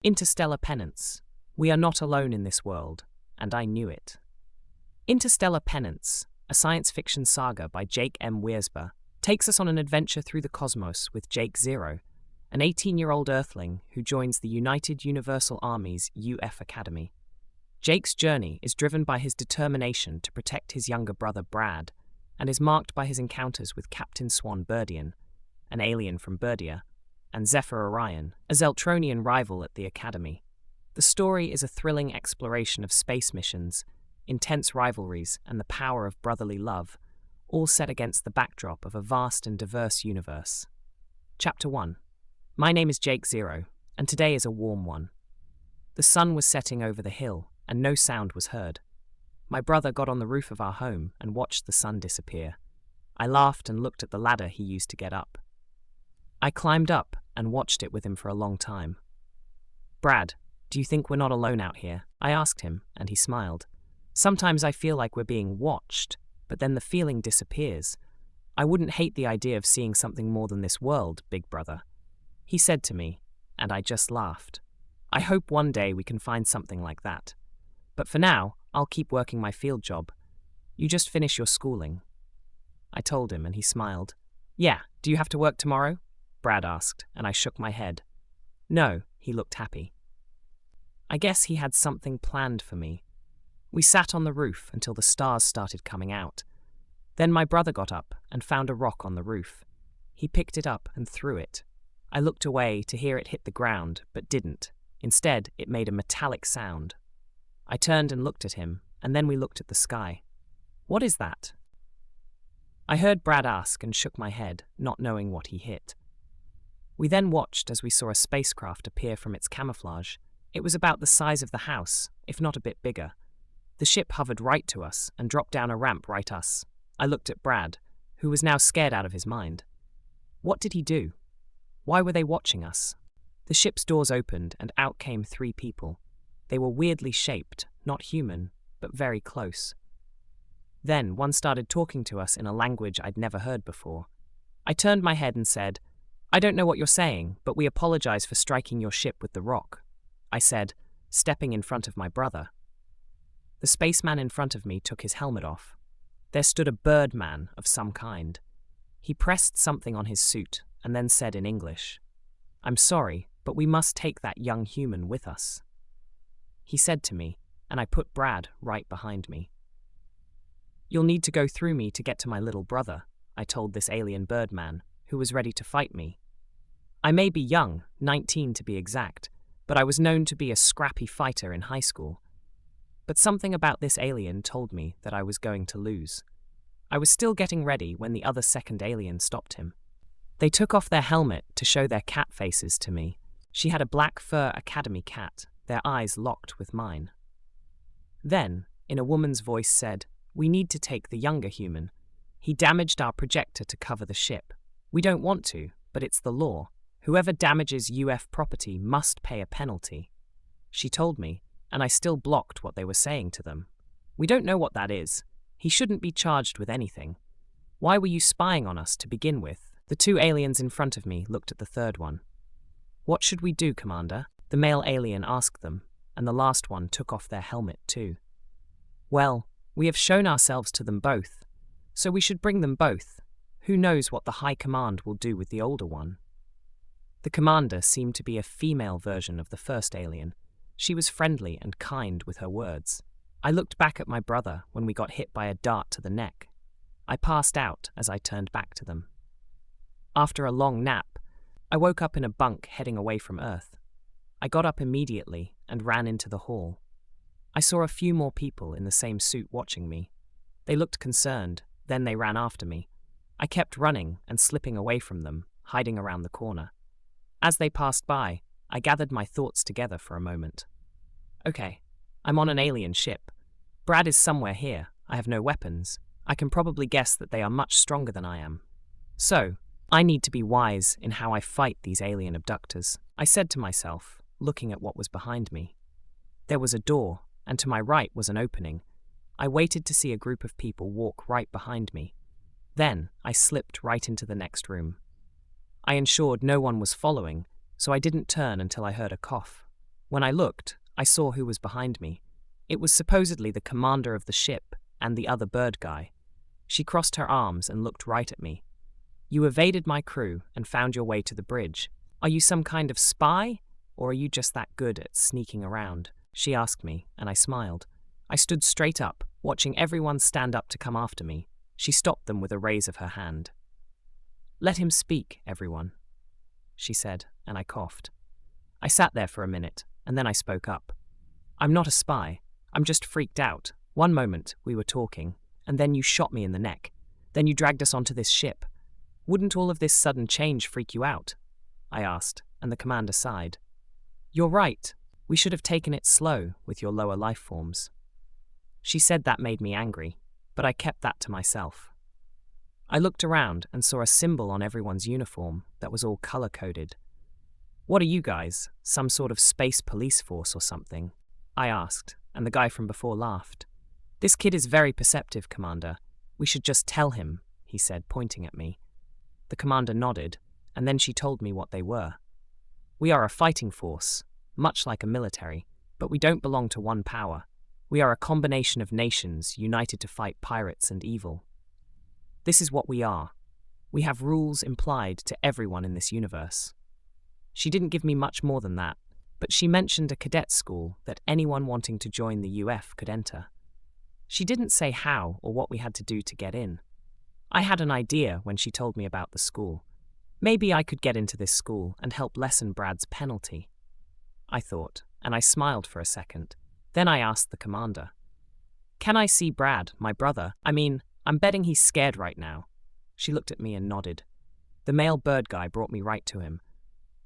Interstellar Penance. We are not alone in this world, and I knew it. Interstellar Penance, a science fiction saga by Jake M. Wiersbe, takes us on an adventure through the cosmos with Jake Zero, an 18-year-old Earthling who joins the United Universal Army's UF Academy. Jake's journey is driven by his determination to protect his younger brother Brad, and is marked by his encounters with Captain Swan Burdian, an alien from Burdia, and Zephyr Orion, a Zeltronian rival at the Academy. The story is a thrilling exploration of space missions, intense rivalries, and the power of brotherly love, all set against the backdrop of a vast and diverse universe. Chapter 1. My name is Jake Zero, and today is a warm one. The sun was setting over the hill, and no sound was heard. My brother got on the roof of our home and watched the sun disappear. I laughed and looked at the ladder he used to get up. I climbed up and watched it with him for a long time. "Brad, do you think we're not alone out here?" I asked him, and he smiled. "Sometimes I feel like we're being watched, but then the feeling disappears. I wouldn't hate the idea of seeing something more than this world, big brother," he said to me, and I just laughed. I hope one day we can find something like that. But for now, I'll keep working my field job. You just finish your schooling. I told him, and he smiled. "Yeah, do you have to work tomorrow?" Brad asked, and I shook my head. "No," he looked happy. I guess he had something planned for me. We sat on the roof until the stars started coming out. Then my brother got up and found a rock on the roof. He picked it up and threw it. I looked away to hear it hit the ground, but didn't. Instead, it made a metallic sound. I turned and looked at him, and then we looked at the sky. "What is that?" I heard Brad ask and shook my head, not knowing what he hit. We then watched as we saw a spacecraft appear from its camouflage. It was about the size of the house, if not a bit bigger. The ship hovered right to us and dropped down a ramp right us. I looked at Brad, who was now scared out of his mind. What did he do? Why were they watching us? The ship's doors opened and out came 3 people. They were weirdly shaped, not human, but very close. Then one started talking to us in a language I'd never heard before. I turned my head and said, "I don't know what you're saying, but we apologize for striking your ship with the rock," I said, stepping in front of my brother. The spaceman in front of me took his helmet off. There stood a birdman of some kind. He pressed something on his suit and then said in English, "I'm sorry, but we must take that young human with us," he said to me, and I put Brad right behind me. "You'll need to go through me to get to my little brother," I told this alien birdman, who was ready to fight me. I may be young, 19 to be exact, but I was known to be a scrappy fighter in high school. But something about this alien told me that I was going to lose. I was still getting ready when the other second alien stopped him. They took off their helmet to show their cat faces to me. She had a black fur Academy cat, their eyes locked with mine. Then, in a woman's voice said, "We need to take the younger human. He damaged our projector to cover the ship. We don't want to, but it's the law. Whoever damages UF property must pay a penalty," she told me, and I still blocked what they were saying to them. "We don't know what that is. He shouldn't be charged with anything. Why were you spying on us to begin with?" The 2 aliens in front of me looked at the third one. "What should we do, Commander?" the male alien asked them, and the last one took off their helmet too. "Well, we have shown ourselves to them both, so we should bring them both. Who knows what the High Command will do with the older one?" The commander seemed to be a female version of the first alien. She was friendly and kind with her words. I looked back at my brother when we got hit by a dart to the neck. I passed out as I turned back to them. After a long nap, I woke up in a bunk heading away from Earth. I got up immediately and ran into the hall. I saw a few more people in the same suit watching me. They looked concerned, then they ran after me. I kept running and slipping away from them, hiding around the corner. As they passed by, I gathered my thoughts together for a moment. Okay, I'm on an alien ship. Brad is somewhere here. I have no weapons. I can probably guess that they are much stronger than I am. So, I need to be wise in how I fight these alien abductors, I said to myself, looking at what was behind me. There was a door, and to my right was an opening. I waited to see a group of people walk right behind me. Then, I slipped right into the next room. I ensured no one was following, so I didn't turn until I heard a cough. When I looked, I saw who was behind me. It was supposedly the commander of the ship and the other bird guy. She crossed her arms and looked right at me. "You evaded my crew and found your way to the bridge. Are you some kind of spy, or are you just that good at sneaking around?" she asked me, and I smiled. I stood straight up, watching everyone stand up to come after me. She stopped them with a raise of her hand. "Let him speak, everyone," she said, and I coughed. I sat there for a minute, and then I spoke up. "I'm not a spy. I'm just freaked out. One moment, we were talking, and then you shot me in the neck. Then you dragged us onto this ship. Wouldn't all of this sudden change freak you out?" I asked, and the commander sighed. "You're right. We should have taken it slow with your lower life forms." She said that made me angry, but I kept that to myself. I looked around and saw a symbol on everyone's uniform that was all color-coded. "What are you guys, some sort of space police force or something?" I asked, and the guy from before laughed. "This kid is very perceptive, Commander. We should just tell him," he said, pointing at me. The commander nodded, and then she told me what they were. "We are a fighting force, much like a military, but we don't belong to one power. We are a combination of nations united to fight pirates and evil. This is what we are. We have rules implied to everyone in this universe." She didn't give me much more than that, but she mentioned a cadet school that anyone wanting to join the UF could enter. She didn't say how or what we had to do to get in. I had an idea when she told me about the school. Maybe I could get into this school and help lessen Brad's penalty, I thought, and I smiled for a second. Then I asked the commander, "Can I see Brad, my brother? I'm betting he's scared right now." She looked at me and nodded. The male bird guy brought me right to him.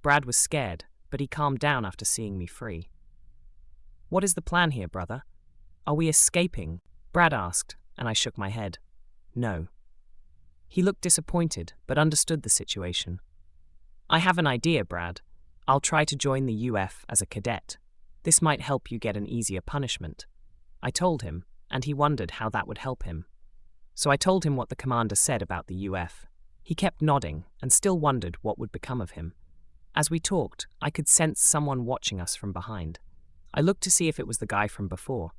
Brad was scared, but he calmed down after seeing me free. "What is the plan here, brother? Are we escaping?" Brad asked, and I shook my head. "No." He looked disappointed, but understood the situation. "I have an idea, Brad. I'll try to join the UF as a cadet. This might help you get an easier punishment." I told him, and he wondered how that would help him. So I told him what the commander said about the UF. He kept nodding and still wondered what would become of him. As we talked, I could sense someone watching us from behind. I looked to see if it was the guy from before.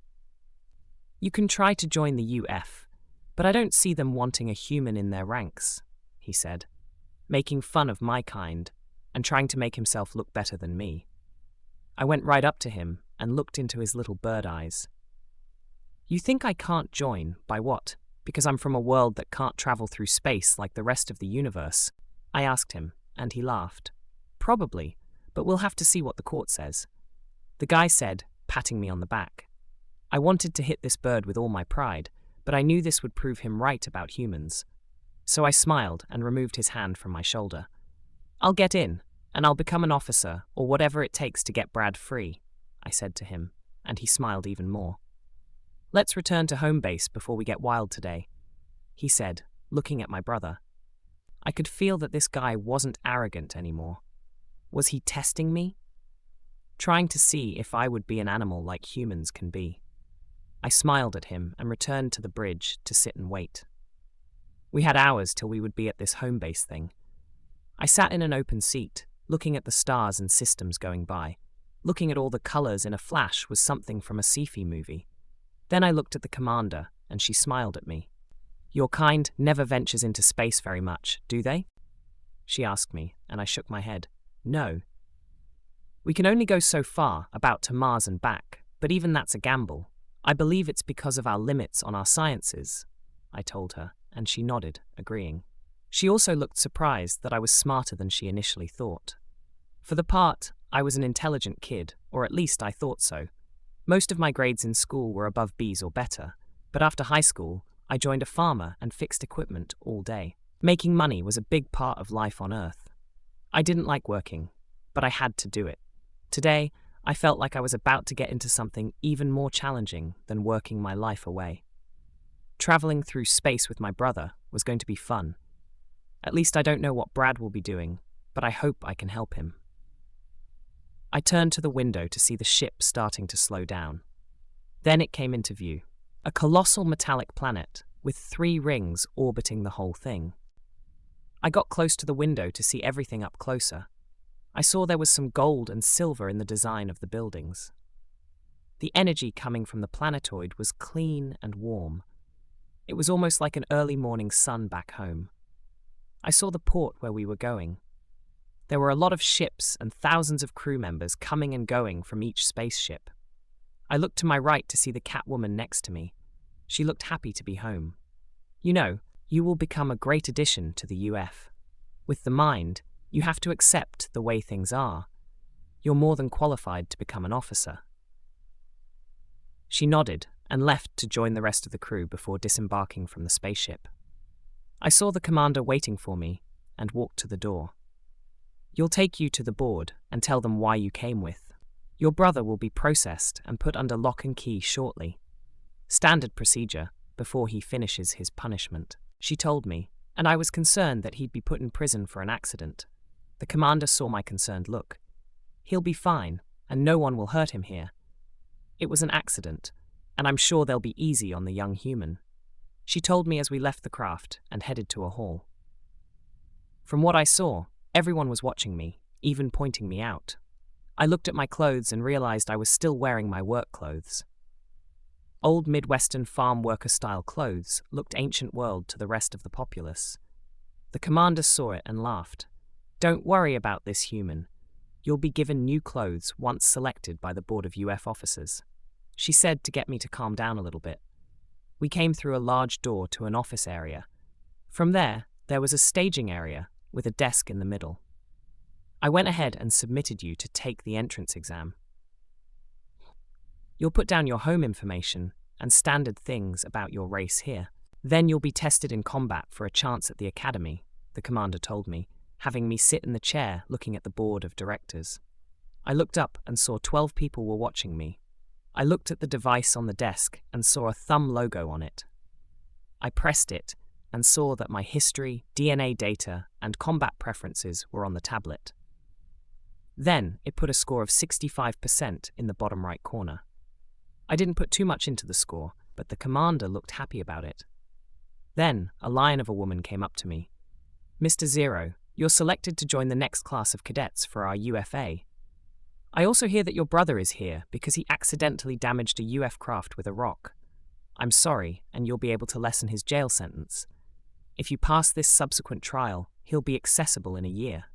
"You can try to join the UF, but I don't see them wanting a human in their ranks," he said, making fun of my kind and trying to make himself look better than me. I went right up to him and looked into his little bird eyes. "You think I can't join, by what? Because I'm from a world that can't travel through space like the rest of the universe?" I asked him, and he laughed. "Probably, but we'll have to see what the court says," the guy said, patting me on the back. I wanted to hit this bird with all my pride, but I knew this would prove him right about humans. So I smiled and removed his hand from my shoulder. "I'll get in, and I'll become an officer or whatever it takes to get Brad free," I said to him, and he smiled even more. "Let's return to home base before we get wild today," he said, looking at my brother. I could feel that this guy wasn't arrogant anymore. Was he testing me? Trying to see if I would be an animal like humans can be. I smiled at him and returned to the bridge to sit and wait. We had hours till we would be at this home base thing. I sat in an open seat, looking at the stars and systems going by. Looking at all the colors in a flash was something from a sci-fi movie. Then I looked at the commander, and she smiled at me. "Your kind never ventures into space very much, do they?" she asked me, and I shook my head. "No. We can only go so far, about to Mars and back, but even that's a gamble. I believe it's because of our limits on our sciences," I told her, and she nodded, agreeing. She also looked surprised that I was smarter than she initially thought. For the part, I was an intelligent kid, or at least I thought so. Most of my grades in school were above B's or better, but after high school, I joined a farmer and fixed equipment all day. Making money was a big part of life on Earth. I didn't like working, but I had to do it. Today, I felt like I was about to get into something even more challenging than working my life away. Traveling through space with my brother was going to be fun. At least I don't know what Brad will be doing, but I hope I can help him. I turned to the window to see the ship starting to slow down. Then it came into view. A colossal metallic planet with 3 rings orbiting the whole thing. I got close to the window to see everything up closer. I saw there was some gold and silver in the design of the buildings. The energy coming from the planetoid was clean and warm. It was almost like an early morning sun back home. I saw the port where we were going. There were a lot of ships and thousands of crew members coming and going from each spaceship. I looked to my right to see the Catwoman next to me. She looked happy to be home. You know, you will become a great addition to the UF. With the mind, you have to accept the way things are. You're more than qualified to become an officer. She nodded and left to join the rest of the crew before disembarking from the spaceship. I saw the commander waiting for me and walked to the door. You'll take you to the board and tell them why you came with. Your brother will be processed and put under lock and key shortly. Standard procedure before he finishes his punishment, she told me, and I was concerned that he'd be put in prison for an accident. The commander saw my concerned look. He'll be fine, and no one will hurt him here. It was an accident, and I'm sure they'll be easy on the young human, she told me as we left the craft and headed to a hall. From what I saw, everyone was watching me, even pointing me out. I looked at my clothes and realized I was still wearing my work clothes. Old Midwestern farm worker-style clothes looked ancient world to the rest of the populace. The commander saw it and laughed. Don't worry about this, human. You'll be given new clothes once selected by the Board of UF officers, she said to get me to calm down a little bit. We came through a large door to an office area. From there was a staging area with a desk in the middle. I went ahead and submitted you to take the entrance exam. You'll put down your home information and standard things about your race here. Then you'll be tested in combat for a chance at the academy, the commander told me, having me sit in the chair looking at the board of directors. I looked up and saw 12 people were watching me. I looked at the device on the desk and saw a thumb logo on it. I pressed it and saw that my history, DNA data, and combat preferences were on the tablet. Then it put a score of 65% in the bottom right corner. I didn't put too much into the score, but the commander looked happy about it. Then a lion of a woman came up to me. Mr. Zero, you're selected to join the next class of cadets for our UFA. I also hear that your brother is here because he accidentally damaged a UF craft with a rock. I'm sorry, and you'll be able to lessen his jail sentence. If you pass this subsequent trial, he'll be accessible in a year,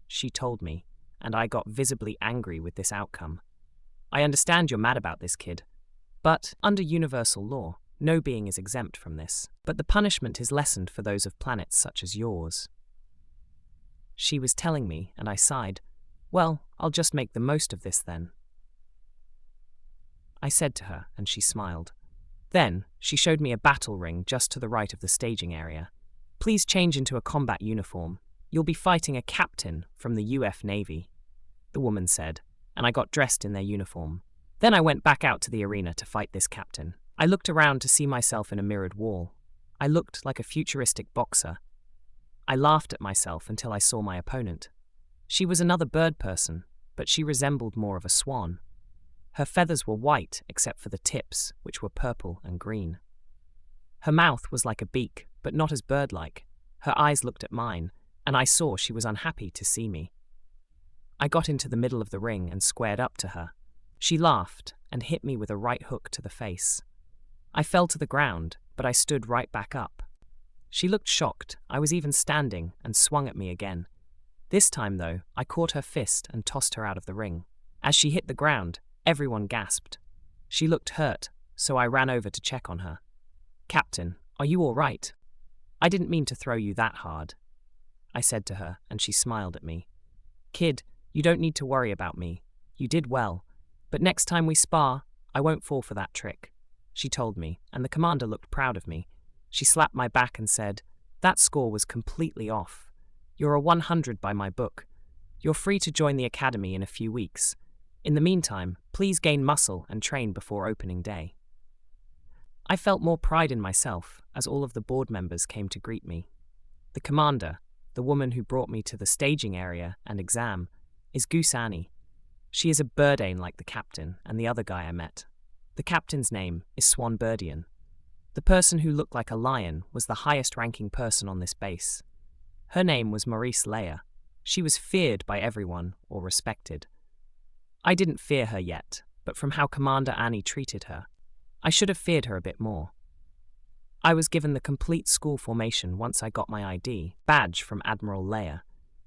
she told me, and I got visibly angry with this outcome. I understand you're mad about this, kid, but under universal law, no being is exempt from this. But the punishment is lessened for those of planets such as yours. She was telling me, and I sighed. Well, I'll just make the most of this then, I said to her, and she smiled. Then she showed me a battle ring just to the right of the staging area. Please change into a combat uniform. You'll be fighting a captain from the UF Navy, the woman said, and I got dressed in their uniform. Then I went back out to the arena to fight this captain. I looked around to see myself in a mirrored wall. I looked like a futuristic boxer. I laughed at myself until I saw my opponent. She was another bird person, but she resembled more of a swan. Her feathers were white except for the tips, which were purple and green. Her mouth was like a beak, but not as bird-like. Her eyes looked at mine, and I saw she was unhappy to see me. I got into the middle of the ring and squared up to her. She laughed and hit me with a right hook to the face. I fell to the ground, but I stood right back up. She looked shocked. I was even standing and swung at me again. This time, though, I caught her fist and tossed her out of the ring. As she hit the ground, everyone gasped. She looked hurt, so I ran over to check on her. Captain, are you all right? I didn't mean to throw you that hard, I said to her, and she smiled at me. Kid, you don't need to worry about me. You did well. But next time we spar, I won't fall for that trick, she told me, and the commander looked proud of me. She slapped my back and said, that score was completely off. You're a 100 by my book. You're free to join the academy in a few weeks. In the meantime, please gain muscle and train before opening day. I felt more pride in myself as all of the board members came to greet me. The commander, the woman who brought me to the staging area and exam, is Goose Annie. She is a birdane like the captain and the other guy I met. The captain's name is Swan Birdian. The person who looked like a lion was the highest ranking person on this base. Her name was Maurice Leia. She was feared by everyone or respected. I didn't fear her yet, but from how Commander Annie treated her, I should have feared her a bit more. I was given the complete school formation once I got my ID badge from Admiral Leia.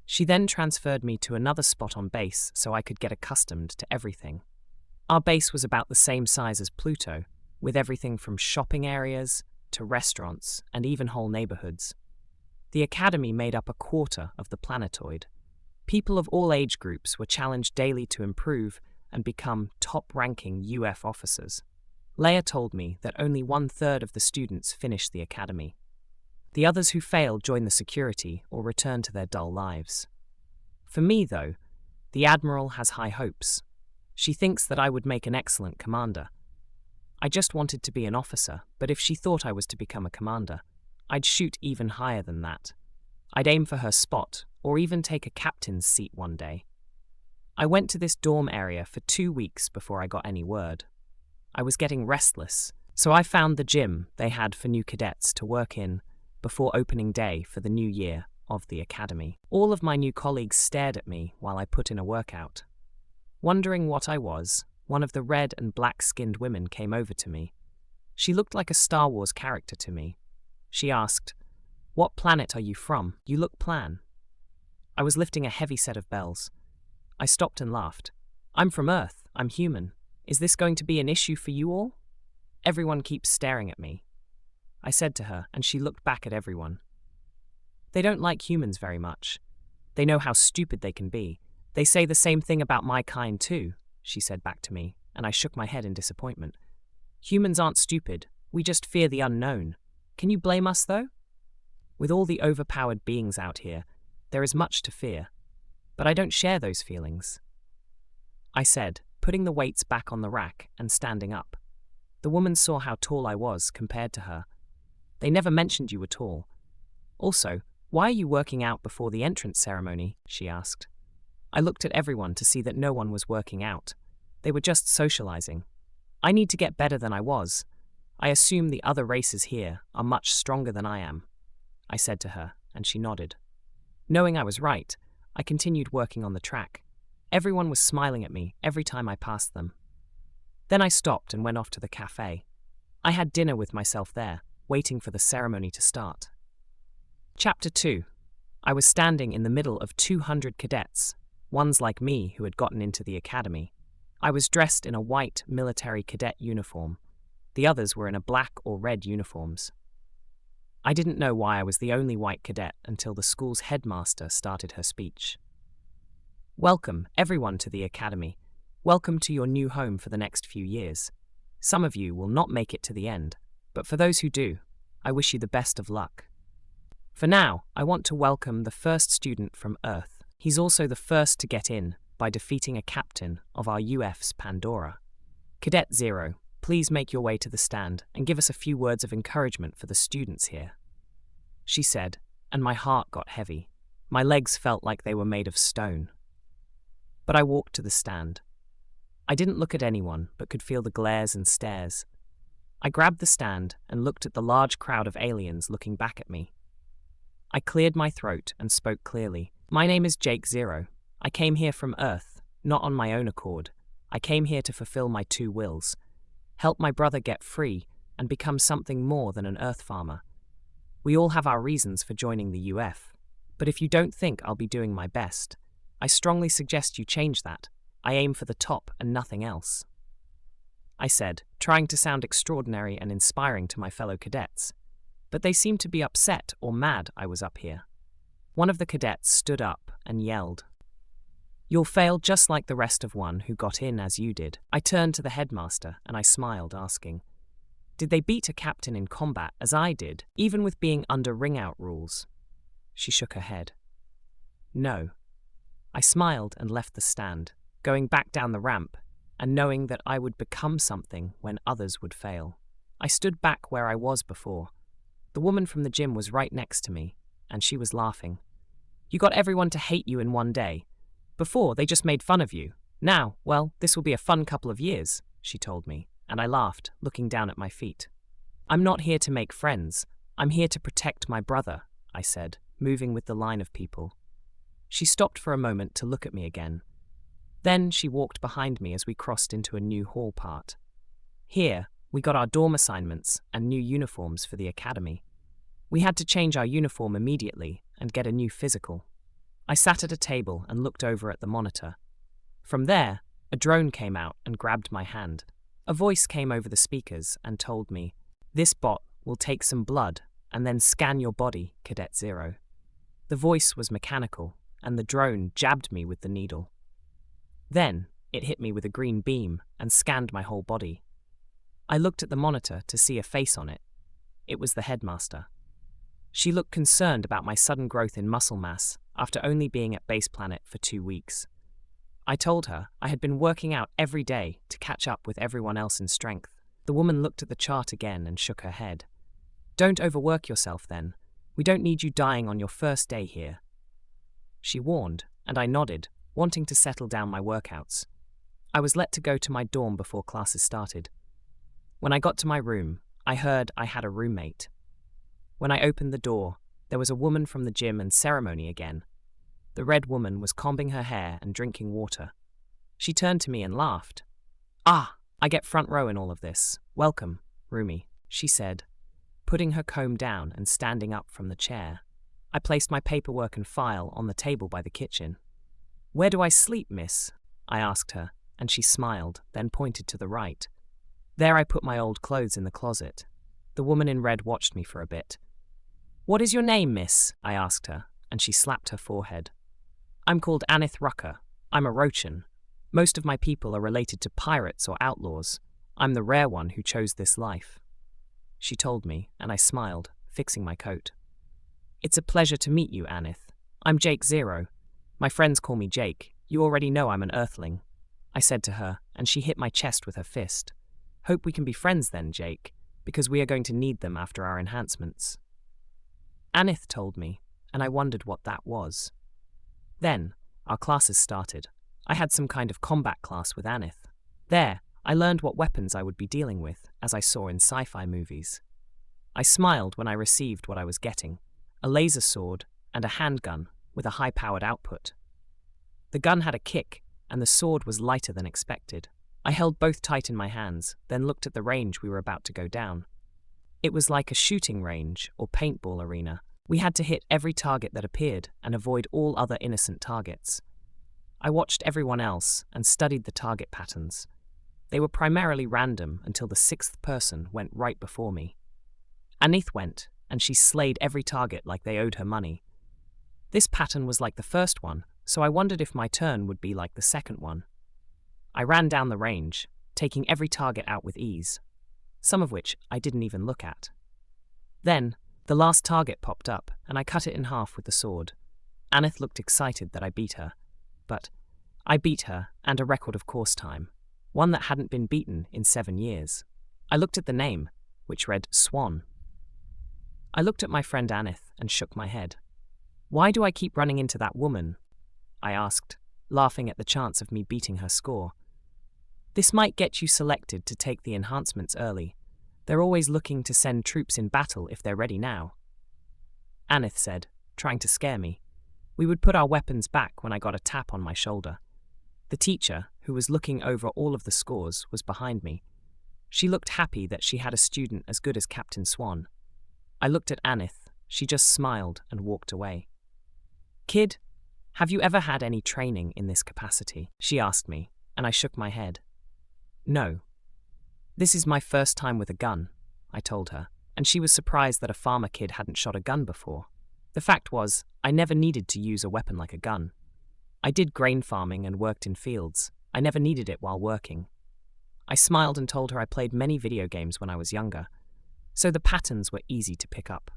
She then transferred me to another spot on base so I could get accustomed to everything. Our base was about the same size as Pluto, with everything from shopping areas to restaurants and even whole neighborhoods. The academy made up a quarter of the planetoid. People of all age groups were challenged daily to improve and become top-ranking UF officers. Leia told me that only 1/3 of the students finished the academy. The others who failed joined the security or returned to their dull lives. For me, though, the Admiral has high hopes. She thinks that I would make an excellent commander. I just wanted to be an officer, but if she thought I was to become a commander, I'd shoot even higher than that. I'd aim for her spot, or even take a captain's seat one day. I went to this dorm area for 2 weeks before I got any word. I was getting restless, so I found the gym they had for new cadets to work in before opening day for the new year of the academy. All of my new colleagues stared at me while I put in a workout. Wondering what I was, one of the red and black-skinned women came over to me. She looked like a Star Wars character to me. She asked, "What planet are you from? You look plan." I was lifting a heavy set of bells. I stopped and laughed. "I'm from Earth. I'm human. Is this going to be an issue for you all?" "Everyone keeps staring at me," I said to her, and she looked back at everyone. "They don't like humans very much. They know how stupid they can be. They say the same thing about my kind too," she said back to me, and I shook my head in disappointment. "Humans aren't stupid. We just fear the unknown. Can you blame us, though? With all the overpowered beings out here, there is much to fear. But I don't share those feelings," I said, putting the weights back on the rack and standing up. The woman saw how tall I was compared to her. "They never mentioned you were tall. Also, why are you working out before the entrance ceremony?" she asked. I looked at everyone to see that no one was working out. They were just socializing. "I need to get better than I was. I assume the other races here are much stronger than I am," I said to her, and she nodded. Knowing I was right, I continued working on the track. Everyone was smiling at me every time I passed them. Then I stopped and went off to the cafe. I had dinner with myself there, waiting for the ceremony to start. Chapter 2. I was standing in the middle of 200 cadets, ones like me who had gotten into the academy. I was dressed in a white military cadet uniform. The others were in a black or red uniforms. I didn't know why I was the only white cadet until the school's headmaster started her speech. "Welcome, everyone, to the academy. Welcome to your new home for the next few years. Some of you will not make it to the end, but for those who do, I wish you the best of luck. For now, I want to welcome the first student from Earth. He's also the first to get in by defeating a captain of our UF's Pandora. Cadet Zero, please make your way to the stand and give us a few words of encouragement for the students here," she said, and my heart got heavy. My legs felt like they were made of stone. But I walked to the stand. I didn't look at anyone, but could feel the glares and stares. I grabbed the stand and looked at the large crowd of aliens looking back at me. I cleared my throat and spoke clearly. "My name is Jake Zero. I came here from Earth, not on my own accord. I came here to fulfill my 2 wills. Help my brother get free and become something more than an Earth farmer. We all have our reasons for joining the UF, but if you don't think I'll be doing my best, I strongly suggest you change that. I aim for the top and nothing else," I said, trying to sound extraordinary and inspiring to my fellow cadets. But they seemed to be upset or mad I was up here. One of the cadets stood up and yelled, "You'll fail just like the rest of one who got in as you did." I turned to the headmaster and I smiled, asking, "Did they beat a captain in combat as I did, even with being under ring-out rules?" She shook her head. "No." I smiled and left the stand, going back down the ramp and knowing that I would become something when others would fail. I stood back where I was before. The woman from the gym was right next to me, and she was laughing. "You got everyone to hate you in one day. Before, they just made fun of you. Now, well, this will be a fun couple of years," she told me, and I laughed, looking down at my feet. "I'm not here to make friends. I'm here to protect my brother," I said, moving with the line of people. She stopped for a moment to look at me again. Then she walked behind me as we crossed into a new hall part. Here, we got our dorm assignments and new uniforms for the academy. We had to change our uniform immediately and get a new physical. I sat at a table and looked over at the monitor. From there, a drone came out and grabbed my hand. A voice came over the speakers and told me, "This bot will take some blood and then scan your body, Cadet Zero." The voice was mechanical, and the drone jabbed me with the needle. Then, it hit me with a green beam and scanned my whole body. I looked at the monitor to see a face on it. It was the headmaster. She looked concerned about my sudden growth in muscle mass after only being at Base Planet for 2 weeks. I told her I had been working out every day to catch up with everyone else in strength. The woman looked at the chart again and shook her head. "Don't overwork yourself then. We don't need you dying on your first day here." She warned, and I nodded, wanting to settle down my workouts. I was let to go to my dorm before classes started. When I got to my room, I heard I had a roommate. When I opened the door, there was a woman from the gym and ceremony again. The red woman was combing her hair and drinking water. She turned to me and laughed. "Ah, I get front row in all of this. Welcome, roomie," she said, putting her comb down and standing up from the chair. I placed my paperwork and file on the table by the kitchen. "Where do I sleep, miss?" I asked her, and she smiled, then pointed to the right. There I put my old clothes in the closet. The woman in red watched me for a bit. "What is your name, miss?" I asked her, and she slapped her forehead. "I'm called Anith Rucker. I'm a Rochan. Most of my people are related to pirates or outlaws. I'm the rare one who chose this life." She told me, and I smiled, fixing my coat. "It's a pleasure to meet you, Anith. I'm Jake Zero. My friends call me Jake. You already know I'm an Earthling," I said to her, and she hit my chest with her fist. "Hope we can be friends then, Jake, because we are going to need them after our enhancements." Anith told me, and I wondered what that was. Then, our classes started. I had some kind of combat class with Anith. There, I learned what weapons I would be dealing with, as I saw in sci-fi movies. I smiled when I received what I was getting, a laser sword and a handgun with a high-powered output. The gun had a kick, and the sword was lighter than expected. I held both tight in my hands, then looked at the range we were about to go down. It was like a shooting range or paintball arena. We had to hit every target that appeared and avoid all other innocent targets. I watched everyone else and studied the target patterns. They were primarily random until the 6th person went right before me. Anith went, and she slayed every target like they owed her money. This pattern was like the first one, so I wondered if my turn would be like the second one. I ran down the range, taking every target out with ease, some of which I didn't even look at. Then, the last target popped up, and I cut it in half with the sword. Anith looked excited that I beat her, but I beat her, and a record of course time, one that hadn't been beaten in 7 years. I looked at the name, which read Swan. I looked at my friend Anith and shook my head. "Why do I keep running into that woman?" I asked, laughing at the chance of me beating her score. "This might get you selected to take the enhancements early. They're always looking to send troops in battle if they're ready now." Anith said, trying to scare me. We would put our weapons back when I got a tap on my shoulder. The teacher, who was looking over all of the scores, was behind me. She looked happy that she had a student as good as Captain Swan. I looked at Anith. She just smiled and walked away. "Kid, have you ever had any training in this capacity?" she asked me, and I shook my head. "No. This is my first time with a gun," I told her, and she was surprised that a farmer kid hadn't shot a gun before. The fact was, I never needed to use a weapon like a gun. I did grain farming and worked in fields. I never needed it while working. I smiled and told her I played many video games when I was younger, so the patterns were easy to pick up.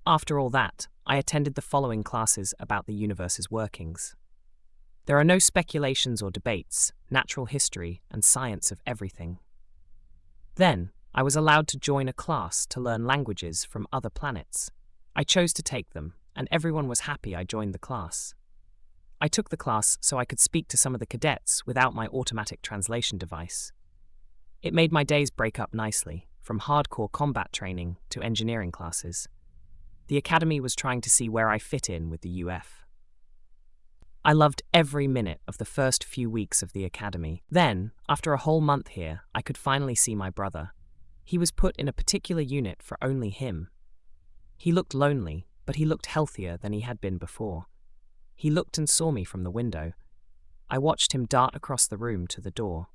After all that, I attended the following classes about the universe's workings. There are no speculations or debates, natural history and science of everything. Then, I was allowed to join a class to learn languages from other planets. I chose to take them, and everyone was happy I joined the class. I took the class so I could speak to some of the cadets without my automatic translation device. It made my days break up nicely, from hardcore combat training to engineering classes. The academy was trying to see where I fit in with the UF. I loved every minute of the first few weeks of the academy. Then, after a whole month here, I could finally see my brother. He was put in a particular unit for only him. He looked lonely, but he looked healthier than he had been before. He looked and saw me from the window. I watched him dart across the room to the door.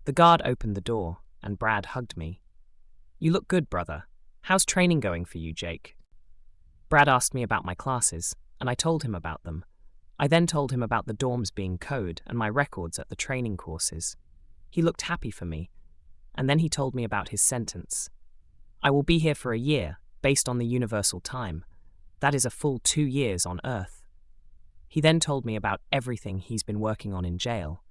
The guard opened the door, and Brad hugged me. "You look good, brother. How's training going for you, Jake?" Brad asked me about my classes, and I told him about them. I then told him about the dorms being code and my records at the training courses. He looked happy for me, and then he told me about his sentence. I will be here for a year, based on the universal time. That is a full 2 years on Earth. He then told me about everything he's been working on in jail.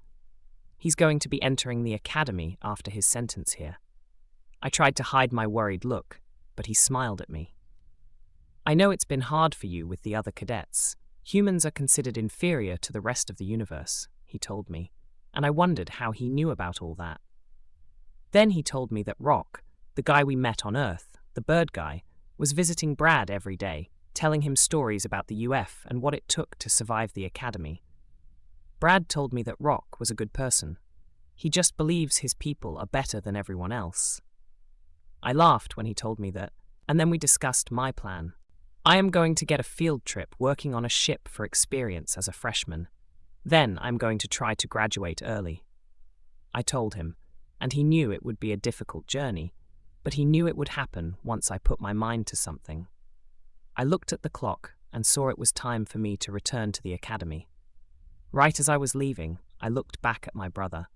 He's going to be entering the academy after his sentence here. I tried to hide my worried look, but he smiled at me. "I know it's been hard for you with the other cadets. Humans are considered inferior to the rest of the universe," he told me, and I wondered how he knew about all that. Then he told me that Rock, the guy we met on Earth, the bird guy, was visiting Brad every day, telling him stories about the UF and what it took to survive the academy. Brad told me that Rock was a good person. He just believes his people are better than everyone else. I laughed when he told me that, and then we discussed my plan. I am going to get a field trip working on a ship for experience as a freshman. Then I'm going to try to graduate early. I told him, and he knew it would be a difficult journey, but he knew it would happen once I put my mind to something. I looked at the clock and saw it was time for me to return to the academy. Right as I was leaving, I looked back at my brother.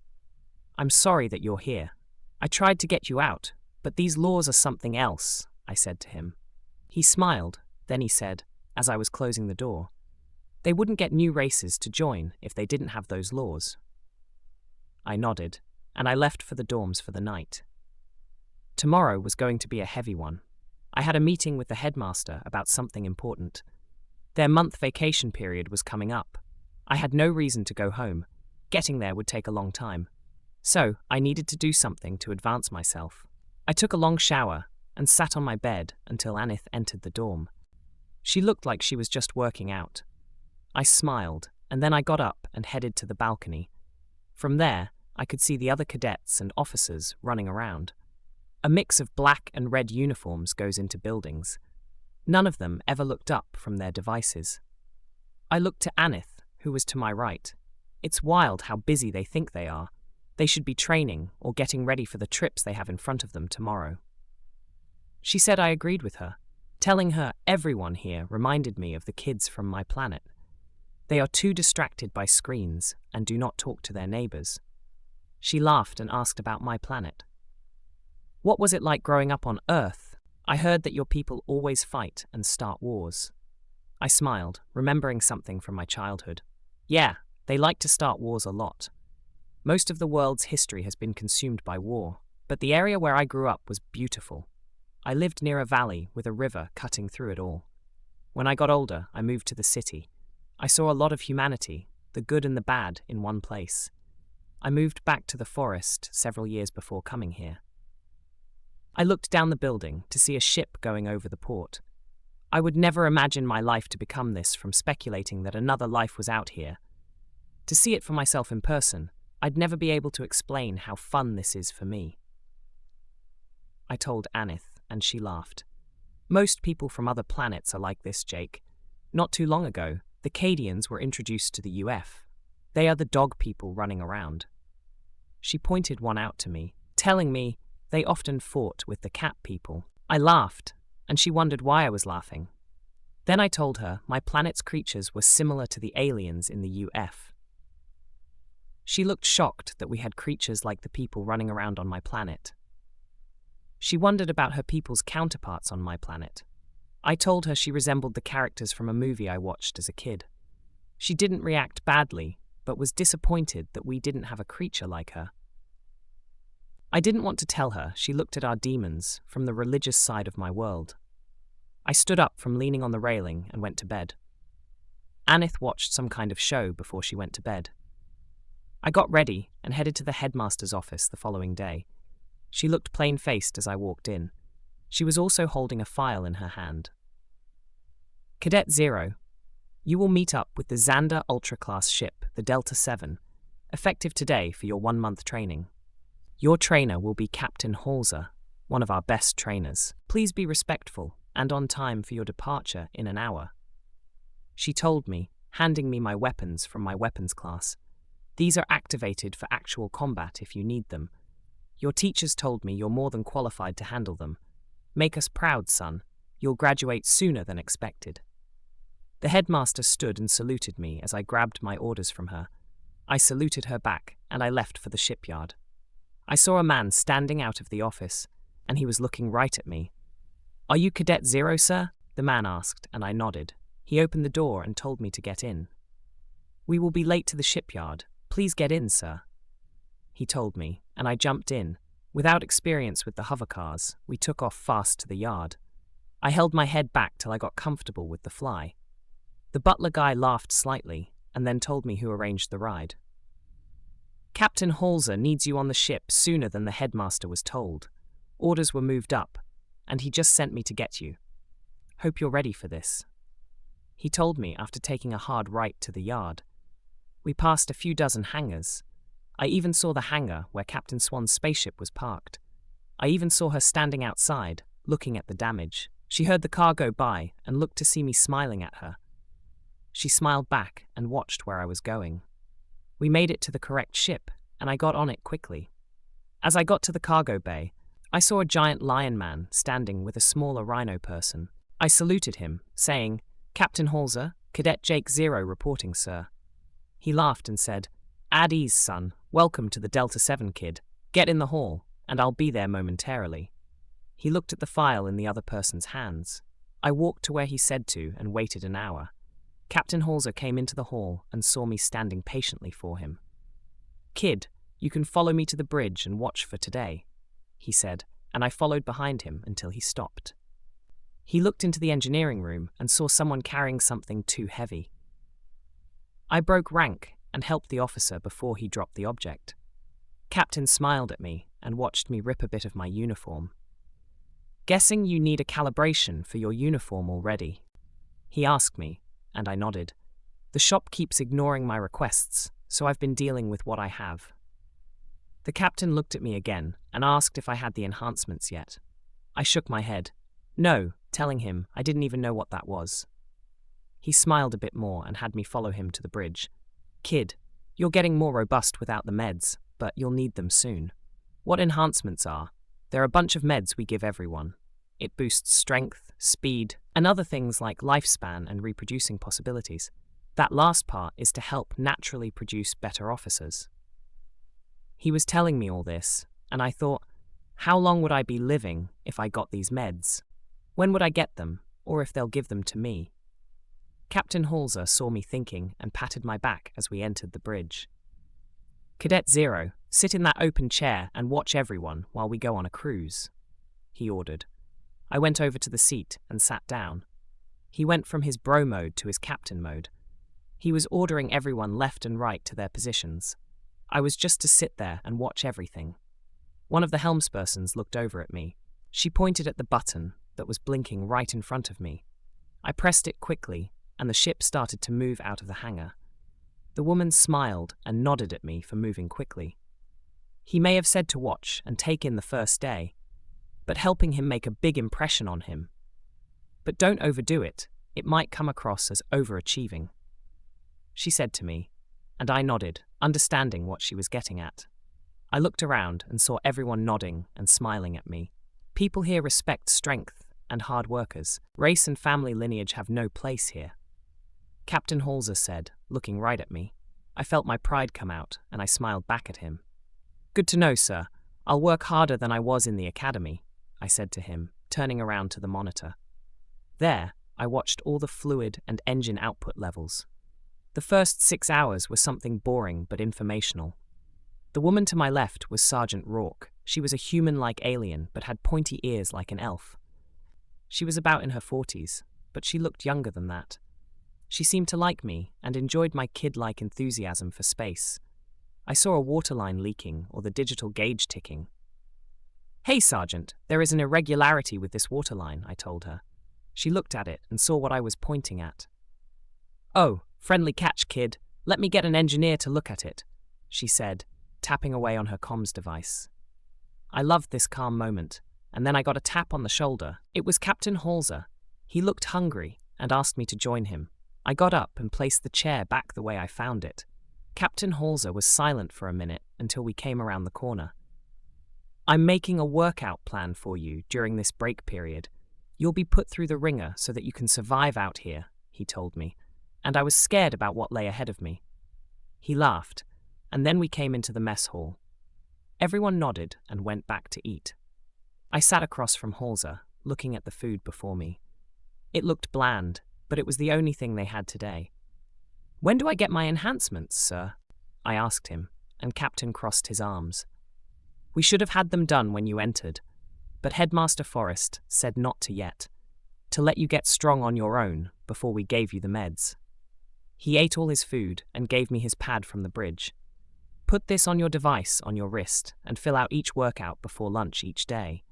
"I'm sorry that you're here. I tried to get you out, but these laws are something else," I said to him. He smiled. Then he said, as I was closing the door, "They wouldn't get new races to join if they didn't have those laws." I nodded, and I left for the dorms for the night. Tomorrow was going to be a heavy one. I had a meeting with the headmaster about something important. Their month vacation period was coming up. I had no reason to go home. Getting there would take a long time. So I needed to do something to advance myself. I took a long shower and sat on my bed until Anith entered the dorm. She looked like she was just working out. I smiled, and then I got up and headed to the balcony. From there, I could see the other cadets and officers running around. A mix of black and red uniforms goes into buildings. None of them ever looked up from their devices. I looked to Anith, who was to my right. It's wild how busy they think they are. They should be training or getting ready for the trips they have in front of them tomorrow. She said I agreed with her. Telling her everyone here reminded me of the kids from my planet. They are too distracted by screens and do not talk to their neighbors. She laughed and asked about my planet. "What was it like growing up on Earth? I heard that your people always fight and start wars." I smiled, remembering something from my childhood. "Yeah, they like to start wars a lot. Most of the world's history has been consumed by war, but the area where I grew up was beautiful. I lived near a valley with a river cutting through it all. When I got older, I moved to the city. I saw a lot of humanity, the good and the bad, in one place. I moved back to the forest several years before coming here. I looked down the building to see a ship going over the port. I would never imagine my life to become this from speculating that another life was out here. To see it for myself in person, I'd never be able to explain how fun this is for me." I told Anith, and she laughed. "Most people from other planets are like this, Jake. Not too long ago, the Cadians were introduced to the UF. They are the dog people running around." She pointed one out to me, telling me they often fought with the cat people. I laughed, and she wondered why I was laughing. Then I told her my planet's creatures were similar to the aliens in the UF. She looked shocked that we had creatures like the people running around on my planet. She wondered about her people's counterparts on my planet. I told her she resembled the characters from a movie I watched as a kid. She didn't react badly, but was disappointed that we didn't have a creature like her. I didn't want to tell her she looked at our demons from the religious side of my world. I stood up from leaning on the railing and went to bed. Anith watched some kind of show before she went to bed. I got ready and headed to the headmaster's office the following day. She looked plain-faced as I walked in. She was also holding a file in her hand. "Cadet 0, You will meet up with the Xander Ultra-class ship, the Delta 7, effective today for your 1-month training. Your trainer will be Captain Halser, one of our best trainers. Please be respectful and on time for your departure in an hour. She told me, handing me my weapons from my weapons class. These are activated for actual combat if you need them. Your teachers told me you're more than qualified to handle them. Make us proud, son. You'll graduate sooner than expected. The headmaster stood and saluted me as I grabbed my orders from her. I saluted her back, and I left for the shipyard. I saw a man standing out of the office, and he was looking right at me. "Are you Cadet Zero, sir?" the man asked, and I nodded. He opened the door and told me to get in. "We will be late to the shipyard. Please get in, sir," he told me, and I jumped in. Without experience with the hovercars, we took off fast to the yard. I held my head back till I got comfortable with the fly. The butler guy laughed slightly, and then told me who arranged the ride. "Captain Halser needs you on the ship sooner than the headmaster was told. Orders were moved up, and he just sent me to get you. Hope you're ready for this," he told me after taking a hard right to the yard. We passed a few dozen hangars. I even saw the hangar where Captain Swan's spaceship was parked. I even saw her standing outside, looking at the damage. She heard the car go by and looked to see me smiling at her. She smiled back and watched where I was going. We made it to the correct ship, and I got on it quickly. As I got to the cargo bay, I saw a giant lion man standing with a smaller rhino person. I saluted him, saying, "Captain Halser, Cadet Jake Zero reporting, sir." He laughed and said, "At ease, son. Welcome to the Delta 7, kid. Get in the hall, and I'll be there momentarily." He looked at the file in the other person's hands. I walked to where he said to and waited an hour. Captain Halser came into the hall and saw me standing patiently for him. "Kid, you can follow me to the bridge and watch for today," he said, and I followed behind him until he stopped. He looked into the engineering room and saw someone carrying something too heavy. I broke rank and helped the officer before he dropped the object. Captain smiled at me and watched me rip a bit of my uniform. "Guessing you need a calibration for your uniform already?" he asked me, and I nodded. "The shop keeps ignoring my requests, so I've been dealing with what I have." The captain looked at me again and asked if I had the enhancements yet. I shook my head. No, telling him I didn't even know what that was. He smiled a bit more and had me follow him to the bridge. "Kid, you're getting more robust without the meds, but you'll need them soon." "What enhancements are?" "They're a bunch of meds we give everyone. It boosts strength, speed, and other things like lifespan and reproducing possibilities. That last part is to help naturally produce better officers." He was telling me all this, and I thought, how long would I be living if I got these meds? When would I get them, or if they'll give them to me? Captain Halser saw me thinking and patted my back as we entered the bridge. "Cadet Zero, sit in that open chair and watch everyone while we go on a cruise," he ordered. I went over to the seat and sat down. He went from his bro mode to his captain mode. He was ordering everyone left and right to their positions. I was just to sit there and watch everything. One of the helmspersons looked over at me. She pointed at the button that was blinking right in front of me. I pressed it quickly, and the ship started to move out of the hangar. The woman smiled and nodded at me for moving quickly. He may have said to watch and take in the first day, but helping him make a big impression on him. But don't overdo it. It might come across as overachieving, she said to me, and I nodded, understanding what she was getting at. I looked around and saw everyone nodding and smiling at me. People here respect strength and hard workers. Race and family lineage have no place here, Captain Halser said, looking right at me. I felt my pride come out, and I smiled back at him. "Good to know, sir. I'll work harder than I was in the academy," I said to him, turning around to the monitor. There, I watched all the fluid and engine output levels. The first 6 hours were something boring but informational. The woman to my left was Sergeant Rourke. She was a human-like alien but had pointy ears like an elf. She was about in her 40s, but she looked younger than that. She seemed to like me and enjoyed my kid-like enthusiasm for space. I saw a waterline leaking or the digital gauge ticking. "Hey, Sergeant, there is an irregularity with this waterline," I told her. She looked at it and saw what I was pointing at. "Oh, friendly catch, kid. Let me get an engineer to look at it," she said, tapping away on her comms device. I loved this calm moment, and then I got a tap on the shoulder. It was Captain Halser. He looked hungry and asked me to join him. I got up and placed the chair back the way I found it. Captain Halser was silent for a minute until we came around the corner. "I'm making a workout plan for you during this break period. You'll be put through the ringer so that you can survive out here," he told me, and I was scared about what lay ahead of me. He laughed, and then we came into the mess hall. Everyone nodded and went back to eat. I sat across from Halser, looking at the food before me. It looked bland, but it was the only thing they had today. "When do I get my enhancements, sir?" I asked him, and Captain crossed his arms. "We should have had them done when you entered, but Headmaster Forrest said not to yet, to let you get strong on your own before we gave you the meds." He ate all his food and gave me his pad from the bridge. "Put this on your device on your wrist and fill out each workout before lunch each day.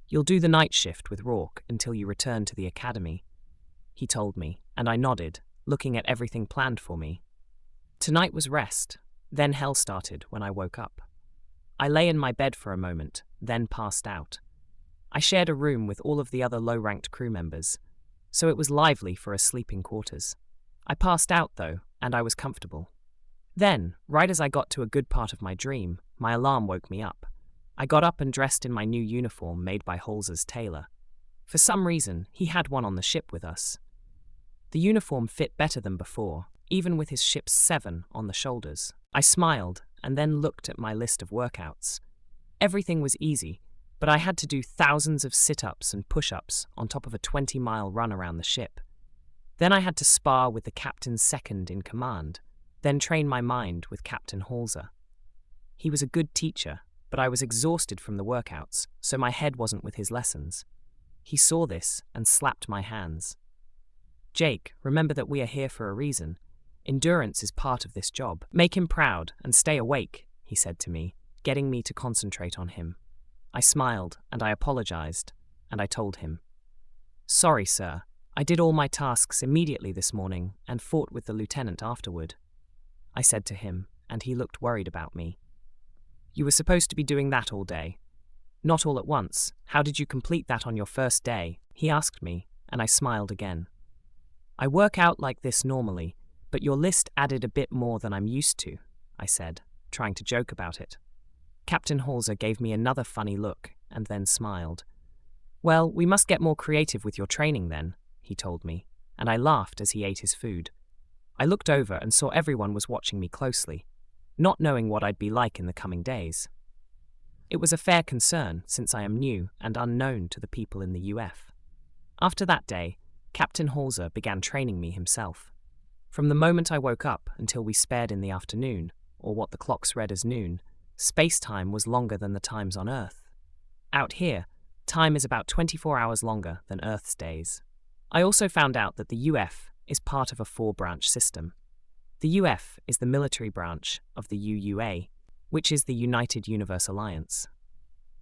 You'll do the night shift with Rourke until you return to the academy," he told me, and I nodded, looking at everything planned for me. Tonight was rest, then hell started when I woke up. I lay in my bed for a moment, then passed out. I shared a room with all of the other low-ranked crew members, so it was lively for a sleeping quarters. I passed out, though, and I was comfortable. Then, right as I got to a good part of my dream, my alarm woke me up. I got up and dressed in my new uniform made by Halser's tailor. For some reason, he had one on the ship with us. The uniform fit better than before, even with his ship's 7 on the shoulders. I smiled and then looked at my list of workouts. Everything was easy, but I had to do thousands of sit-ups and push-ups on top of a 20-mile run around the ship. Then I had to spar with the captain's second in command, then train my mind with Captain Halser. He was a good teacher, but I was exhausted from the workouts, so my head wasn't with his lessons. He saw this and slapped my hands. "Jake, remember that we are here for a reason. Endurance is part of this job. Make him proud and stay awake," he said to me, getting me to concentrate on him. I smiled and I apologized, and I told him, "Sorry, sir. I did all my tasks immediately this morning and fought with the lieutenant afterward," I said to him, and he looked worried about me. "You were supposed to be doing that all day." "Not all at once. How did you complete that on your first day?" he asked me, and I smiled again. "I work out like this normally, but your list added a bit more than I'm used to," I said, trying to joke about it. Captain Halser gave me another funny look and then smiled. "Well, we must get more creative with your training then," he told me, and I laughed as he ate his food. I looked over and saw everyone was watching me closely, not knowing what I'd be like in the coming days. It was a fair concern since I am new and unknown to the people in the UF. After that day, Captain Halser began training me himself. From the moment I woke up until we spared in the afternoon, or what the clocks read as noon, space-time was longer than the times on Earth. Out here, time is about 24 hours longer than Earth's days. I also found out that the UF is part of a 4-branch system. The UF is the military branch of the UUA, which is the United Universe Alliance.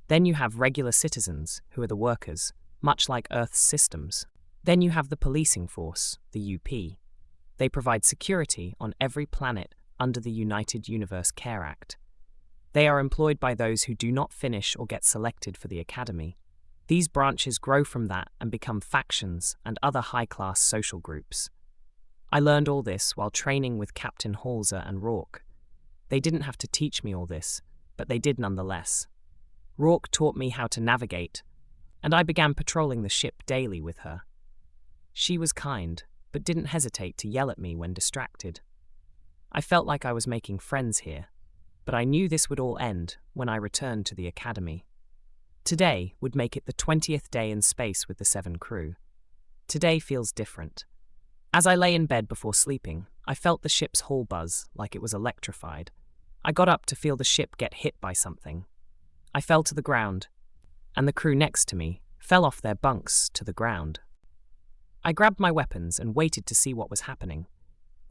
Then you have regular citizens, who are the workers, much like Earth's systems. Then you have the policing force, the UP. They provide security on every planet under the United Universe Care Act. They are employed by those who do not finish or get selected for the academy. These branches grow from that and become factions and other high-class social groups. I learned all this while training with Captain Halser and Rourke. They didn't have to teach me all this, but they did nonetheless. Rourke taught me how to navigate, and I began patrolling the ship daily with her. She was kind, but didn't hesitate to yell at me when distracted. I felt like I was making friends here, but I knew this would all end when I returned to the academy. Today would make it the 20th day in space with the 7 crew. Today feels different. As I lay in bed before sleeping, I felt the ship's hull buzz like it was electrified. I got up to feel the ship get hit by something. I fell to the ground, and the crew next to me fell off their bunks to the ground. I grabbed my weapons and waited to see what was happening.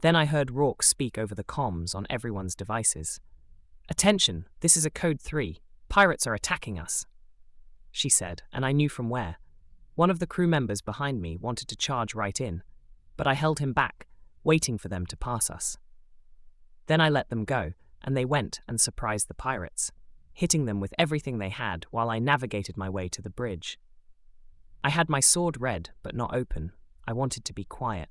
Then I heard Rourke speak over the comms on everyone's devices. "Attention, this is a Code 3. Pirates are attacking us," she said, and I knew from where. One of the crew members behind me wanted to charge right in, but I held him back, waiting for them to pass us. Then I let them go, and they went and surprised the pirates, hitting them with everything they had while I navigated my way to the bridge. I had my sword read, but not open. I wanted to be quiet.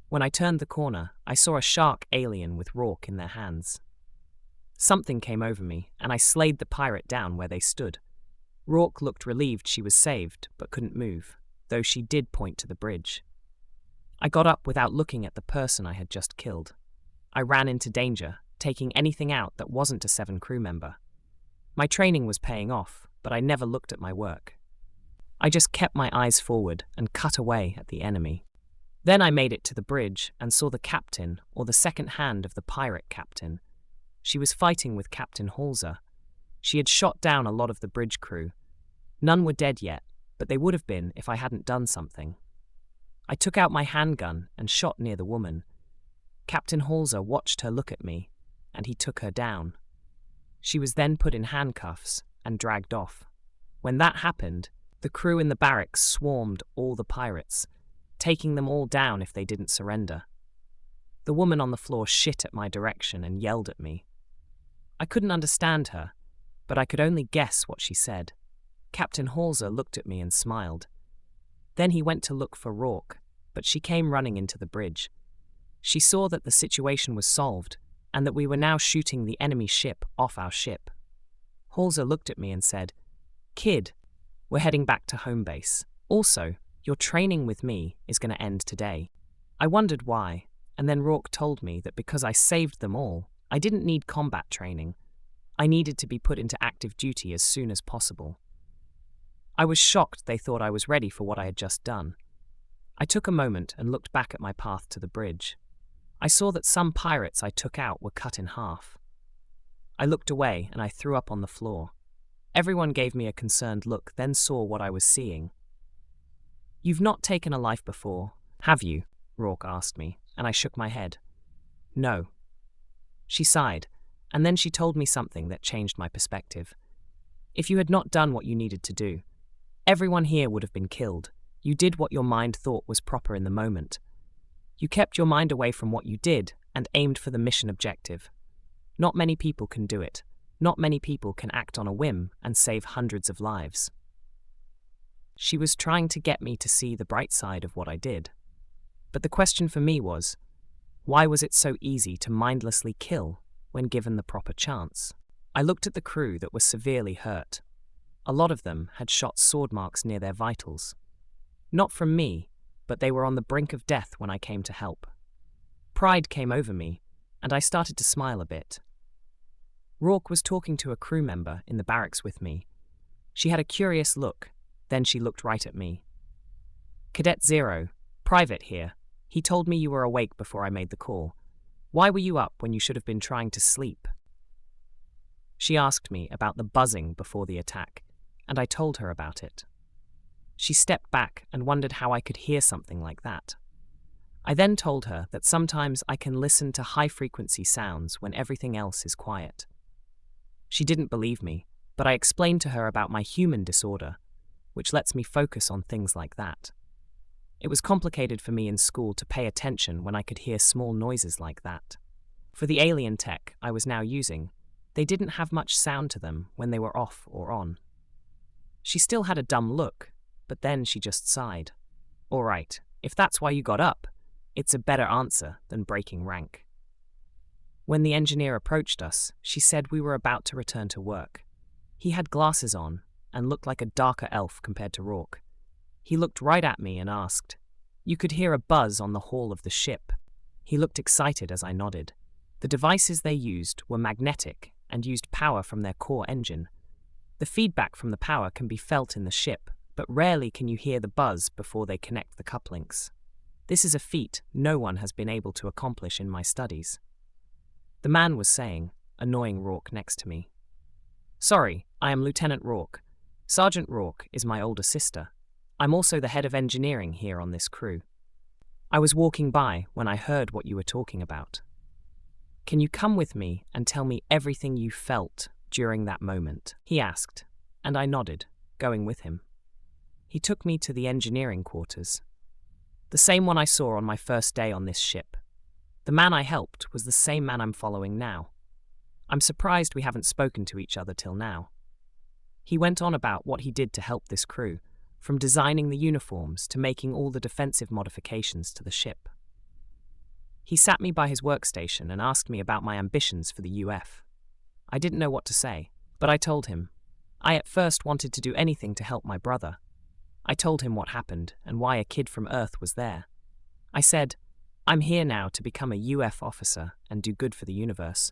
When I turned the corner, I saw a shark alien with Rourke in their hands. Something came over me, and I slayed the pirate down where they stood. Rourke looked relieved she was saved, but couldn't move, though she did point to the bridge. I got up without looking at the person I had just killed. I ran into danger, taking anything out that wasn't a 7 crew member. My training was paying off, but I never looked at my work. I just kept my eyes forward and cut away at the enemy. Then I made it to the bridge and saw the captain, or the second hand of the pirate captain. She was fighting with Captain Halser. She had shot down a lot of the bridge crew. None were dead yet, but they would have been if I hadn't done something. I took out my handgun and shot near the woman. Captain Halser watched her look at me, and he took her down. She was then put in handcuffs and dragged off. When that happened, the crew in the barracks swarmed all the pirates, taking them all down if they didn't surrender. The woman on the floor shit at my direction and yelled at me. I couldn't understand her, but I could only guess what she said. Captain Halser looked at me and smiled. Then he went to look for Rourke, but she came running into the bridge. She saw that the situation was solved and that we were now shooting the enemy ship off our ship. Halser looked at me and said, "Kid, we're heading back to home base. Also, your training with me is going to end today." I wondered why, and then Rourke told me that because I saved them all, I didn't need combat training. I needed to be put into active duty as soon as possible. I was shocked they thought I was ready for what I had just done. I took a moment and looked back at my path to the bridge. I saw that some pirates I took out were cut in half. I looked away and I threw up on the floor. Everyone gave me a concerned look, then saw what I was seeing. "You've not taken a life before, have you?" Rourke asked me, and I shook my head. "No." She sighed, and then she told me something that changed my perspective. "If you had not done what you needed to do, everyone here would have been killed. You did what your mind thought was proper in the moment. You kept your mind away from what you did and aimed for the mission objective. Not many people can do it. Not many people can act on a whim and save hundreds of lives." She was trying to get me to see the bright side of what I did. But the question for me was, why was it so easy to mindlessly kill when given the proper chance? I looked at the crew that were severely hurt. A lot of them had shot sword marks near their vitals. Not from me, but they were on the brink of death when I came to help. Pride came over me, and I started to smile a bit. Rourke was talking to a crew member in the barracks with me. She had a curious look, then she looked right at me. "Cadet Zero, Private here. He told me you were awake before I made the call. Why were you up when you should have been trying to sleep?" She asked me about the buzzing before the attack, and I told her about it. She stepped back and wondered how I could hear something like that. I then told her that sometimes I can listen to high-frequency sounds when everything else is quiet. She didn't believe me, but I explained to her about my human disorder, which lets me focus on things like that. It was complicated for me in school to pay attention when I could hear small noises like that. For the alien tech I was now using, they didn't have much sound to them when they were off or on. She still had a dumb look, but then she just sighed. "All right, if that's why you got up, it's a better answer than breaking rank." When the engineer approached us, she said we were about to return to work. He had glasses on and looked like a darker elf compared to Rourke. He looked right at me and asked. You could hear a buzz on the hull of the ship. He looked excited as I nodded. The devices they used were magnetic and used power from their core engine. The feedback from the power can be felt in the ship, but rarely can you hear the buzz before they connect the couplings. This is a feat no one has been able to accomplish in my studies. The man was saying, annoying Rourke next to me. "Sorry, I am Lieutenant Rourke. Sergeant Rourke is my older sister. I'm also the head of engineering here on this crew. I was walking by when I heard what you were talking about. Can you come with me and tell me everything you felt during that moment?" he asked, and I nodded, going with him. He took me to the engineering quarters. The same one I saw on my first day on this ship. The man I helped was the same man I'm following now. I'm surprised we haven't spoken to each other till now. He went on about what he did to help this crew, from designing the uniforms to making all the defensive modifications to the ship. He sat me by his workstation and asked me about my ambitions for the UF. I didn't know what to say, but I told him. I at first wanted to do anything to help my brother. I told him what happened and why a kid from Earth was there. I said, I'm here now to become a UF officer and do good for the universe.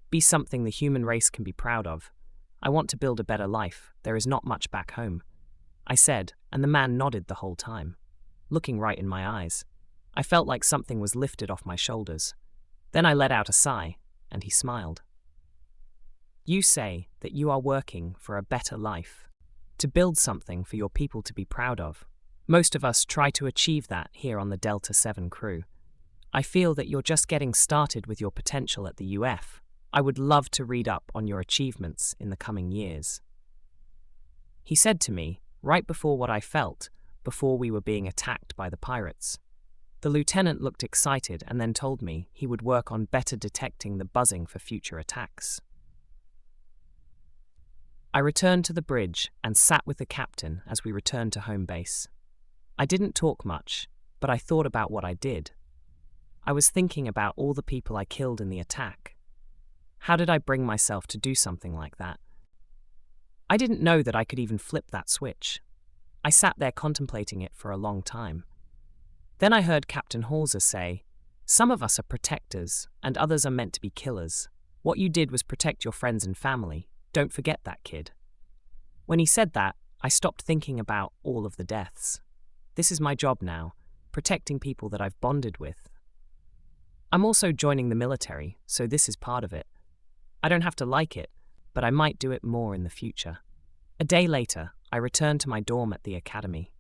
Be something the human race can be proud of. I want to build a better life. There is not much back home. I said, and the man nodded the whole time, looking right in my eyes. I felt like something was lifted off my shoulders. Then I let out a sigh, and he smiled. You say that you are working for a better life, to build something for your people to be proud of. Most of us try to achieve that here on the Delta 7 crew. I feel that you're just getting started with your potential at the UF. I would love to read up on your achievements in the coming years. He said to me, right before what I felt, before we were being attacked by the pirates. The lieutenant looked excited and then told me he would work on better detecting the buzzing for future attacks. I returned to the bridge and sat with the captain as we returned to home base. I didn't talk much, but I thought about what I did. I was thinking about all the people I killed in the attack. How did I bring myself to do something like that? I didn't know that I could even flip that switch. I sat there contemplating it for a long time. Then I heard Captain Halser say, some of us are protectors and others are meant to be killers. What you did was protect your friends and family. Don't forget that, kid. When he said that, I stopped thinking about all of the deaths. This is my job now, protecting people that I've bonded with. I'm also joining the military, so this is part of it. I don't have to like it, but I might do it more in the future. A day later, I returned to my dorm at the academy.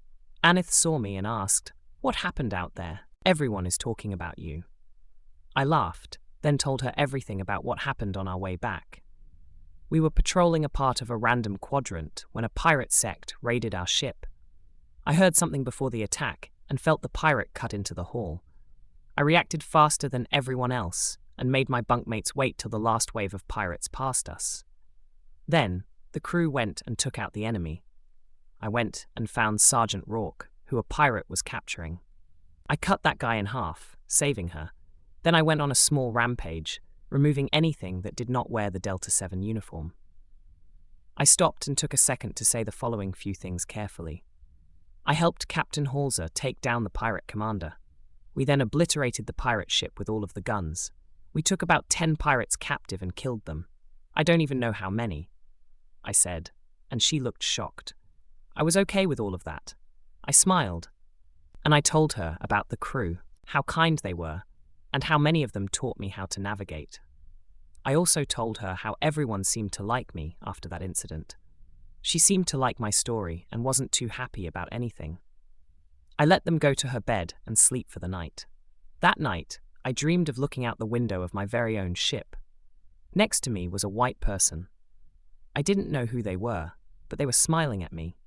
Anith saw me and asked, what happened out there? Everyone is talking about you. I laughed, then told her everything about what happened on our way back. We were patrolling a part of a random quadrant when a pirate sect raided our ship. I heard something before the attack and felt the pirate cut into the hall. I reacted faster than everyone else and made my bunkmates wait till the last wave of pirates passed us. Then, the crew went and took out the enemy. I went and found Sergeant Rourke, who a pirate was capturing. I cut that guy in half, saving her. Then I went on a small rampage, removing anything that did not wear the Delta 7 uniform. I stopped and took a second to say the following few things carefully. I helped Captain Halser take down the pirate commander. We then obliterated the pirate ship with all of the guns. We took about 10 pirates captive and killed them. I don't even know how many, I said, and she looked shocked. I was okay with all of that. I smiled, and I told her about the crew, how kind they were, and how many of them taught me how to navigate. I also told her how everyone seemed to like me after that incident. She seemed to like my story and wasn't too happy about anything. I let them go to her bed and sleep for the night. That night, I dreamed of looking out the window of my very own ship. Next to me was a white person. I didn't know who they were, but they were smiling at me.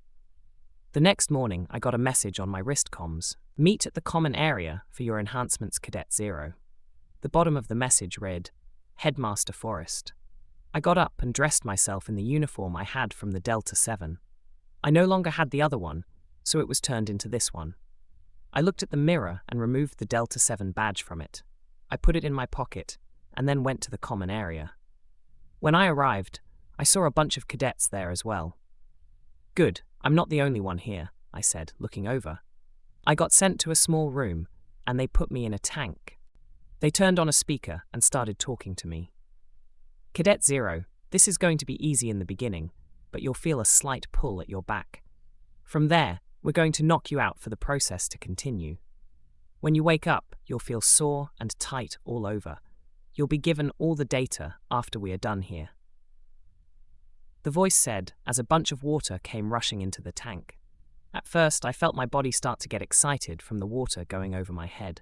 The next morning, I got a message on my wrist comms. Meet at the common area for your enhancements, Cadet 0. The bottom of the message read, Headmaster Forrest. I got up and dressed myself in the uniform I had from the Delta 7. I no longer had the other one, so it was turned into this one. I looked at the mirror and removed the Delta 7 badge from it. I put it in my pocket and then went to the common area. When I arrived, I saw a bunch of cadets there as well. Good, I'm not the only one here, I said, looking over. I got sent to a small room, and they put me in a tank. They turned on a speaker and started talking to me. Cadet 0, this is going to be easy in the beginning, but you'll feel a slight pull at your back. From there, we're going to knock you out for the process to continue. When you wake up, you'll feel sore and tight all over. You'll be given all the data after we are done here. The voice said as a bunch of water came rushing into the tank. At first, I felt my body start to get excited from the water going over my head.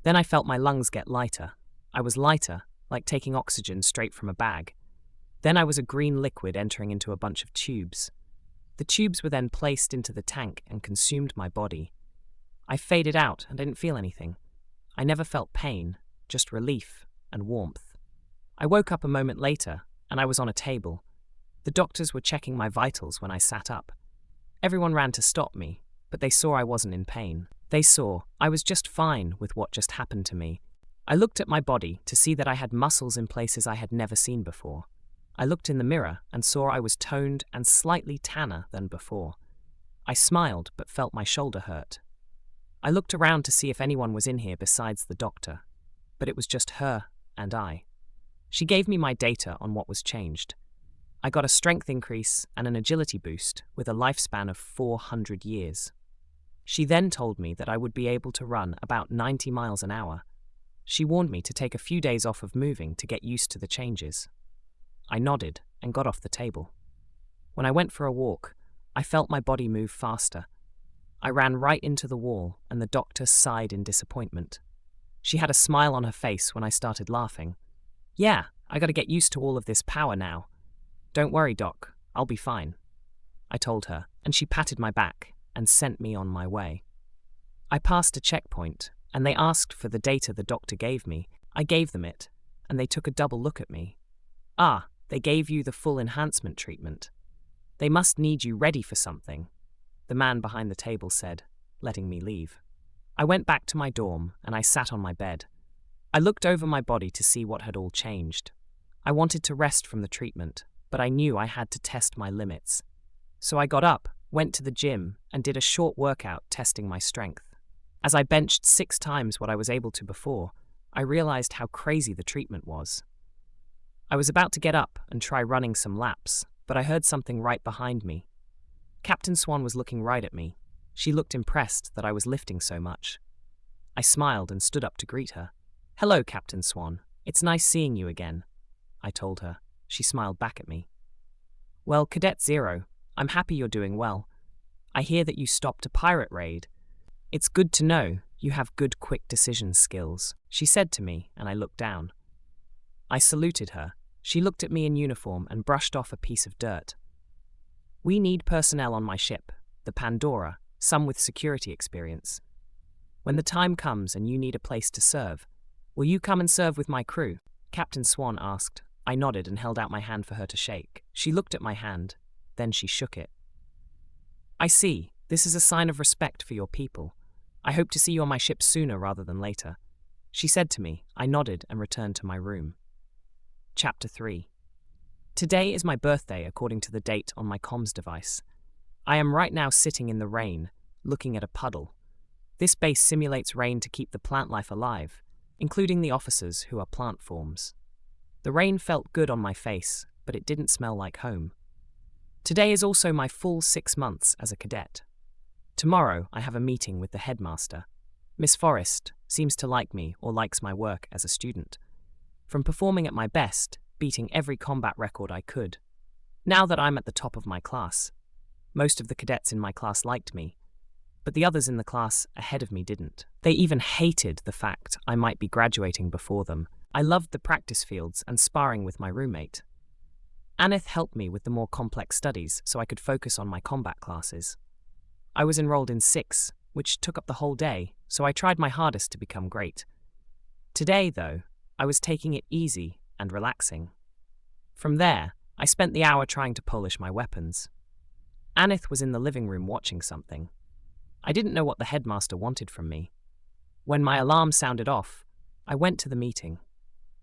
Then I felt my lungs get lighter. I was lighter, like taking oxygen straight from a bag. Then I was a green liquid entering into a bunch of tubes. The tubes were then placed into the tank and consumed my body. I faded out and didn't feel anything. I never felt pain, just relief and warmth. I woke up a moment later, and I was on a table. The doctors were checking my vitals when I sat up. Everyone ran to stop me, but they saw I wasn't in pain. They saw I was just fine with what just happened to me. I looked at my body to see that I had muscles in places I had never seen before. I looked in the mirror and saw I was toned and slightly tanner than before. I smiled but felt my shoulder hurt. I looked around to see if anyone was in here besides the doctor, but it was just her and I. She gave me my data on what was changed. I got a strength increase and an agility boost with a lifespan of 400 years. She then told me that I would be able to run about 90 miles an hour. She warned me to take a few days off of moving to get used to the changes. I nodded and got off the table. When I went for a walk, I felt my body move faster. I ran right into the wall, and the doctor sighed in disappointment. She had a smile on her face when I started laughing. "Yeah, I gotta get used to all of this power now." "Don't worry, Doc, I'll be fine," I told her, and she patted my back and sent me on my way. I passed a checkpoint, and they asked for the data the doctor gave me. I gave them it, and they took a double look at me. "Ah, they gave you the full enhancement treatment. They must need you ready for something," the man behind the table said, letting me leave. I went back to my dorm, and I sat on my bed. I looked over my body to see what had all changed. I wanted to rest from the treatment, but I knew I had to test my limits. So I got up, went to the gym, and did a short workout testing my strength. As I benched 6 times what I was able to before, I realized how crazy the treatment was. I was about to get up and try running some laps, but I heard something right behind me. Captain Swan was looking right at me. She looked impressed that I was lifting so much. I smiled and stood up to greet her. "Hello, Captain Swan. It's nice seeing you again," I told her. She smiled back at me. "Well, Cadet Zero, I'm happy you're doing well. I hear that you stopped a pirate raid. It's good to know you have good quick decision skills," she said to me, and I looked down. I saluted her. She looked at me in uniform and brushed off a piece of dirt. "We need personnel on my ship, the Pandora, some with security experience. When the time comes and you need a place to serve, will you come and serve with my crew?" Captain Swan asked. I nodded and held out my hand for her to shake. She looked at my hand, then she shook it. "I see. This is a sign of respect for your people. I hope to see you on my ship sooner rather than later," she said to me. I nodded and returned to my room. Chapter 3. Today is my birthday according to the date on my comms device. I am right now sitting in the rain, looking at a puddle. This base simulates rain to keep the plant life alive, including the officers who are plant forms. The rain felt good on my face, but it didn't smell like home. Today is also my full 6 months as a cadet. Tomorrow I have a meeting with the headmaster. Miss Forrest seems to like me or likes my work as a student. From performing at my best, beating every combat record I could. Now that I'm at the top of my class, most of the cadets in my class liked me, but the others in the class ahead of me didn't. They even hated the fact I might be graduating before them. I loved the practice fields and sparring with my roommate. Aneth helped me with the more complex studies so I could focus on my combat classes. I was enrolled in 6, which took up the whole day, so I tried my hardest to become great. Today, though, I was taking it easy and relaxing. From there, I spent the hour trying to polish my weapons. Aneth was in the living room watching something. I didn't know what the headmaster wanted from me. When my alarm sounded off, I went to the meeting.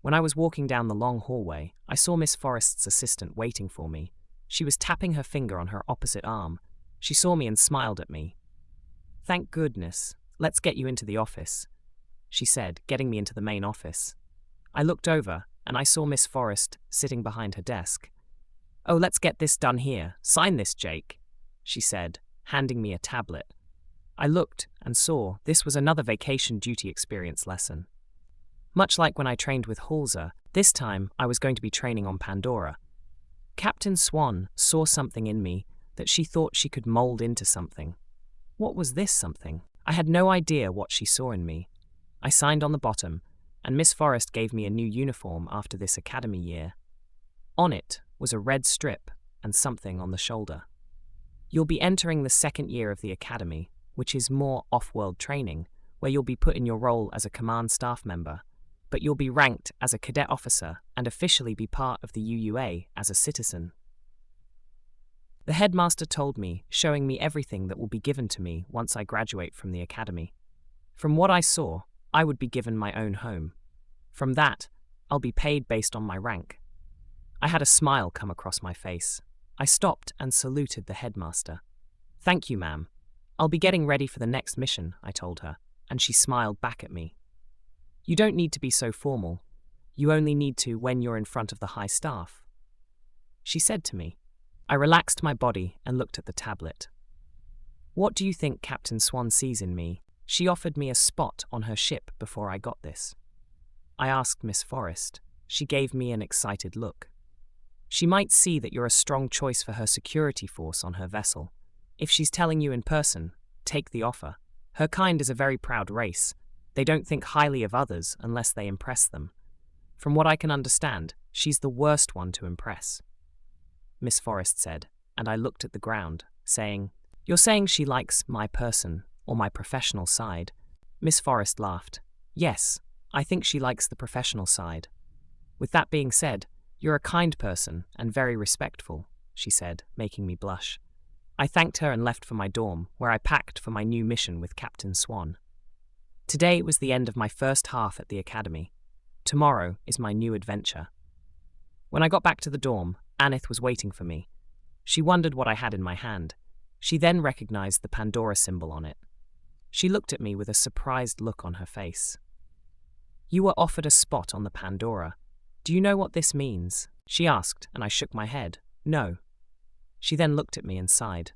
When I was walking down the long hallway, I saw Miss Forrest's assistant waiting for me. She was tapping her finger on her opposite arm. She saw me and smiled at me. "Thank goodness. Let's get you into the office," she said, getting me into the main office. I looked over, and I saw Miss Forrest sitting behind her desk. "Oh, let's get this done here. Sign this, Jake," she said, handing me a tablet. I looked and saw this was another vacation duty experience lesson. Much like when I trained with Halser, this time I was going to be training on Pandora. Captain Swan saw something in me that she thought she could mold into something. What was this something? I had no idea what she saw in me. I signed on the bottom, and Miss Forrest gave me a new uniform after this academy year. On it was a red strip and something on the shoulder. "You'll be entering the 2nd year of the academy. which is more off-world training, where you'll be put in your role as a command staff member, but you'll be ranked as a cadet officer and officially be part of the UUA as a citizen. The headmaster told me, showing me everything that will be given to me once I graduate from the academy. From what I saw, I would be given my own home. From that, I'll be paid based on my rank. I had a smile come across my face. I stopped and saluted the headmaster. "Thank you, ma'am. I'll be getting ready for the next mission," I told her, and she smiled back at me. "You don't need to be so formal. You only need to when you're in front of the high staff," she said to me. I relaxed my body and looked at the tablet. "What do you think Captain Swan sees in me?" She offered me a spot on her ship before I got this. I asked Miss Forrest. She gave me an excited look. "She might see that you're a strong choice for her security force on her vessel. If she's telling you in person, take the offer. Her kind is a very proud race. They don't think highly of others unless they impress them. From what I can understand, she's the worst one to impress," Miss Forrest said, and I looked at the ground, saying, "You're saying she likes my person, or my professional side?" Miss Forrest laughed. "Yes, I think she likes the professional side. With that being said, you're a kind person and very respectful," she said, making me blush. I thanked her and left for my dorm, where I packed for my new mission with Captain Swan. Today was the end of my first half at the academy. Tomorrow is my new adventure. When I got back to the dorm, Anith was waiting for me. She wondered what I had in my hand. She then recognized the Pandora symbol on it. She looked at me with a surprised look on her face. "You were offered a spot on the Pandora. Do you know what this means?" she asked, and I shook my head. "No." She then looked at me and sighed.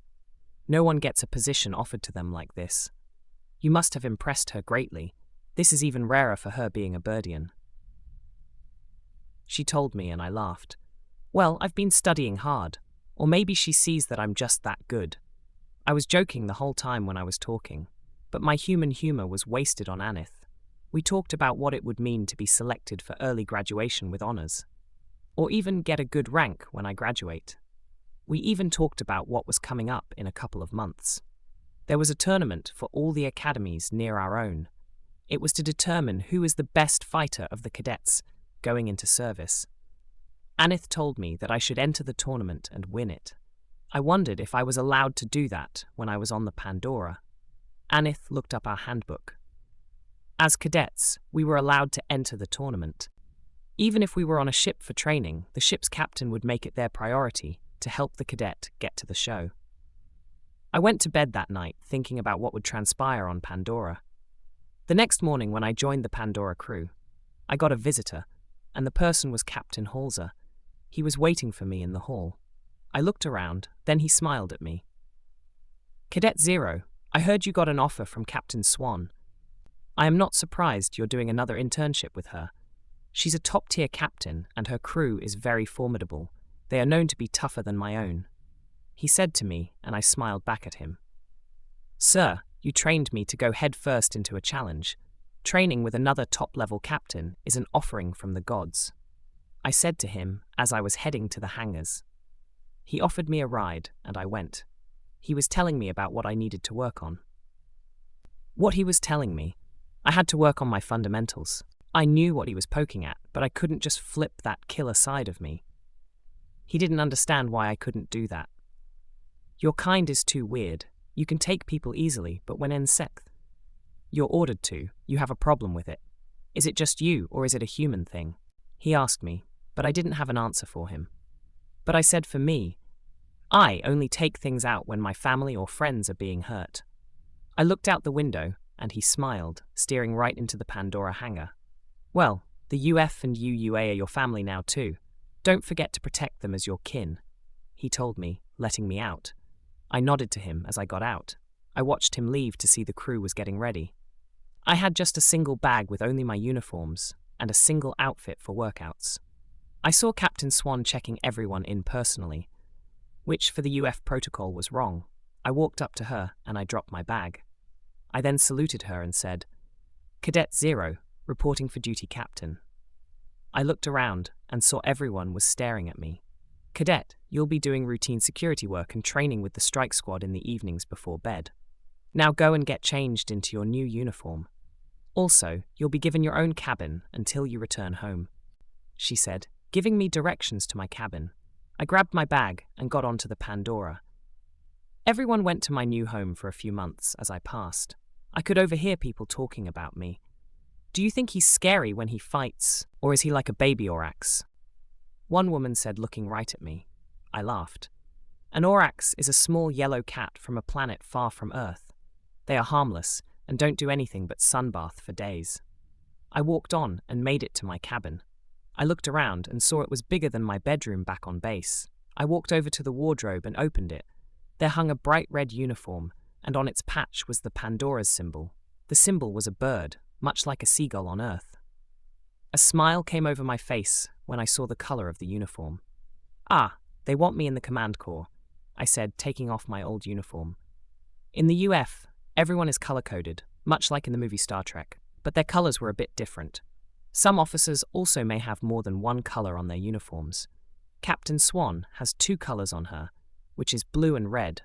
"No one gets a position offered to them like this. You must have impressed her greatly. This is even rarer for her being a Birdian." She told me, and I laughed. "Well, I've been studying hard. Or maybe she sees that I'm just that good." I was joking the whole time when I was talking, but my human humor was wasted on Anith. We talked about what it would mean to be selected for early graduation with honors, or even get a good rank when I graduate. We even talked about what was coming up in a couple of months. There was a tournament for all the academies near our own. It was to determine who is the best fighter of the cadets going into service. Anith told me that I should enter the tournament and win it. I wondered if I was allowed to do that when I was on the Pandora. Anith looked up our handbook. As cadets, we were allowed to enter the tournament. Even if we were on a ship for training, the ship's captain would make it their priority to help the cadet get to the show. I went to bed that night thinking about what would transpire on Pandora. The next morning when I joined the Pandora crew, I got a visitor, and the person was Captain Halser. He was waiting for me in the hall. I looked around, then he smiled at me. "Cadet Zero, I heard you got an offer from Captain Swan. I am not surprised you're doing another internship with her. She's a top-tier captain, and her crew is very formidable. They are known to be tougher than my own," he said to me, and I smiled back at him. "Sir, you trained me to go head-first into a challenge. Training with another top-level captain is an offering from the gods," I said to him as I was heading to the hangars. He offered me a ride, and I went. He was telling me about what I needed to work on. What he was telling me, I had to work on my fundamentals. I knew what he was poking at, but I couldn't just flip that killer side of me. He didn't understand why I couldn't do that. "Your kind is too weird. You can take people easily, but when in sect, you're ordered to, you have a problem with it. Is it just you, or is it a human thing?" He asked me, but I didn't have an answer for him. But I said for me, I only take things out when my family or friends are being hurt. I looked out the window, and he smiled, steering right into the Pandora hangar. "Well, the UF and UUA are your family now too. Don't forget to protect them as your kin," he told me, letting me out. I nodded to him as I got out. I watched him leave to see the crew was getting ready. I had just a single bag with only my uniforms, and a single outfit for workouts. I saw Captain Swan checking everyone in personally, which for the UF protocol was wrong. I walked up to her and I dropped my bag. I then saluted her and said, "Cadet Zero, reporting for duty, Captain." I looked around and saw everyone was staring at me. "Cadet, you'll be doing routine security work and training with the strike squad in the evenings before bed." Now go and get changed into your new uniform. Also, you'll be given your own cabin until you return home," she said, giving me directions to my cabin. I grabbed my bag and got onto the Pandora. Everyone went to my new home for a few months as I passed. I could overhear people talking about me. "Do you think he's scary when he fights, or is he like a baby Orax?" One woman said, looking right at me. I laughed. "An Orax is a small yellow cat from a planet far from Earth. They are harmless and don't do anything but sunbath for days." I walked on and made it to my cabin. I looked around and saw it was bigger than my bedroom back on base. I walked over to the wardrobe and opened it. There hung a bright red uniform, and on its patch was the Pandora's symbol. The symbol was a bird, much like a seagull on Earth. A smile came over my face when I saw the color of the uniform. "Ah, they want me in the command corps," I said, taking off my old uniform. In the UF, everyone is color-coded, much like in the movie Star Trek, but their colors were a bit different. Some officers also may have more than one color on their uniforms. Captain Swan has 2 colors on her, which is blue and red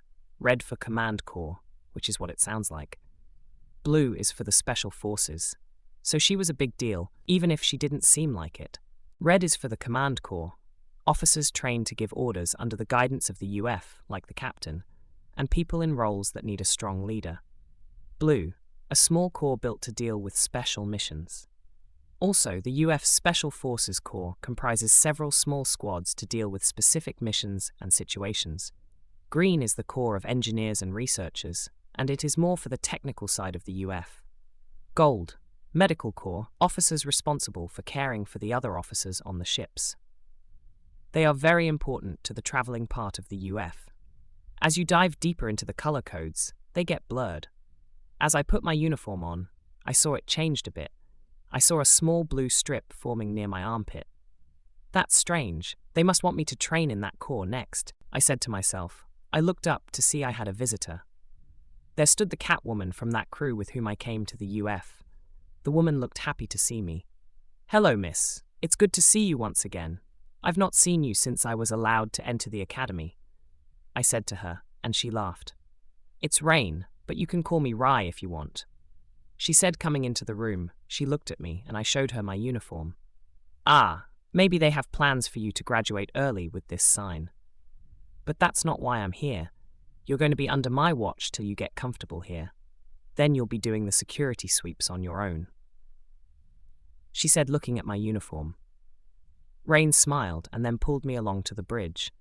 for Command Corps, which is what it sounds like. Blue is for the Special Forces. So she was a big deal, even if she didn't seem like it. Red is for the Command Corps, officers trained to give orders under the guidance of the UF, like the captain, and people in roles that need a strong leader. Blue, a small corps built to deal with special missions. Also, the UF Special Forces Corps comprises several small squads to deal with specific missions and situations. Green is the corps of engineers and researchers, and it is more for the technical side of the UF. Gold, Medical Corps, officers responsible for caring for the other officers on the ships. They are very important to the traveling part of the UF. As you dive deeper into the color codes, they get blurred. As I put my uniform on, I saw it changed a bit. I saw a small blue strip forming near my armpit. "That's strange. They must want me to train in that corps next," I said to myself. I looked up to see I had a visitor. There stood the Catwoman from that crew with whom I came to the UF. The woman looked happy to see me. "Hello, miss. It's good to see you once again. I've not seen you since I was allowed to enter the academy," I said to her, and she laughed. "It's Rain, but you can call me Rye if you want," she said, coming into the room. She looked at me, and I showed her my uniform. "Ah, maybe they have plans for you to graduate early with this sign. But that's not why I'm here. You're going to be under my watch till you get comfortable here. Then you'll be doing the security sweeps on your own," she said, looking at my uniform. Rain smiled and then pulled me along to the bridge.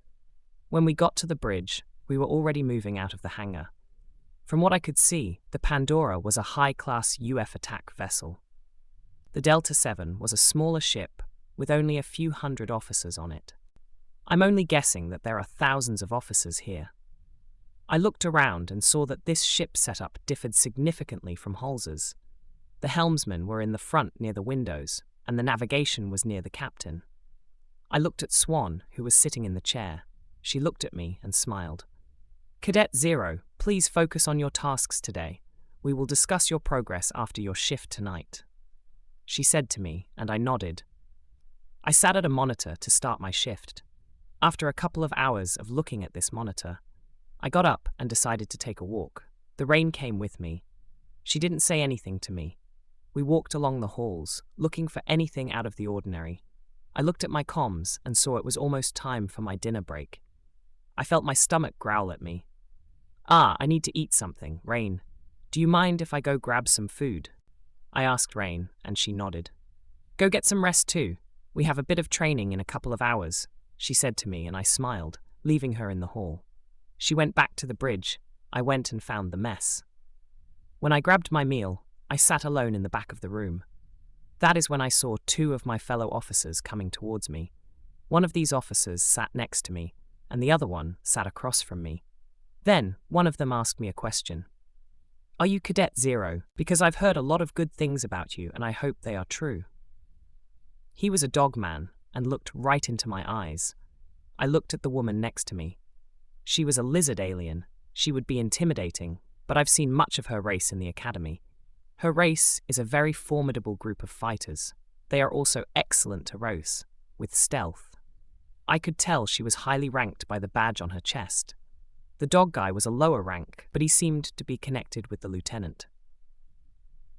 When we got to the bridge, we were already moving out of the hangar. From what I could see, the Pandora was a high-class UF attack vessel. The Delta 7 was a smaller ship with only a few hundred officers on it. I'm only guessing that there are thousands of officers here. I looked around and saw that this ship setup differed significantly from Halsey's. The helmsmen were in the front near the windows, and the navigation was near the captain. I looked at Swan, who was sitting in the chair. She looked at me and smiled. "Cadet Zero, please focus on your tasks today. We will discuss your progress after your shift tonight," she said to me, and I nodded. I sat at a monitor to start my shift. After a couple of hours of looking at this monitor, I got up and decided to take a walk. The Rain came with me. She didn't say anything to me. We walked along the halls, looking for anything out of the ordinary. I looked at my comms and saw it was almost time for my dinner break. I felt my stomach growl at me. "Ah, I need to eat something. Rain, do you mind if I go grab some food?" I asked Rain, and she nodded. "Go get some rest too. We have a bit of training in a couple of hours," she said to me, and I smiled, leaving her in the hall. She went back to the bridge. I went and found the mess. When I grabbed my meal, I sat alone in the back of the room. That is when I saw 2 of my fellow officers coming towards me. One of these officers sat next to me, and the other one sat across from me. Then, one of them asked me a question. "Are you Cadet Zero? Because I've heard a lot of good things about you, and I hope they are true." He was a dog man, and looked right into my eyes. I looked at the woman next to me. She was a lizard alien. She would be intimidating, but I've seen much of her race in the academy. Her race is a very formidable group of fighters. They are also excellent to rouse, with stealth. I could tell she was highly ranked by the badge on her chest. The dog guy was a lower rank, but he seemed to be connected with the lieutenant.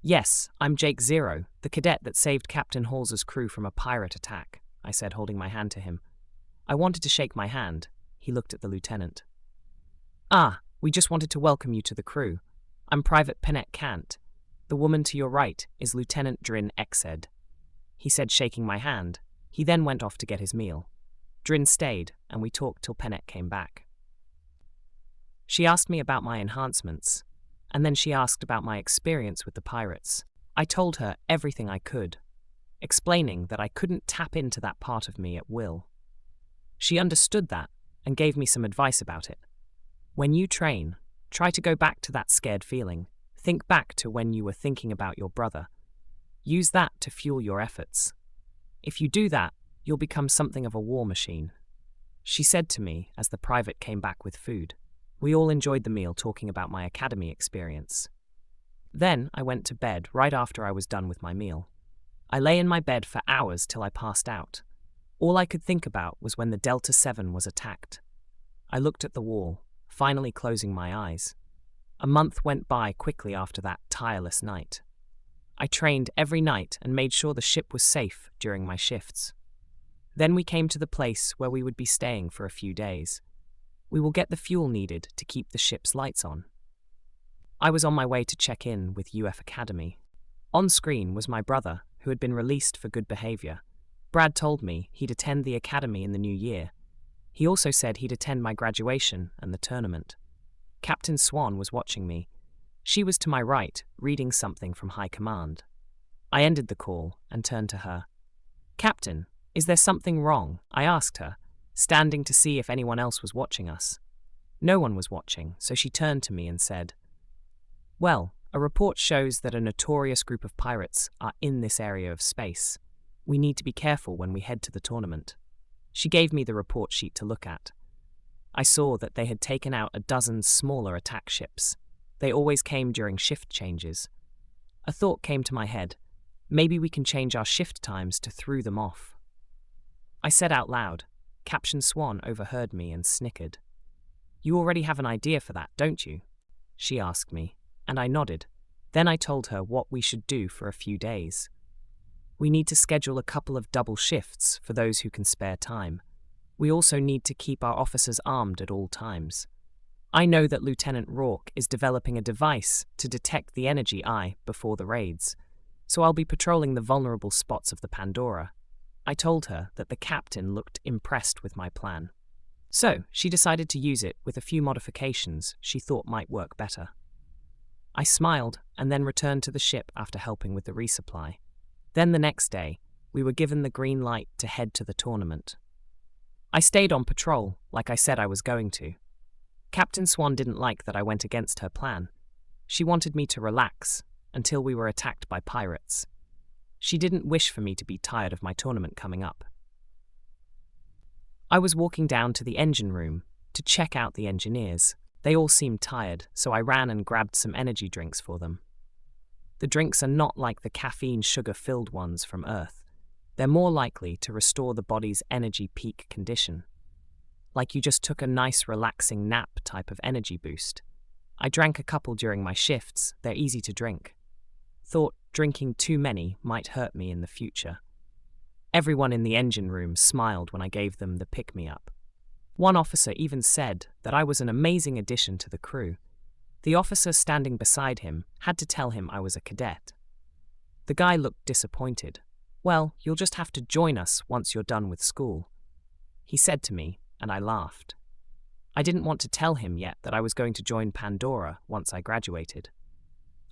"Yes, I'm Jake Zero, the cadet that saved Captain Halsey's crew from a pirate attack," I said, holding my hand to him. I wanted to shake my hand. He looked at the lieutenant. "Ah, we just wanted to welcome you to the crew. I'm Private Penet Kant. The woman to your right is Lieutenant Drin Exed," he said, shaking my hand. He then went off to get his meal. Drin stayed, and we talked till Penet came back. She asked me about my enhancements, and then she asked about my experience with the pirates. I told her everything I could, explaining that I couldn't tap into that part of me at will. She understood that and gave me some advice about it. When you train, try to go back to that scared feeling. Think back to when you were thinking about your brother. Use that to fuel your efforts. If you do that, you'll become something of a war machine, she said to me as the private came back with food. We all enjoyed the meal, talking about my academy experience. Then I went to bed right after I was done with my meal. I lay in my bed for hours till I passed out. All I could think about was when the Delta 7 was attacked. I looked at the wall, finally closing my eyes. A month went by quickly after that tireless night. I trained every night and made sure the ship was safe during my shifts. Then we came to the place where we would be staying for a few days. We will get the fuel needed to keep the ship's lights on. I was on my way to check in with UF Academy. On screen was my brother, who had been released for good behavior. Brad told me he'd attend the academy in the new year. He also said he'd attend my graduation and the tournament. Captain Swan was watching me. She was to my right, reading something from High Command. I ended the call and turned to her. "Captain, is there something wrong?" I asked her, standing to see if anyone else was watching us. No one was watching, so she turned to me and said, "Well, a report shows that a notorious group of pirates are in this area of space. We need to be careful when we head to the tournament." She gave me the report sheet to look at. I saw that they had taken out a dozen smaller attack ships. They always came during shift changes. A thought came to my head. Maybe we can change our shift times to throw them off. I said out loud. Captain Swan overheard me and snickered. "You already have an idea for that, don't you?" she asked me, and I nodded. Then I told her what we should do for a few days. We need to schedule a couple of double shifts for those who can spare time. We also need to keep our officers armed at all times. I know that Lieutenant Rourke is developing a device to detect the energy eye before the raids, so I'll be patrolling the vulnerable spots of the Pandora. I told her that the captain looked impressed with my plan. So she decided to use it with a few modifications she thought might work better. I smiled and then returned to the ship after helping with the resupply. Then the next day, we were given the green light to head to the tournament. I stayed on patrol, like I said I was going to. Captain Swan didn't like that I went against her plan. She wanted me to relax until we were attacked by pirates. She didn't wish for me to be tired of my tournament coming up. I was walking down to the engine room to check out the engineers. They all seemed tired, so I ran and grabbed some energy drinks for them. The drinks are not like the caffeine sugar-filled ones from Earth. They're more likely to restore the body's energy peak condition. Like you just took a nice relaxing nap type of energy boost. I drank a couple during my shifts. They're easy to drink. Thought drinking too many might hurt me in the future. Everyone in the engine room smiled when I gave them the pick-me-up. One officer even said that I was an amazing addition to the crew. The officer standing beside him had to tell him I was a cadet. The guy looked disappointed. "Well, you'll just have to join us once you're done with school," he said to me, and I laughed. I didn't want to tell him yet that I was going to join Pandora once I graduated.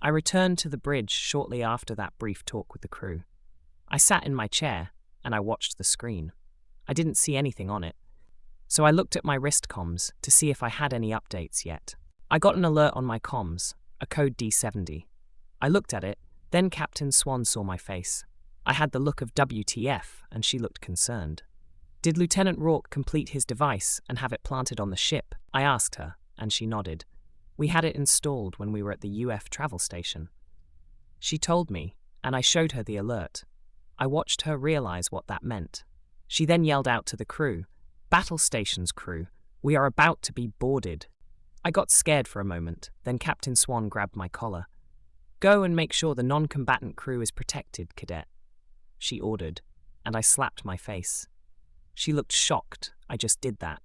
I returned to the bridge shortly after that brief talk with the crew. I sat in my chair and I watched the screen. I didn't see anything on it, so I looked at my wrist comms to see if I had any updates yet. I got an alert on my comms, a code D70. I looked at it, then Captain Swan saw my face. I had the look of WTF, and she looked concerned. "Did Lieutenant Rourke complete his device and have it planted on the ship?" I asked her, and she nodded. "We had it installed when we were at the UF travel station." She told me, and I showed her the alert. I watched her realize what that meant. She then yelled out to the crew, "Battle stations crew, we are about to be boarded." I got scared for a moment, then Captain Swan grabbed my collar. "Go and make sure the non-combatant crew is protected, cadet," she ordered, and I slapped my face. She looked shocked. I just did that.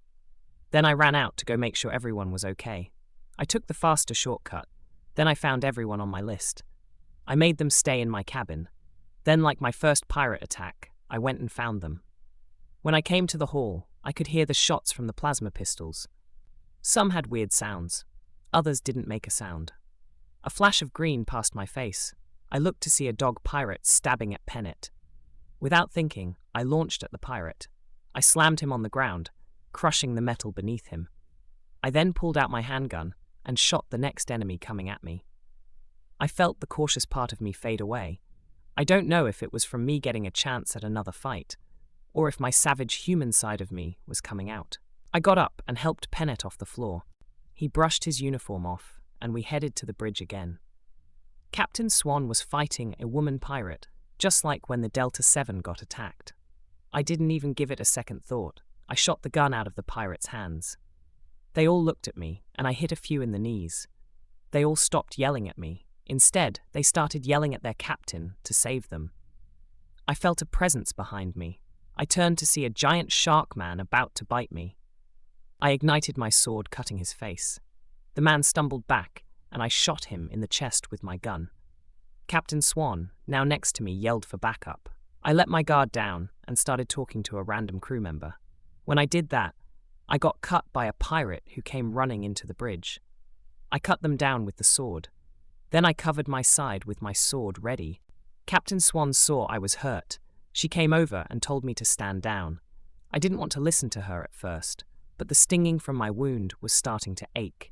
Then I ran out to go make sure everyone was okay. I took the faster shortcut. Then I found everyone on my list. I made them stay in my cabin. Then, like my first pirate attack, I went and found them. When I came to the hall, I could hear the shots from the plasma pistols. Some had weird sounds. Others didn't make a sound. A flash of green passed my face. I looked to see a dog pirate stabbing at Pennet. Without thinking, I launched at the pirate. I slammed him on the ground, crushing the metal beneath him. I then pulled out my handgun and shot the next enemy coming at me. I felt the cautious part of me fade away. I don't know if it was from me getting a chance at another fight, or if my savage human side of me was coming out. I got up and helped Pennet off the floor. He brushed his uniform off, and we headed to the bridge again. Captain Swan was fighting a woman pirate, just like when the Delta 7 got attacked. I didn't even give it a second thought. I shot the gun out of the pirate's hands. They all looked at me, and I hit a few in the knees. They all stopped yelling at me. Instead, they started yelling at their captain to save them. I felt a presence behind me. I turned to see a giant shark man about to bite me. I ignited my sword, cutting his face. The man stumbled back, and I shot him in the chest with my gun. Captain Swan, now next to me, yelled for backup. I let my guard down and started talking to a random crew member. When I did that, I got cut by a pirate who came running into the bridge. I cut them down with the sword. Then I covered my side with my sword ready. Captain Swan saw I was hurt. She came over and told me to stand down. I didn't want to listen to her at first, but the stinging from my wound was starting to ache.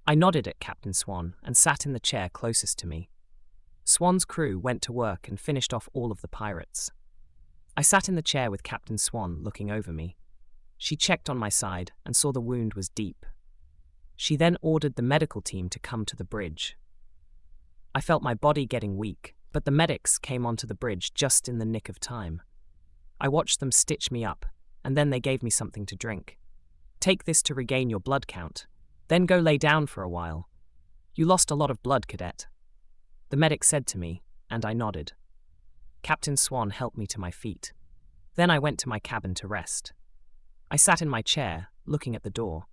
I nodded at Captain Swan and sat in the chair closest to me. Swan's crew went to work and finished off all of the pirates. I sat in the chair with Captain Swan looking over me. She checked on my side and saw the wound was deep. She then ordered the medical team to come to the bridge. I felt my body getting weak, but the medics came onto the bridge just in the nick of time. I watched them stitch me up, and then they gave me something to drink. "Take this to regain your blood count. Then go lay down for a while. You lost a lot of blood, cadet," the medic said to me, and I nodded. Captain Swan helped me to my feet. Then I went to my cabin to rest. I sat in my chair, looking at the door.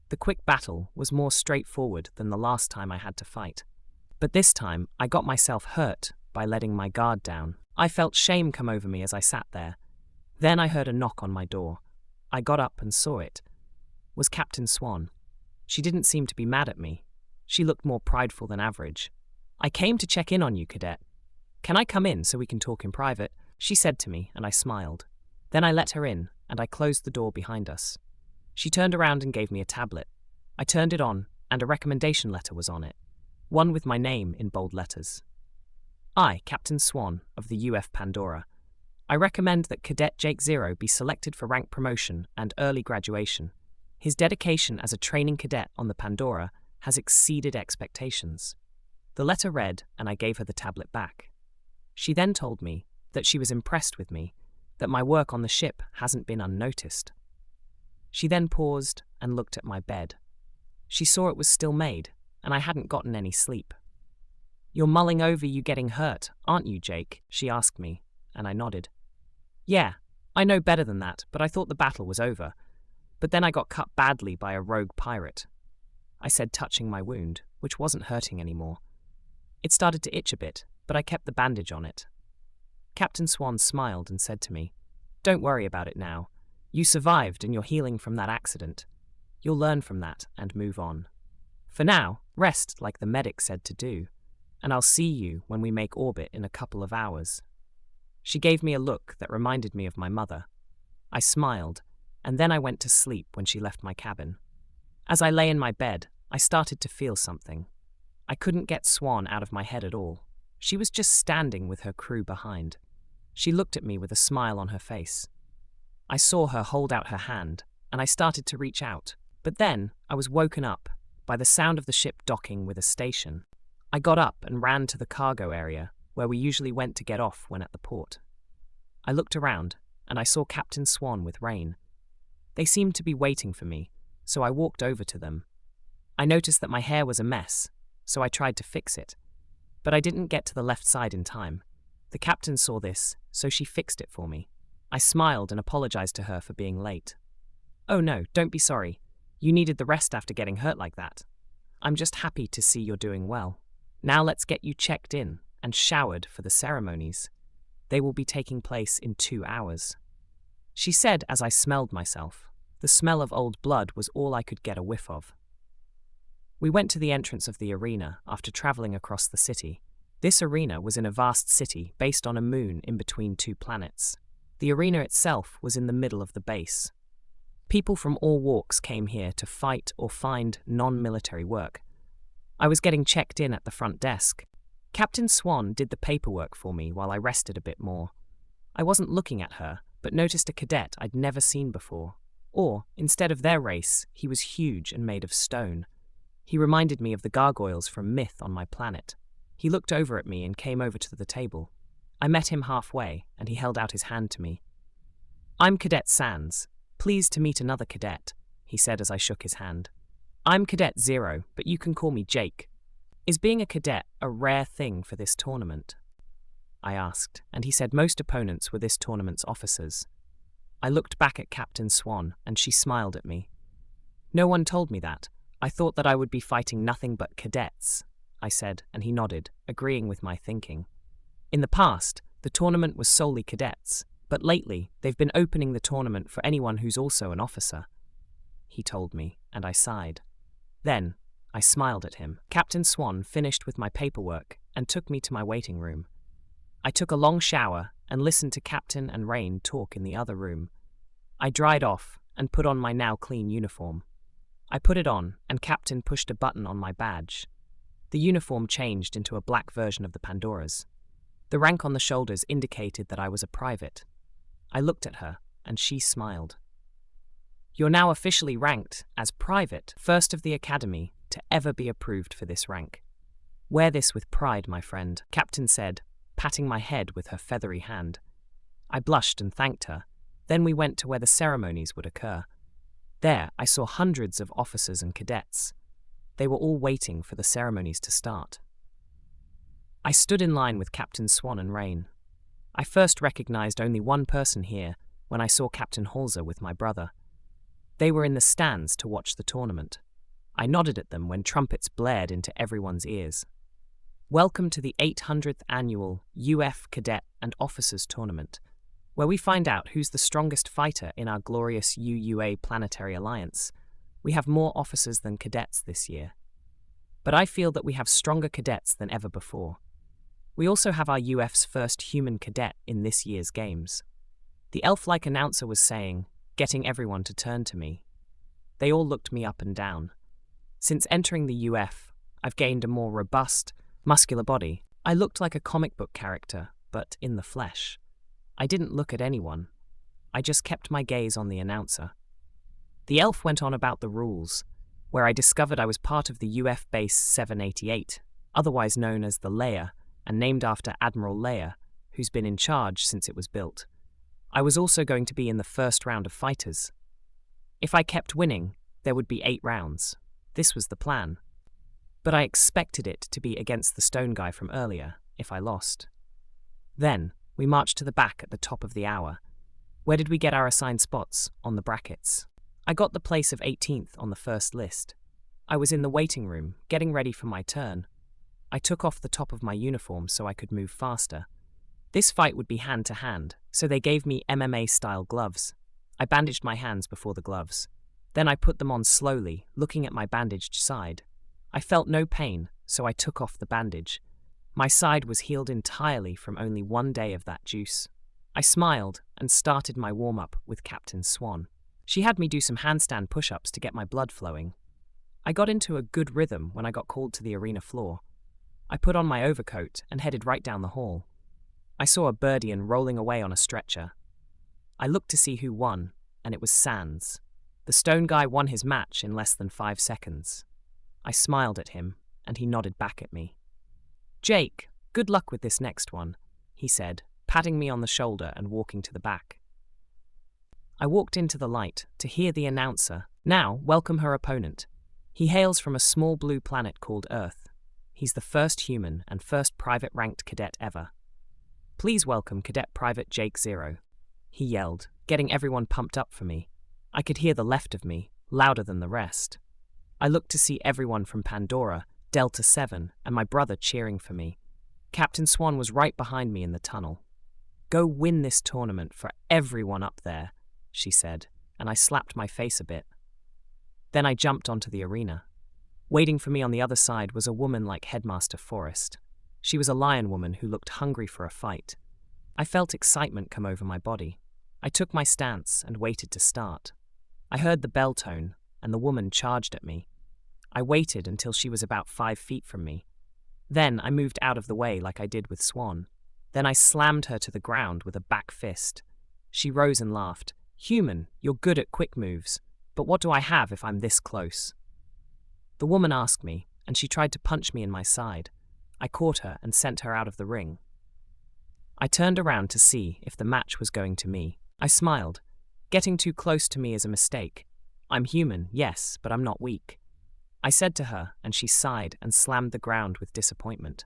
The quick battle was more straightforward than the last time I had to fight. But this time, I got myself hurt by letting my guard down. I felt shame come over me as I sat there. Then I heard a knock on my door. I got up and saw it. It was Captain Swan. She didn't seem to be mad at me. She looked more prideful than average. "I came to check in on you, cadet. Can I come in so we can talk in private?" she said to me, and I smiled. Then I let her in, and I closed the door behind us. She turned around and gave me a tablet. I turned it on, and a recommendation letter was on it, one with my name in bold letters. "I, Captain Swan, of the UF Pandora. I recommend that Cadet Jake Zero be selected for rank promotion and early graduation. His dedication as a training cadet on the Pandora has exceeded expectations." The letter read, and I gave her the tablet back. She then told me that she was impressed with me, that my work on the ship hasn't been unnoticed. She then paused and looked at my bed. She saw it was still made, and I hadn't gotten any sleep. "You're mulling over you getting hurt, aren't you, Jake?" she asked me, and I nodded. "Yeah, I know better than that, but I thought the battle was over. But then I got cut badly by a rogue pirate," I said, touching my wound, which wasn't hurting anymore. It started to itch a bit, but I kept the bandage on it. Captain Swan smiled and said to me, "Don't worry about it now. You survived and you're healing from that accident. You'll learn from that and move on. For now, rest like the medic said to do, and I'll see you when we make orbit in a couple of hours." She gave me a look that reminded me of my mother. I smiled, and then I went to sleep when she left my cabin. As I lay in my bed, I started to feel something. I couldn't get Swan out of my head at all. She was just standing with her crew behind. She looked at me with a smile on her face. I saw her hold out her hand, and I started to reach out. But then I was woken up by the sound of the ship docking with a station. I got up and ran to the cargo area, where we usually went to get off when at the port. I looked around, and I saw Captain Swan with Rain. They seemed to be waiting for me, so I walked over to them. I noticed that my hair was a mess, so I tried to fix it. But I didn't get to the left side in time. The captain saw this, so she fixed it for me. I smiled and apologized to her for being late. "Oh no, don't be sorry. You needed the rest after getting hurt like that. I'm just happy to see you're doing well. Now let's get you checked in and showered for the ceremonies. They will be taking place in 2 hours." She said as I smelled myself. The smell of old blood was all I could get a whiff of. We went to the entrance of the arena after traveling across the city. This arena was in a vast city based on a moon in between 2 planets. The arena itself was in the middle of the base. People from all walks came here to fight or find non-military work. I was getting checked in at the front desk. Captain Swan did the paperwork for me while I rested a bit more. I wasn't looking at her, but noticed a cadet I'd never seen before. Or, instead of their race, he was huge and made of stone. He reminded me of the gargoyles from myth on my planet. He looked over at me and came over to the table. I met him halfway, and he held out his hand to me. "I'm Cadet Sands. Pleased to meet another cadet," he said as I shook his hand. "I'm Cadet Zero, but you can call me Jake. Is being a cadet a rare thing for this tournament?" I asked, and he said most opponents were this tournament's officers. I looked back at Captain Swan, and she smiled at me. "No one told me that. I thought that I would be fighting nothing but cadets," I said, and he nodded, agreeing with my thinking. In the past, the tournament was solely cadets, but lately they've been opening the tournament for anyone who's also an officer. He told me, and I sighed. Then, I smiled at him. Captain Swan finished with my paperwork and took me to my waiting room. I took a long shower and listened to Captain and Rain talk in the other room. I dried off and put on my now clean uniform. I put it on, and Captain pushed a button on my badge. The uniform changed into a black version of the Pandora's. The rank on the shoulders indicated that I was a private. I looked at her, and she smiled. "You're now officially ranked as private, first of the academy to ever be approved for this rank. Wear this with pride, my friend," Captain said, patting my head with her feathery hand. I blushed and thanked her. Then we went to where the ceremonies would occur. There, I saw hundreds of officers and cadets. They were all waiting for the ceremonies to start. I stood in line with Captain Swan and Rain. I first recognized only one person here when I saw Captain Halser with my brother. They were in the stands to watch the tournament. I nodded at them when trumpets blared into everyone's ears. "Welcome to the 800th Annual UF Cadet and Officers Tournament, where we find out who's the strongest fighter in our glorious UUA Planetary Alliance. We have more officers than cadets this year. But I feel that we have stronger cadets than ever before. We also have our UF's first human cadet in this year's games." The elf-like announcer was saying, getting everyone to turn to me. They all looked me up and down. Since entering the UF, I've gained a more robust, muscular body. I looked like a comic book character, but in the flesh. I didn't look at anyone. I just kept my gaze on the announcer. The elf went on about the rules, where I discovered I was part of the UF Base 788, otherwise known as the Leia, and named after Admiral Leia, who's been in charge since it was built. I was also going to be in the first round of fighters. If I kept winning, there would be 8 rounds. This was the plan. But I expected it to be against the stone guy from earlier, if I lost. Then, we marched to the back at the top of the hour. Where did we get our assigned spots? On the brackets. I got the place of 18th on the first list. I was in the waiting room, getting ready for my turn. I took off the top of my uniform so I could move faster. This fight would be hand-to-hand, so they gave me MMA-style gloves. I bandaged my hands before the gloves. Then I put them on slowly, looking at my bandaged side. I felt no pain, so I took off the bandage. My side was healed entirely from only 1 day of that juice. I smiled and started my warm-up with Captain Swan. She had me do some handstand push-ups to get my blood flowing. I got into a good rhythm when I got called to the arena floor. I put on my overcoat and headed right down the hall. I saw a Birdian rolling away on a stretcher. I looked to see who won, and it was Sands. The stone guy won his match in less than 5 seconds. I smiled at him, and he nodded back at me. "Jake, good luck with this next one," he said, patting me on the shoulder and walking to the back. I walked into the light to hear the announcer now welcome her opponent. He hails from a small blue planet called Earth. He's the first human and first private-ranked cadet ever. Please welcome Cadet Private Jake Zero, he yelled, getting everyone pumped up for me. I could hear the left of me, louder than the rest. I looked to see everyone from Pandora, Delta 7, and my brother cheering for me. Captain Swan was right behind me in the tunnel. "Go win this tournament for everyone up there," she said, and I slapped my face a bit. Then I jumped onto the arena. Waiting for me on the other side was a woman like Headmaster Forrest. She was a lion woman who looked hungry for a fight. I felt excitement come over my body. I took my stance and waited to start. I heard the bell tone, and the woman charged at me. I waited until she was about 5 feet from me. Then I moved out of the way like I did with Swan. Then I slammed her to the ground with a back fist. She rose and laughed. "Human, you're good at quick moves. But what do I have if I'm this close?" The woman asked me, and she tried to punch me in my side. I caught her and sent her out of the ring. I turned around to see if the match was going to me. I smiled. Getting too close to me is a mistake. I'm human, yes, but I'm not weak. I said to her, and she sighed and slammed the ground with disappointment.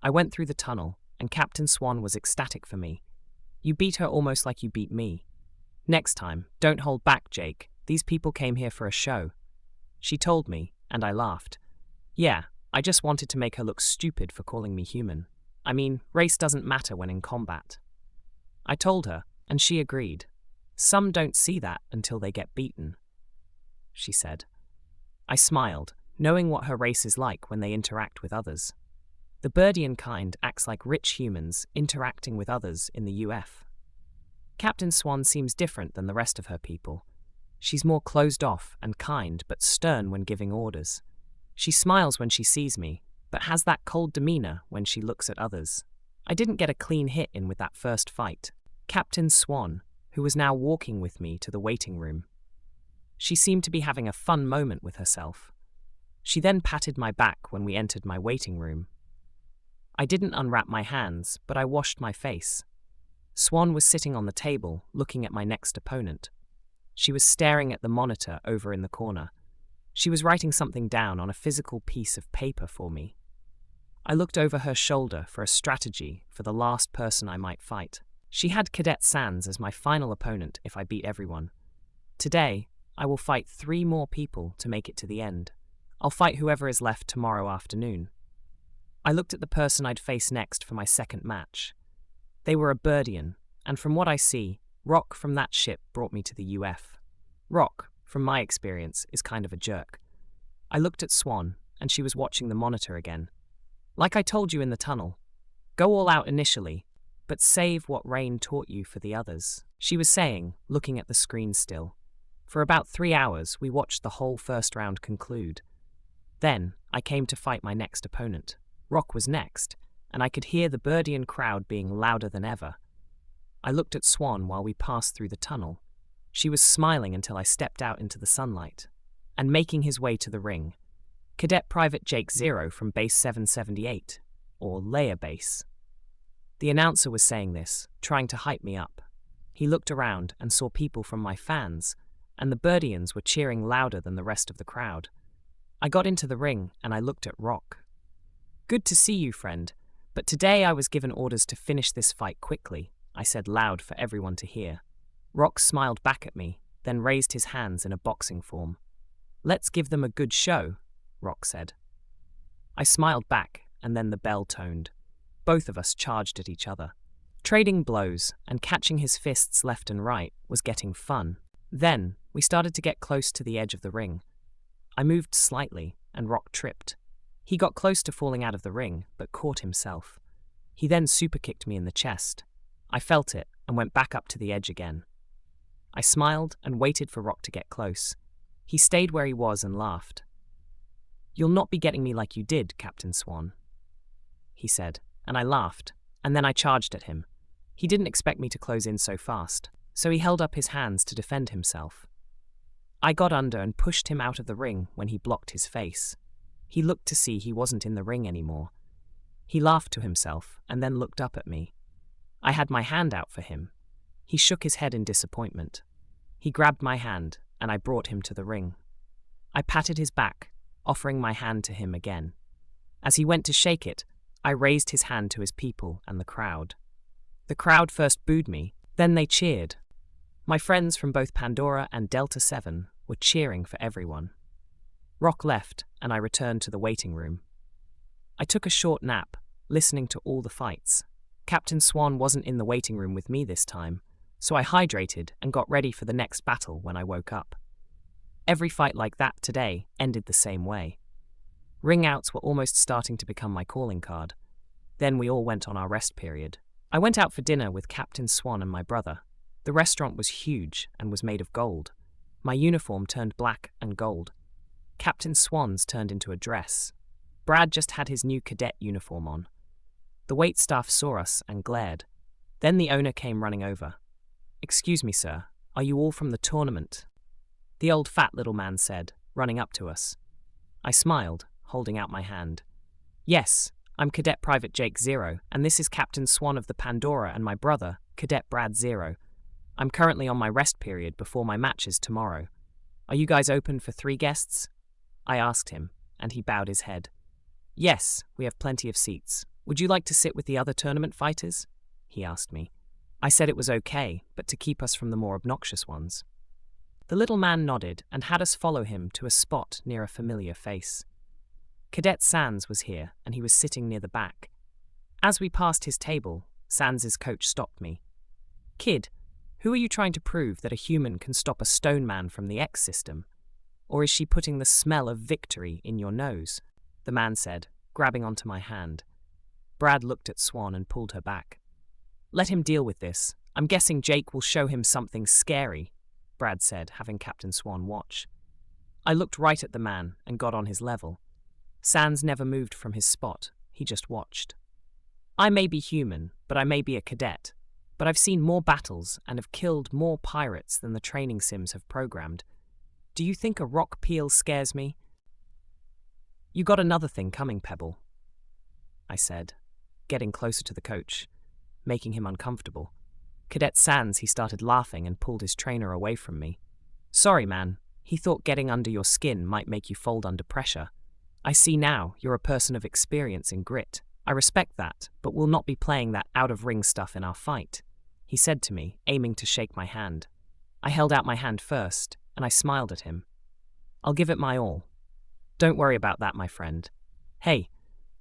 I went through the tunnel, and Captain Swan was ecstatic for me. "You beat her almost like you beat me. Next time, don't hold back, Jake. These people came here for a show." She told me, and I laughed. Yeah, I just wanted to make her look stupid for calling me human. I mean, race doesn't matter when in combat. I told her, and she agreed. "Some don't see that until they get beaten," she said. I smiled, knowing what her race is like when they interact with others. The Birdian kind acts like rich humans interacting with others in the UF. Captain Swan seems different than the rest of her people. She's more closed off and kind but stern when giving orders. She smiles when she sees me, but has that cold demeanor when she looks at others. I didn't get a clean hit in with that first fight. Captain Swan, who was now walking with me to the waiting room. She seemed to be having a fun moment with herself. She then patted my back when we entered my waiting room. I didn't unwrap my hands, but I washed my face. Swan was sitting on the table, looking at my next opponent. She was staring at the monitor over in the corner. She was writing something down on a physical piece of paper for me. I looked over her shoulder for a strategy for the last person I might fight. She had Cadet Sands as my final opponent if I beat everyone. Today, I will fight 3 more people to make it to the end. I'll fight whoever is left tomorrow afternoon. I looked at the person I'd face next for my second match. They were a Birdian, and from what I see, Rock from that ship brought me to the UF. Rock, from my experience, is kind of a jerk. I looked at Swan, and she was watching the monitor again. Like I told you in the tunnel, go all out initially, but save what Rain taught you for the others, she was saying, looking at the screen still. For about 3 hours, we watched the whole first round conclude. Then, I came to fight my next opponent. Rock was next, and I could hear the Birdian crowd being louder than ever. I looked at Swan while we passed through the tunnel. She was smiling until I stepped out into the sunlight, and making his way to the ring. Cadet Private Jake Zero from Base 778, or Layer Base. The announcer was saying this, trying to hype me up. He looked around and saw people from my fans, and the Birdians were cheering louder than the rest of the crowd. I got into the ring and I looked at Rock. "Good to see you, friend, but today I was given orders to finish this fight quickly," I said loud for everyone to hear. Rock smiled back at me, then raised his hands in a boxing form. "Let's give them a good show," Rock said. I smiled back, and then the bell toned. Both of us charged at each other. Trading blows and catching his fists left and right was getting fun. Then, we started to get close to the edge of the ring. I moved slightly, and Rock tripped. He got close to falling out of the ring, but caught himself. He then superkicked me in the chest. I felt it, and went back up to the edge again. I smiled and waited for Rock to get close. He stayed where he was and laughed. "You'll not be getting me like you did, Captain Swan," he said, and I laughed, and then I charged at him. He didn't expect me to close in so fast, so he held up his hands to defend himself. I got under and pushed him out of the ring when he blocked his face. He looked to see he wasn't in the ring anymore. He laughed to himself and then looked up at me. I had my hand out for him. He shook his head in disappointment. He grabbed my hand, and I brought him to the ring. I patted his back, offering my hand to him again. As he went to shake it, I raised his hand to his people and the crowd. The crowd first booed me, then they cheered. My friends from both Pandora and Delta 7 were cheering for everyone. Rock left, and I returned to the waiting room. I took a short nap, listening to all the fights. Captain Swan wasn't in the waiting room with me this time, so I hydrated and got ready for the next battle when I woke up. Every fight like that today ended the same way. Ring-outs were almost starting to become my calling card. Then we all went on our rest period. I went out for dinner with Captain Swan and my brother. The restaurant was huge and was made of gold. My uniform turned black and gold. Captain Swan's turned into a dress. Brad just had his new cadet uniform on. The waitstaff saw us and glared. Then the owner came running over. "Excuse me, sir, are you all from the tournament?" The old fat little man said, running up to us. I smiled, holding out my hand. "Yes, I'm Cadet Private Jake Zero, and this is Captain Swan of the Pandora and my brother, Cadet Brad Zero. I'm currently on my rest period before my matches tomorrow. Are you guys open for 3 guests?" I asked him, and he bowed his head. "Yes, we have plenty of seats. Would you like to sit with the other tournament fighters?" he asked me. I said it was okay, but to keep us from the more obnoxious ones. The little man nodded and had us follow him to a spot near a familiar face. Cadet Sands was here, and he was sitting near the back. As we passed his table, Sands's coach stopped me. "Kid, who are you trying to prove that a human can stop a stone man from the X system? Or is she putting the smell of victory in your nose?" the man said, grabbing onto my hand. Brad looked at Swan and pulled her back. "Let him deal with this. I'm guessing Jake will show him something scary," Brad said, having Captain Swan watch. I looked right at the man and got on his level. Sands never moved from his spot. He just watched. "I may be human, but I may be a cadet. But I've seen more battles and have killed more pirates than the training sims have programmed. Do you think a rock peel scares me?" "You got another thing coming, Pebble," I said, getting closer to the coach, making him uncomfortable. Cadet Sands, he started laughing and pulled his trainer away from me. "Sorry, man. He thought getting under your skin might make you fold under pressure. I see now you're a person of experience and grit. I respect that, but we'll not be playing that out-of-ring stuff in our fight," he said to me, aiming to shake my hand. I held out my hand first, and I smiled at him. "I'll give it my all. Don't worry about that, my friend. Hey,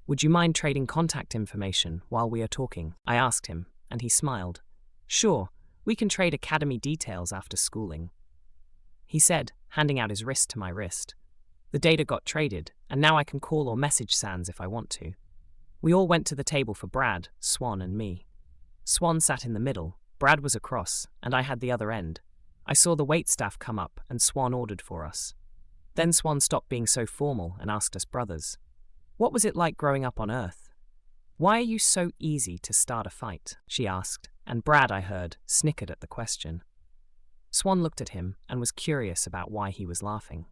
would you mind trading contact information while we are talking?" I asked him, and he smiled. "Sure, we can trade academy details after schooling," he said, handing out his wrist to my wrist. The data got traded, and now I can call or message Sands if I want to. We all went to the table for Brad, Swan, and me. Swan sat in the middle, Brad was across, and I had the other end. I saw the waitstaff come up, and Swan ordered for us. Then Swan stopped being so formal and asked us brothers, "What was it like growing up on Earth? Why are you so easy to start a fight?" she asked, and Brad, I heard, snickered at the question. Swan looked at him and was curious about why he was laughing.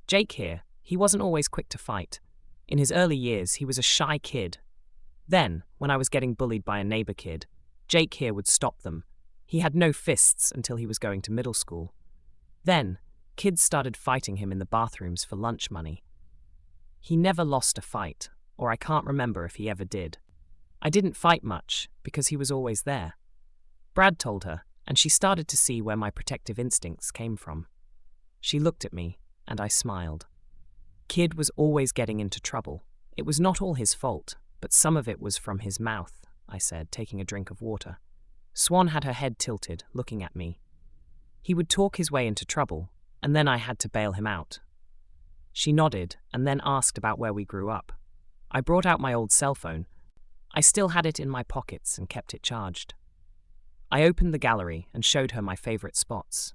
"Jake here, he wasn't always quick to fight. In his early years, he was a shy kid. Then, when I was getting bullied by a neighbor kid, Jake here would stop them. He had no fists until he was going to middle school. Then, kids started fighting him in the bathrooms for lunch money. He never lost a fight, or I can't remember if he ever did. I didn't fight much, because he was always there." Brad told her, and she started to see where my protective instincts came from. She looked at me, and I smiled. Kid was always getting into trouble. It was not all his fault, but some of it was from his mouth, I said, taking a drink of water. Swan had her head tilted, looking at me. He would talk his way into trouble, and then I had to bail him out. She nodded, and then asked about where we grew up. I brought out my old cell phone. I still had it in my pockets and kept it charged. I opened the gallery and showed her my favorite spots.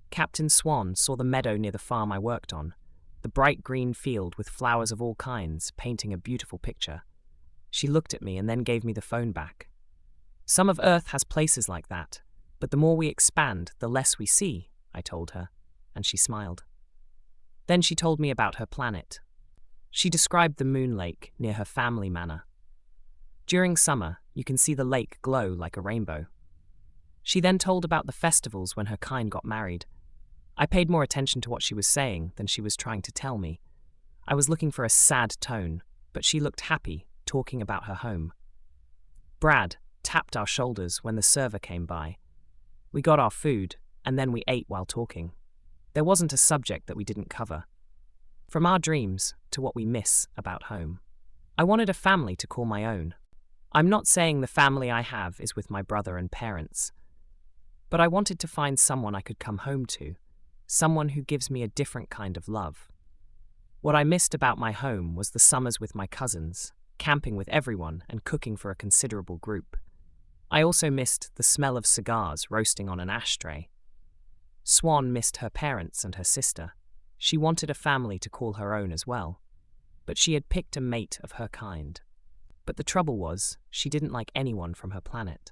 Captain Swan saw the meadow near the farm I worked on, the bright green field with flowers of all kinds painting a beautiful picture. She looked at me and then gave me the phone back. "Some of Earth has places like that, but the more we expand, the less we see," I told her, and she smiled. Then she told me about her planet. She described the moon lake near her family manor. During summer, you can see the lake glow like a rainbow. She then told about the festivals when her kind got married. I paid more attention to what she was saying than she was trying to tell me. I was looking for a sad tone, but she looked happy, talking about her home. Brad tapped our shoulders when the server came by. We got our food, and then we ate while talking. There wasn't a subject that we didn't cover. From our dreams to what we miss about home. I wanted a family to call my own. I'm not saying the family I have is with my brother and parents, but I wanted to find someone I could come home to, someone who gives me a different kind of love. What I missed about my home was the summers with my cousins, camping with everyone and cooking for a considerable group. I also missed the smell of cigars roasting on an ashtray. Swan missed her parents and her sister. She wanted a family to call her own as well, but she had picked a mate of her kind. But the trouble was, she didn't like anyone from her planet.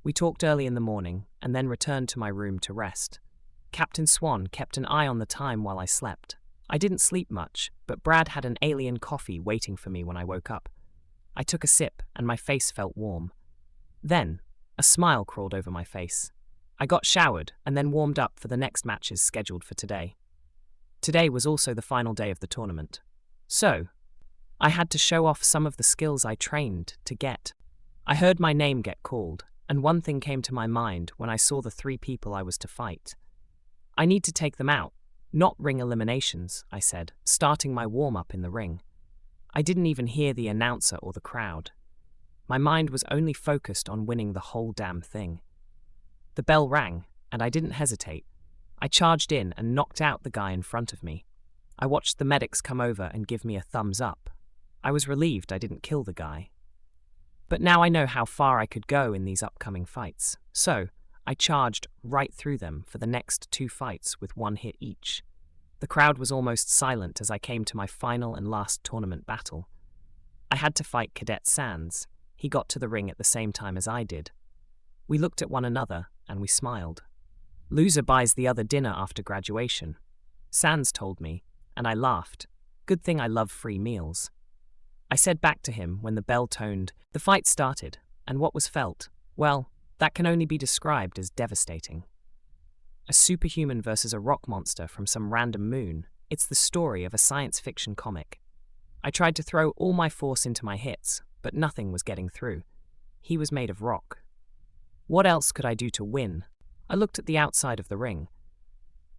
We talked early in the morning and then returned to my room to rest. Captain Swan kept an eye on the time while I slept. I didn't sleep much, but Brad had an alien coffee waiting for me when I woke up. I took a sip and my face felt warm. Then, a smile crawled over my face. I got showered and then warmed up for the next matches scheduled for today. Today was also the final day of the tournament. So, I had to show off some of the skills I trained to get. I heard my name get called, and one thing came to my mind when I saw the 3 people I was to fight. I need to take them out, not ring eliminations, I said, starting my warm-up in the ring. I didn't even hear the announcer or the crowd. My mind was only focused on winning the whole damn thing. The bell rang, and I didn't hesitate. I charged in and knocked out the guy in front of me. I watched the medics come over and give me a thumbs up. I was relieved I didn't kill the guy. But now I know how far I could go in these upcoming fights, so I charged right through them for the next 2 fights with 1 hit each. The crowd was almost silent as I came to my final and last tournament battle. I had to fight Cadet Sands. He got to the ring at the same time as I did. We looked at one another and we smiled. Loser buys the other dinner after graduation. Sands told me, and I laughed. Good thing I love free meals. I said back to him when the bell toned. The fight started, and what was felt, well, that can only be described as devastating. A superhuman versus a rock monster from some random moon. It's the story of a science fiction comic. I tried to throw all my force into my hits, but nothing was getting through. He was made of rock. What else could I do to win? I looked at the outside of the ring.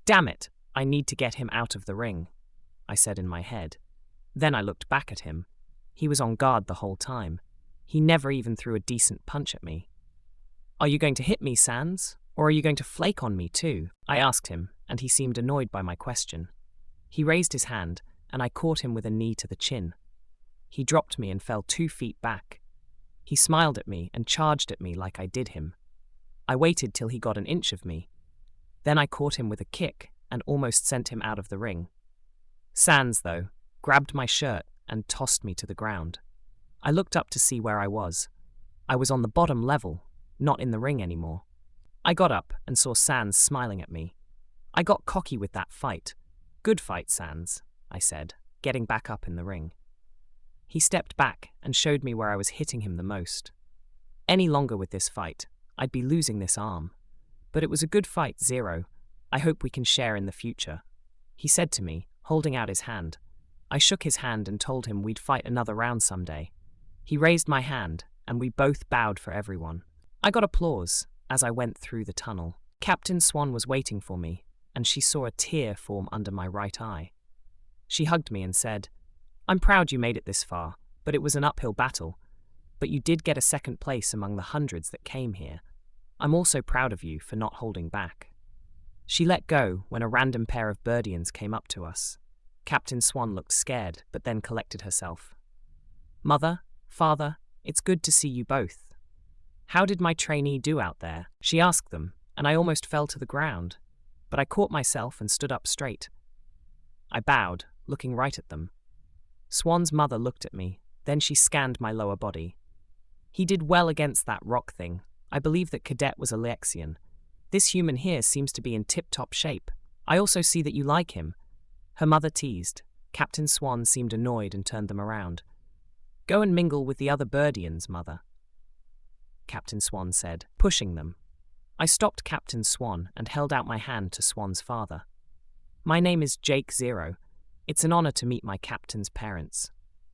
Damn it, I need to get him out of the ring, I said in my head. Then I looked back at him. He was on guard the whole time. He never even threw a decent punch at me. Are you going to hit me, Sands? Or are you going to flake on me too? I asked him, and he seemed annoyed by my question. He raised his hand, and I caught him with a knee to the chin. He dropped me and fell 2 feet back. He smiled at me and charged at me like I did him. I waited till he got an inch of me. Then I caught him with a kick and almost sent him out of the ring. Sands, though, grabbed my shirt and tossed me to the ground. I looked up to see where I was. I was on the bottom level, not in the ring anymore. I got up and saw Sands smiling at me. I got cocky with that fight. Good fight, Sands, I said, getting back up in the ring. He stepped back and showed me where I was hitting him the most. Any longer with this fight, I'd be losing this arm. But it was a good fight, Zero. I hope we can share in the future, he said to me, holding out his hand. I shook his hand and told him we'd fight another round someday. He raised my hand, and we both bowed for everyone. I got applause as I went through the tunnel. Captain Swan was waiting for me, and she saw a tear form under my right eye. She hugged me and said, I'm proud you made it this far, but it was an uphill battle. But you did get a 2nd place among the hundreds that came here. I'm also proud of you for not holding back. She let go when a random pair of Birdians came up to us. Captain Swan looked scared, but then collected herself. Mother, Father, it's good to see you both. How did my trainee do out there? She asked them, and I almost fell to the ground, but I caught myself and stood up straight. I bowed, looking right at them. Swan's mother looked at me, then she scanned my lower body. He did well against that rock thing. I believe that Cadet was Alexian. This human here seems to be in tip-top shape. I also see that you like him. Her mother teased. Captain Swan seemed annoyed and turned them around. Go and mingle with the other Birdians, Mother, Captain Swan said, pushing them. I stopped Captain Swan and held out my hand to Swan's father. "My name is Jake Zero. It's an honor to meet my captain's parents,"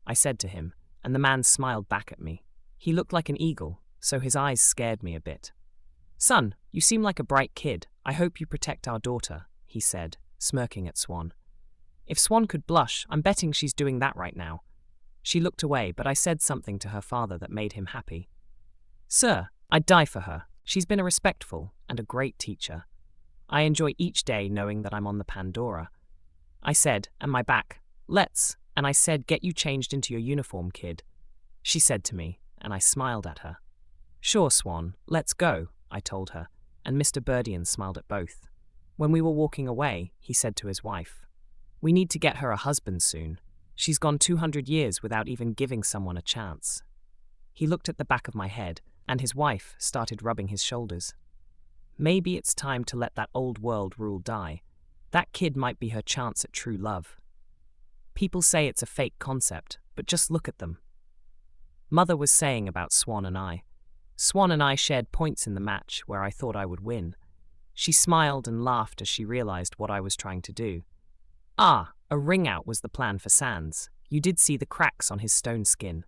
I said to him, and the man smiled back at me. He looked like an eagle, so his eyes scared me a bit. "Son, you seem like a bright kid. I hope you protect our daughter," he said, smirking at Swan. If Swan could blush, I'm betting she's doing that right now. She looked away, but I said something to her father that made him happy. "Sir, I'd die for her. She's been a respectful and a great teacher. I enjoy each day knowing that I'm on the Pandora." I said, and my back, "Let's," and I said, "Get you changed into your uniform, kid," she said to me, and I smiled at her. "Sure, Swan, let's go," I told her, and Mr. Burdian smiled at both. When we were walking away, he said to his wife, "We need to get her a husband soon. She's gone 200 years without even giving someone a chance." He looked at the back of my head, and his wife started rubbing his shoulders. Maybe it's time to let that old world rule die. That kid might be her chance at true love. People say it's a fake concept, but just look at them. Mother was saying about Swan and I. Swan and I shared points in the match where I thought I would win. She smiled and laughed as she realized what I was trying to do. "Ah, a ring out was the plan for Sands. You did see the cracks on his stone skin.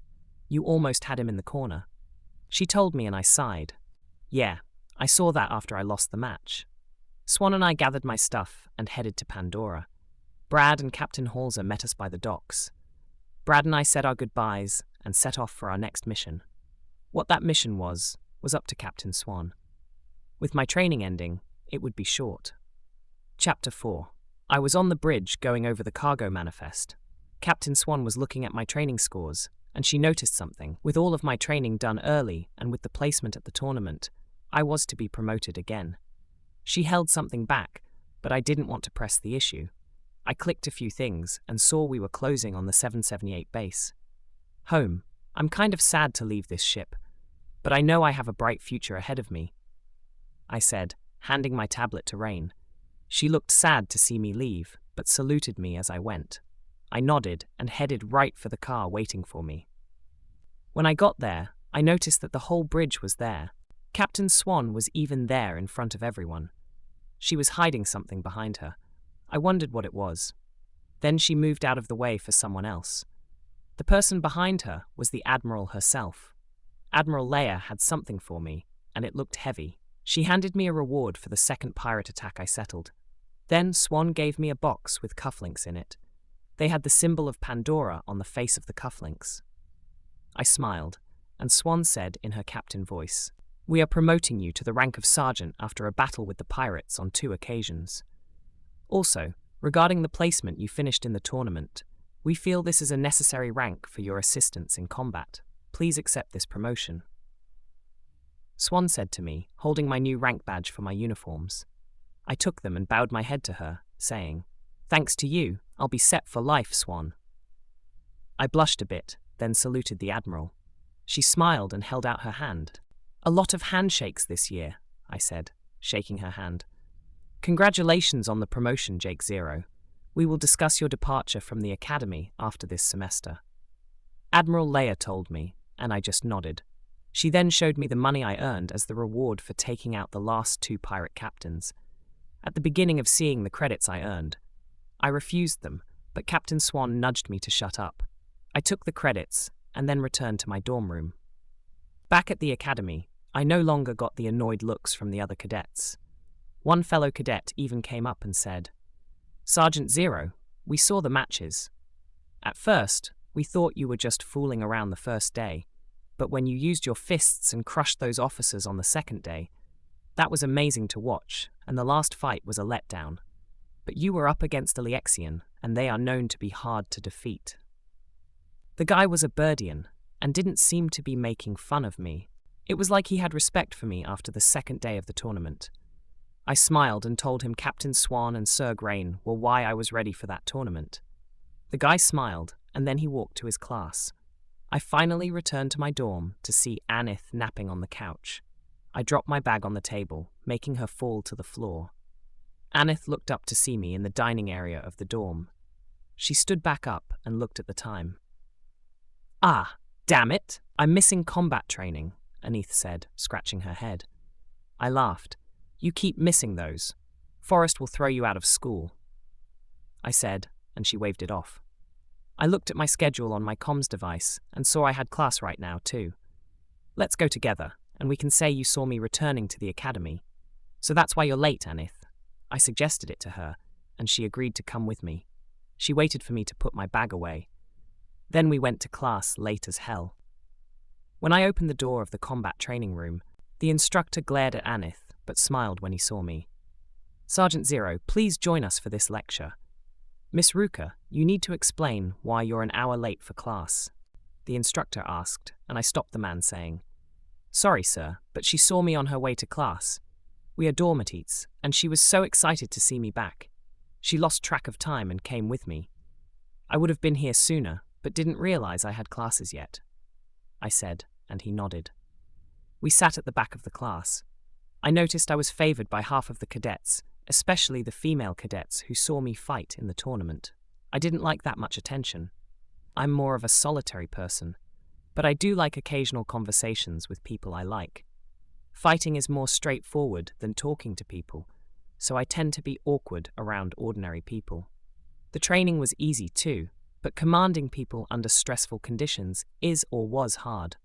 You almost had him in the corner." She told me and I sighed. "Yeah, I saw that after I lost the match." Swan and I gathered my stuff and headed to Pandora. Brad and Captain Halser met us by the docks. Brad and I said our goodbyes and set off for our next mission. What that mission was up to Captain Swan. With my training ending, it would be short. Chapter 4. I was on the bridge going over the cargo manifest. Captain Swan was looking at my training scores, and she noticed something. With all of my training done early and with the placement at the tournament, I was to be promoted again. She held something back, but I didn't want to press the issue. I clicked a few things and saw we were closing on the 778 base. Home. I'm kind of sad to leave this ship, but I know I have a bright future ahead of me, I said, handing my tablet to Rain. She looked sad to see me leave, but saluted me as I went. I nodded and headed right for the car waiting for me. When I got there, I noticed that the whole bridge was there. Captain Swan was even there in front of everyone. She was hiding something behind her. I wondered what it was. Then she moved out of the way for someone else. The person behind her was the Admiral herself. Admiral Leia had something for me, and it looked heavy. She handed me a reward for the second pirate attack I settled. Then Swan gave me a box with cufflinks in it. They had the symbol of Pandora on the face of the cufflinks. I smiled, and Swan said in her captain voice, "We are promoting you to the rank of sergeant after a battle with the pirates on 2 occasions. Also, regarding the placement you finished in the tournament, we feel this is a necessary rank for your assistance in combat. Please accept this promotion." Swan said to me, holding my new rank badge for my uniforms. I took them and bowed my head to her, saying, "Thanks to you, I'll be set for life, Swan." I blushed a bit, then saluted the Admiral. She smiled and held out her hand. "A lot of handshakes this year," I said, shaking her hand. "Congratulations on the promotion, Jake Zero. We will discuss your departure from the Academy after this semester." Admiral Leia told me, and I just nodded. She then showed me the money I earned as the reward for taking out the last 2 pirate captains. At the beginning of seeing the credits I earned, I refused them, but Captain Swan nudged me to shut up. I took the credits and then returned to my dorm room. Back at the Academy, I no longer got the annoyed looks from the other cadets. One fellow cadet even came up and said, "Sergeant Zero, we saw the matches. At first, we thought you were just fooling around the first day, but when you used your fists and crushed those officers on the second day, that was amazing to watch, and the last fight was a letdown. But you were up against a Liexian, and they are known to be hard to defeat." The guy was a Burdian, and didn't seem to be making fun of me. It was like he had respect for me after the second day of the tournament. I smiled and told him Captain Swan and Sir Grain were why I was ready for that tournament. The guy smiled, and then he walked to his class. I finally returned to my dorm to see Anith napping on the couch. I dropped my bag on the table, making her fall to the floor. Anith looked up to see me in the dining area of the dorm. She stood back up and looked at the time. "Ah, damn it! I'm missing combat training," Anith said, scratching her head. I laughed. You keep missing those. Forrest will throw you out of school, I said, and she waved it off. I looked at my schedule on my comms device and saw I had class right now, too. Let's go together, and we can say you saw me returning to the academy. So that's why you're late, Anith. I suggested it to her, and she agreed to come with me. She waited for me to put my bag away. Then we went to class late as hell. When I opened the door of the combat training room, the instructor glared at Anith, but smiled when he saw me. Sergeant Zero, please join us for this lecture. Miss Ruka, you need to explain why you're an hour late for class, the instructor asked, and I stopped the man saying, Sorry, sir, but she saw me on her way to class. We are dormitates, and she was so excited to see me back. She lost track of time and came with me. I would have been here sooner, but didn't realize I had classes yet, I said, and he nodded. We sat at the back of the class. I noticed I was favored by half of the cadets, especially the female cadets who saw me fight in the tournament. I didn't like that much attention. I'm more of a solitary person, but I do like occasional conversations with people I like. Fighting is more straightforward than talking to people, so I tend to be awkward around ordinary people. The training was easy too, but commanding people under stressful conditions is or was hard.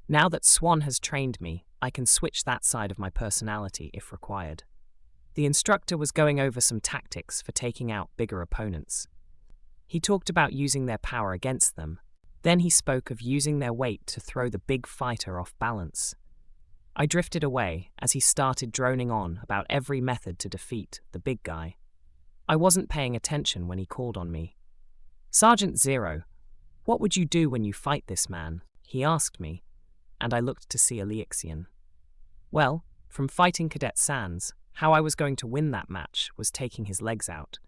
Now that Swan has trained me, I can switch that side of my personality if required. The instructor was going over some tactics for taking out bigger opponents. He talked about using their power against them. Then he spoke of using their weight to throw the big fighter off balance. I drifted away as he started droning on about every method to defeat the big guy. I wasn't paying attention when he called on me. Sergeant Zero, what would you do when you fight this man? He asked me, and I looked to see Alexian. Well, from fighting Cadet Sands, how I was going to win that match was taking his legs out.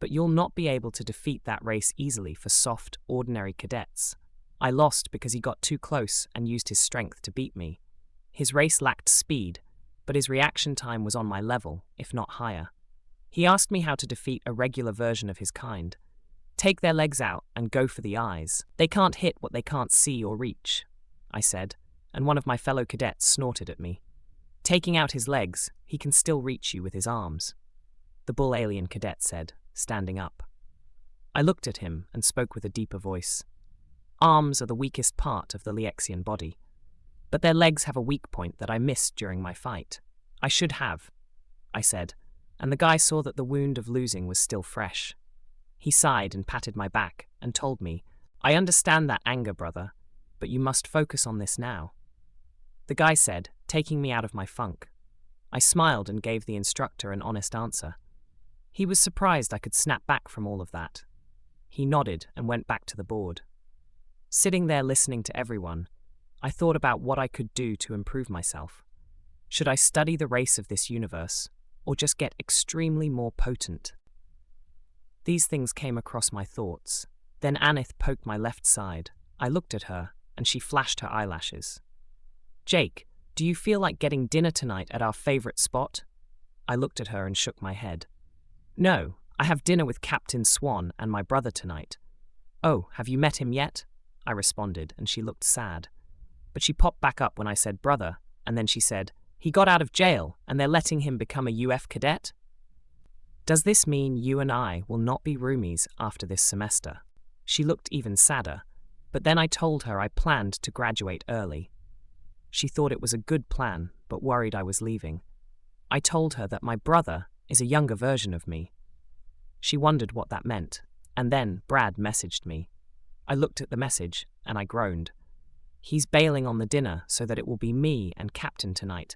But you'll not be able to defeat that race easily for soft, ordinary cadets. I lost because he got too close and used his strength to beat me. His race lacked speed, but his reaction time was on my level, if not higher. He asked me how to defeat a regular version of his kind. Take their legs out and go for the eyes. They can't hit what they can't see or reach, I said, and one of my fellow cadets snorted at me. Taking out his legs, he can still reach you with his arms, the bull alien cadet said, standing up. I looked at him and spoke with a deeper voice. Arms are the weakest part of the Lexian body, but their legs have a weak point that I missed during my fight. I should have, I said, and the guy saw that the wound of losing was still fresh. He sighed and patted my back and told me, I understand that anger, brother, but you must focus on this now. The guy said, taking me out of my funk. I smiled and gave the instructor an honest answer. He was surprised I could snap back from all of that. He nodded and went back to the board. Sitting there listening to everyone, I thought about what I could do to improve myself. Should I study the race of this universe, or just get extremely more potent? These things came across my thoughts. Then Anith poked my left side. I looked at her, and she flashed her eyelashes. Jake, do you feel like getting dinner tonight at our favorite spot? I looked at her and shook my head. No, I have dinner with Captain Swan and my brother tonight. Oh, have you met him yet? I responded, and she looked sad. But she popped back up when I said brother, and then she said, he got out of jail, and they're letting him become a UF cadet? Does this mean you and I will not be roomies after this semester? She looked even sadder, but then I told her I planned to graduate early. She thought it was a good plan, but worried I was leaving. I told her that my brother is a younger version of me. She wondered what that meant, and then Brad messaged me. I looked at the message, and I groaned. He's bailing on the dinner so that it will be me and Captain tonight.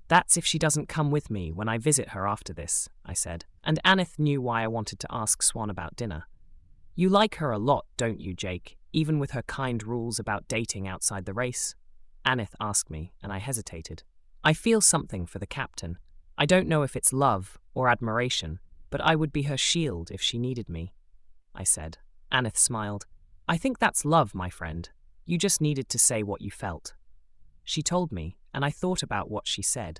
That's if she doesn't come with me when I visit her after this, I said, and Anith knew why I wanted to ask Swan about dinner. You like her a lot, don't you, Jake, even with her kind rules about dating outside the race? Anith asked me, and I hesitated. I feel something for the captain. I don't know if it's love or admiration, but I would be her shield if she needed me, I said. Anith smiled. I think that's love, my friend. You just needed to say what you felt. She told me, and I thought about what she said.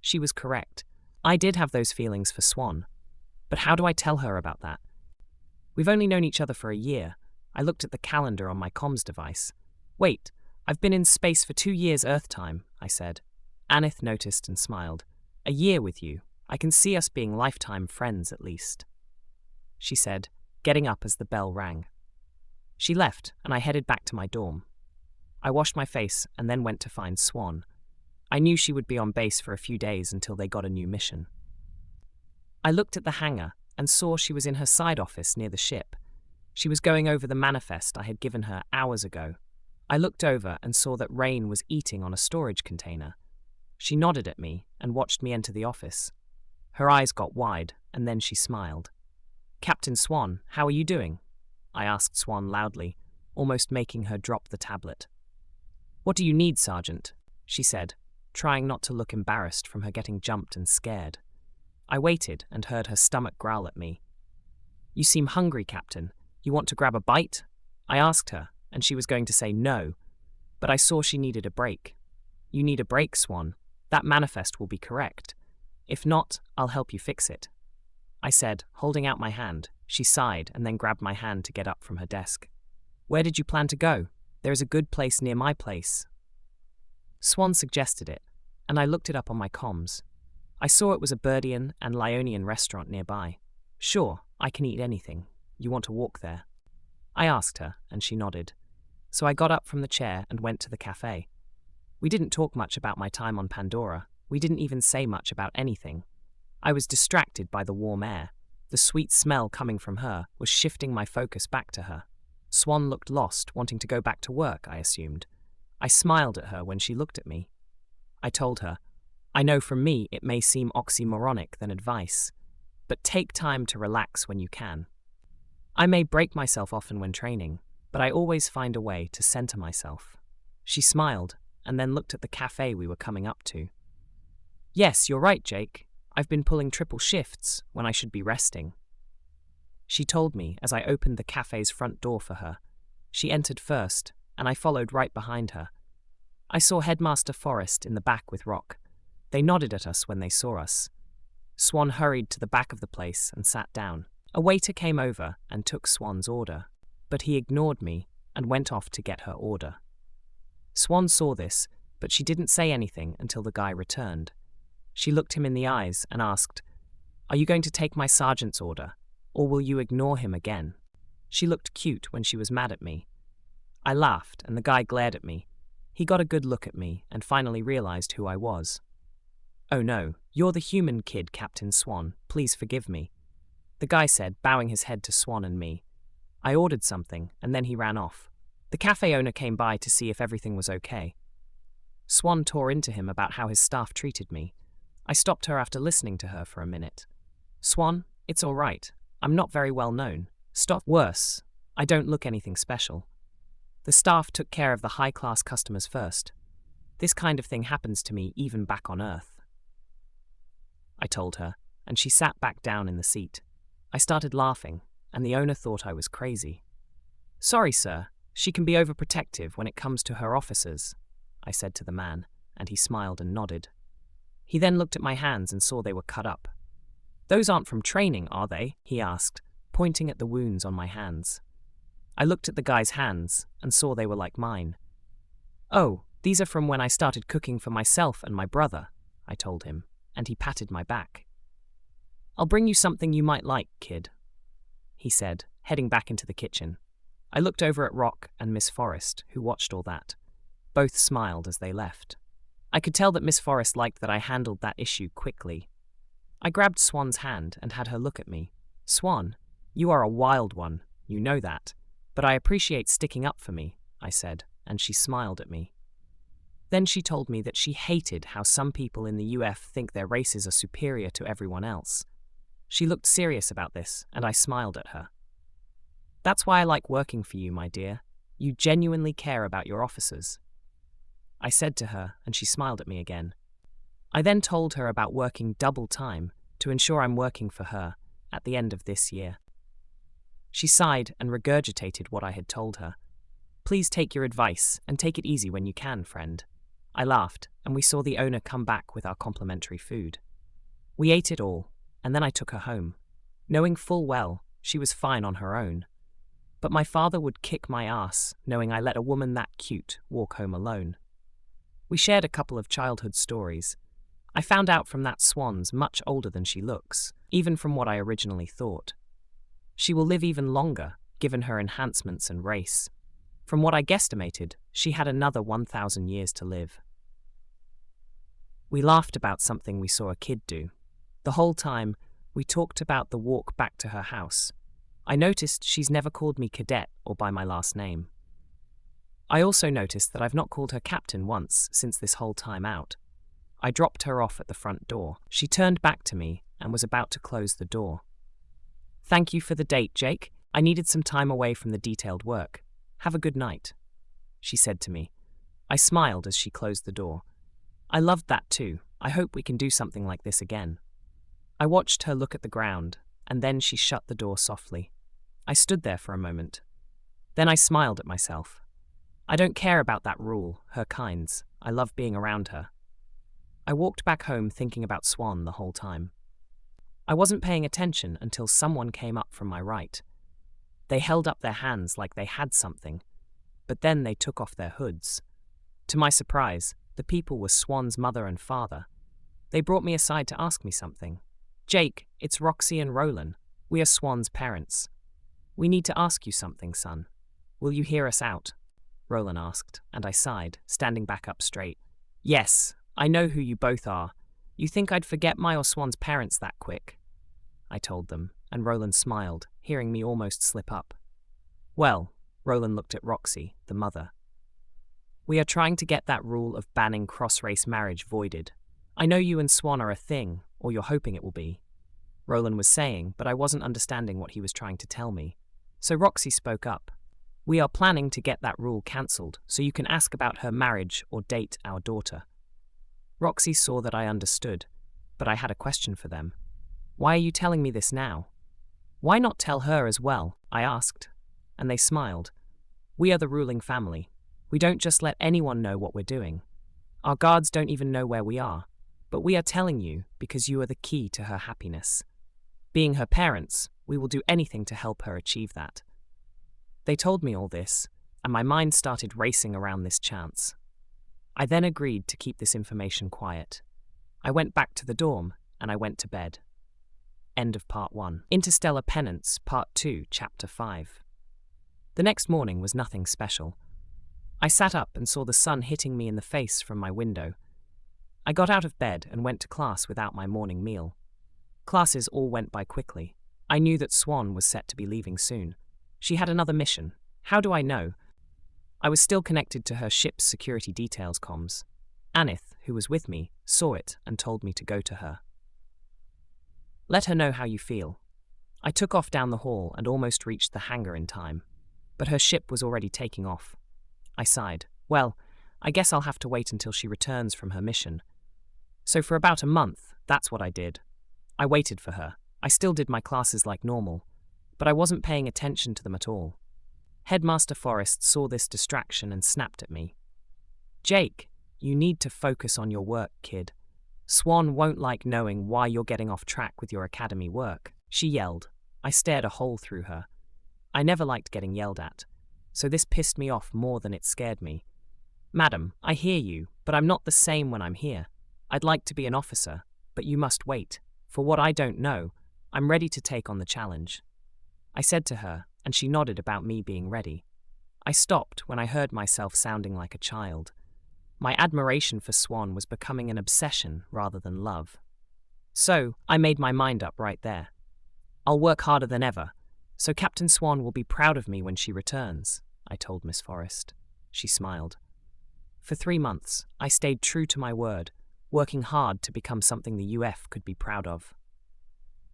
She was correct. I did have those feelings for Swan. But how do I tell her about that? We've only known each other for a year. I looked at the calendar on my comms device. Wait, I've been in space for 2 years Earth time, I said. Anith noticed and smiled. A year with you. I can see us being lifetime friends at least," she said, getting up as the bell rang. She left, and I headed back to my dorm. I washed my face and then went to find Swan. I knew she would be on base for a few days until they got a new mission. I looked at the hangar and saw she was in her side office near the ship. She was going over the manifest I had given her hours ago. I looked over and saw that Rain was eating on a storage container. She nodded at me and watched me enter the office. Her eyes got wide, and then she smiled. "Captain Swan, how are you doing?" I asked Swan loudly, almost making her drop the tablet. "What do you need, Sergeant?" she said, trying not to look embarrassed from her getting jumped and scared. I waited and heard her stomach growl at me. "You seem hungry, Captain. You want to grab a bite?" I asked her, and she was going to say no, but I saw she needed a break. "You need a break, Swan. That manifest will be correct. If not, I'll help you fix it," I said, holding out my hand. She sighed and then grabbed my hand to get up from her desk. "Where did you plan to go? There is a good place near my place." Swan suggested it, and I looked it up on my comms. I saw it was a Burdian and Lionian restaurant nearby. "Sure, I can eat anything. You want to walk there?" I asked her, and she nodded. So I got up from the chair and went to the cafe. We didn't talk much about my time on Pandora. We didn't even say much about anything. I was distracted by the warm air. The sweet smell coming from her was shifting my focus back to her. Swan looked lost, wanting to go back to work, I assumed. I smiled at her when she looked at me. I told her, "I know from me it may seem oxymoronic than advice, but take time to relax when you can. I may break myself often when training, but I always find a way to center myself." She smiled, and then looked at the cafe we were coming up to. "Yes, you're right, Jake. I've been pulling triple shifts when I should be resting," she told me as I opened the cafe's front door for her. She entered first, and I followed right behind her. I saw Headmaster Forrest in the back with Rock. They nodded at us when they saw us. Swan hurried to the back of the place and sat down. A waiter came over and took Swan's order, but he ignored me and went off to get her order. Swan saw this, but she didn't say anything until the guy returned. She looked him in the eyes and asked, "Are you going to take my sergeant's order, or will you ignore him again?" She looked cute when she was mad at me. I laughed, and the guy glared at me. He got a good look at me and finally realized who I was. "Oh no, you're the human kid, Captain Swan. Please forgive me," the guy said, bowing his head to Swan and me. I ordered something, and then he ran off. The cafe owner came by to see if everything was okay. Swan tore into him about how his staff treated me. I stopped her after listening to her for a minute. "Swan, it's all right. I'm not very well known. Stop. Worse, I don't look anything special. The staff took care of the high-class customers first. This kind of thing happens to me even back on Earth," I told her, and she sat back down in the seat. I started laughing, and the owner thought I was crazy. "Sorry, sir. She can be overprotective when it comes to her officers," I said to the man, and he smiled and nodded. He then looked at my hands and saw they were cut up. "Those aren't from training, are they?" he asked, pointing at the wounds on my hands. I looked at the guy's hands and saw they were like mine. "Oh, these are from when I started cooking for myself and my brother," I told him, and he patted my back. "I'll bring you something you might like, kid," he said, heading back into the kitchen. I looked over at Rock and Miss Forrest, who watched all that. Both smiled as they left. I could tell that Miss Forrest liked that I handled that issue quickly. I grabbed Swan's hand and had her look at me. "Swan, you are a wild one, you know that. But I appreciate sticking up for me," I said, and she smiled at me. Then she told me that she hated how some people in the UF think their races are superior to everyone else. She looked serious about this, and I smiled at her. "That's why I like working for you, my dear. You genuinely care about your officers," I said to her, and she smiled at me again. I then told her about working double time to ensure I'm working for her at the end of this year. She sighed and regurgitated what I had told her. "Please take your advice and take it easy when you can, friend." I laughed, and we saw the owner come back with our complimentary food. We ate it all, and then I took her home, knowing full well she was fine on her own. But my father would kick my ass, knowing I let a woman that cute walk home alone. We shared a couple of childhood stories. I found out from that Swan's much older than she looks, even from what I originally thought. She will live even longer, given her enhancements and race. From what I guesstimated, she had another 1,000 years to live. We laughed about something we saw a kid do. The whole time, we talked about the walk back to her house. I noticed she's never called me cadet or by my last name. I also noticed that I've not called her captain once since this whole time out. I dropped her off at the front door. She turned back to me and was about to close the door. "Thank you for the date, Jake. I needed some time away from the detailed work. Have a good night," she said to me. I smiled as she closed the door. I loved that too. I hope we can do something like this again. I watched her look at the ground, and then she shut the door softly. I stood there for a moment. Then I smiled at myself. I don't care about that rule, her kinds. I love being around her. I walked back home thinking about Swan the whole time. I wasn't paying attention until someone came up from my right. They held up their hands like they had something, but then they took off their hoods. To my surprise, the people were Swan's mother and father. They brought me aside to ask me something. "Jake, it's Roxy and Roland. We are Swan's parents. We need to ask you something, son. Will you hear us out?" Roland asked, and I sighed, standing back up straight. "Yes, I know who you both are. You think I'd forget my or Swan's parents that quick?" I told them, and Roland smiled, hearing me almost slip up. "Well," Roland looked at Roxy, the mother. "We are trying to get that rule of banning cross-race marriage voided. I know you and Swan are a thing, or you're hoping it will be," Roland was saying, but I wasn't understanding what he was trying to tell me. So Roxy spoke up. "We are planning to get that rule cancelled, so you can ask about her marriage or date our daughter." Roxy saw that I understood, but I had a question for them. "Why are you telling me this now?" "Why not tell her as well?" I asked, and they smiled. "We are the ruling family. We don't just let anyone know what we're doing. Our guards don't even know where we are, but we are telling you because you are the key to her happiness. Being her parents, we will do anything to help her achieve that." They told me all this, and my mind started racing around this chance. I then agreed to keep this information quiet. I went back to the dorm, and I went to bed. End of Part 1. Interstellar Penance, Part 2, Chapter 5. The next morning was nothing special. I sat up and saw the sun hitting me in the face from my window. I got out of bed and went to class without my morning meal. Classes all went by quickly. I knew that Swan was set to be leaving soon. She had another mission. How do I know? I was still connected to her ship's security details comms. Anith, who was with me, saw it and told me to go to her. "Let her know how you feel." I took off down the hall and almost reached the hangar in time, but her ship was already taking off. I sighed. Well, I guess I'll have to wait until she returns from her mission. So for about a month, that's what I did. I waited for her. I still did my classes like normal, but I wasn't paying attention to them at all. Headmaster Forrest saw this distraction and snapped at me. "Jake, you need to focus on your work, kid. Swan won't like knowing why you're getting off track with your academy work," she yelled. I stared a hole through her. I never liked getting yelled at, so this pissed me off more than it scared me. "Madam, I hear you, but I'm not the same when I'm here. I'd like to be an officer, but you must wait. For what I don't know, I'm ready to take on the challenge," I said to her, and she nodded about me being ready. I stopped when I heard myself sounding like a child. My admiration for Swan was becoming an obsession rather than love. So, I made my mind up right there. "I'll work harder than ever, so Captain Swan will be proud of me when she returns," I told Miss Forrest. She smiled. For 3 months, I stayed true to my word, working hard to become something the UF could be proud of.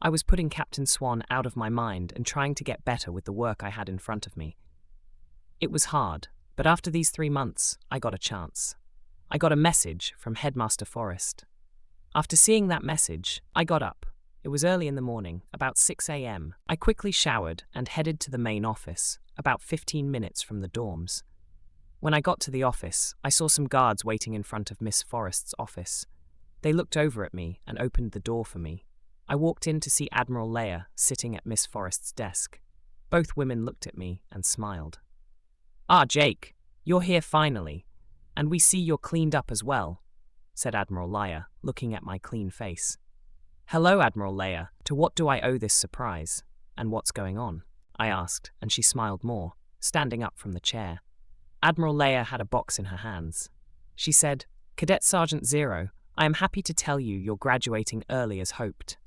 I was putting Captain Swan out of my mind and trying to get better with the work I had in front of me. It was hard, but after these 3 months, I got a chance. I got a message from Headmaster Forrest. After seeing that message, I got up. It was early in the morning, about 6 a.m. I quickly showered and headed to the main office, about 15 minutes from the dorms. When I got to the office, I saw some guards waiting in front of Miss Forrest's office. They looked over at me and opened the door for me. I walked in to see Admiral Leia sitting at Miss Forrest's desk. Both women looked at me and smiled. "Ah, Jake, you're here finally, and we see you're cleaned up as well. said Admiral Leia, looking at my clean face. Hello, Admiral Leia. To what do I owe this surprise? And what's going on? I asked, and she smiled more, standing up from the chair. Admiral Leia had a box in her hands. She said, Cadet Sergeant Zero, I am happy to tell you you're graduating early as hoped.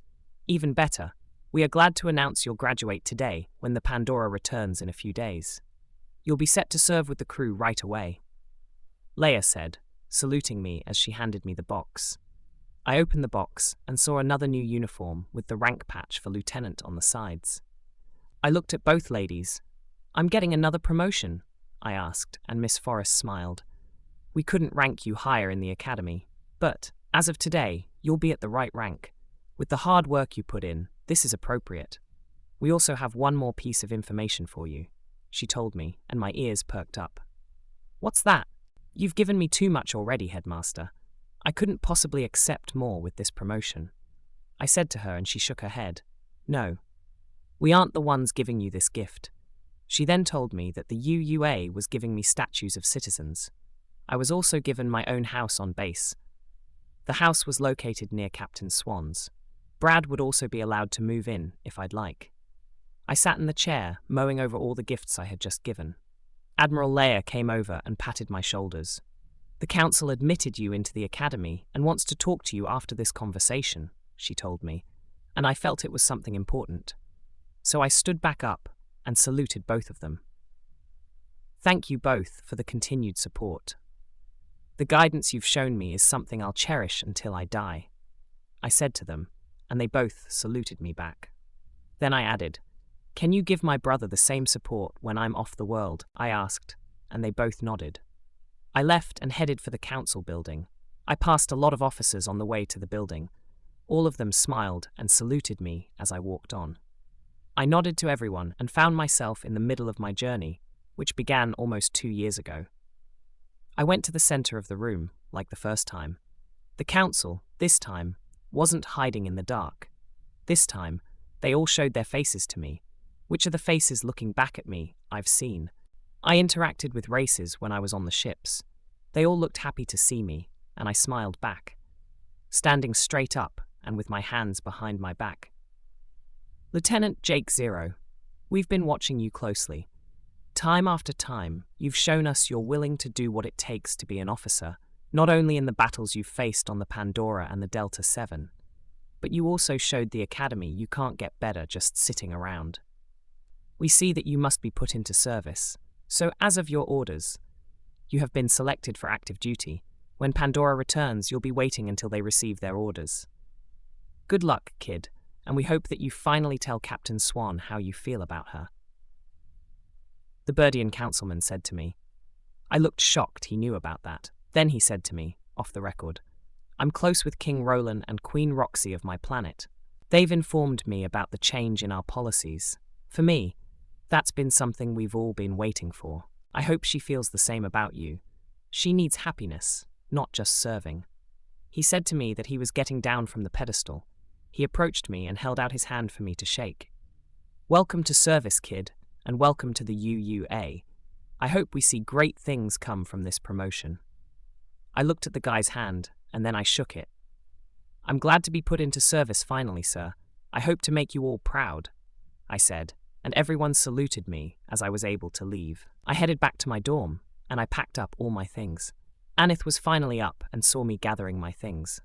Even better, we are glad to announce you'll graduate today when the Pandora returns in a few days. You'll be set to serve with the crew right away. Leia said, saluting me as she handed me the box. I opened the box and saw another new uniform with the rank patch for lieutenant on the sides. I looked at both ladies. I'm getting another promotion, I asked, and Miss Forrest smiled. We couldn't rank you higher in the academy, but, as of today, you'll be at the right rank. With the hard work you put in, this is appropriate. We also have one more piece of information for you, she told me, and my ears perked up. What's that? You've given me too much already, Headmaster. I couldn't possibly accept more with this promotion. I said to her, and she shook her head. No, we aren't the ones giving you this gift. She then told me that the UUA was giving me statues of citizens. I was also given my own house on base. The house was located near Captain Swan's. Brad would also be allowed to move in if I'd like. I sat in the chair, mowing over all the gifts I had just given. Admiral Leia came over and patted my shoulders. The council admitted you into the academy and wants to talk to you after this conversation, she told me, and I felt it was something important. So I stood back up and saluted both of them. Thank you both for the continued support. The guidance you've shown me is something I'll cherish until I die, I said to them, and they both saluted me back. Then I added, Can you give my brother the same support when I'm off the world? I asked, and they both nodded. I left and headed for the council building. I passed a lot of officers on the way to the building. All of them smiled and saluted me as I walked on. I nodded to everyone and found myself in the middle of my journey, which began almost 2 years ago. I went to the center of the room, like the first time. The council, this time, wasn't hiding in the dark. This time, they all showed their faces to me. Which of the faces looking back at me I've seen? I interacted with races when I was on the ships. They all looked happy to see me, and I smiled back, standing straight up and with my hands behind my back. Lieutenant Jake Zero, we've been watching you closely. Time after time, you've shown us you're willing to do what it takes to be an officer, not only in the battles you've faced on the Pandora and the Delta 7, but you also showed the Academy you can't get better just sitting around. We see that you must be put into service, so as of your orders, you have been selected for active duty. When Pandora returns, you'll be waiting until they receive their orders. Good luck, kid, and we hope that you finally tell Captain Swan how you feel about her. The Birdian councilman said to me. I looked shocked he knew about that. Then he said to me, off the record, I'm close with King Roland and Queen Roxy of my planet. They've informed me about the change in our policies. For me, that's been something we've all been waiting for. I hope she feels the same about you. She needs happiness, not just serving. He said to me that he was getting down from the pedestal. He approached me and held out his hand for me to shake. Welcome to service, kid, and welcome to the UUA. I hope we see great things come from this promotion. I looked at the guy's hand, and then I shook it. I'm glad to be put into service finally, sir. I hope to make you all proud, I said, and everyone saluted me as I was able to leave. I headed back to my dorm, and I packed up all my things. Anith was finally up and saw me gathering my things.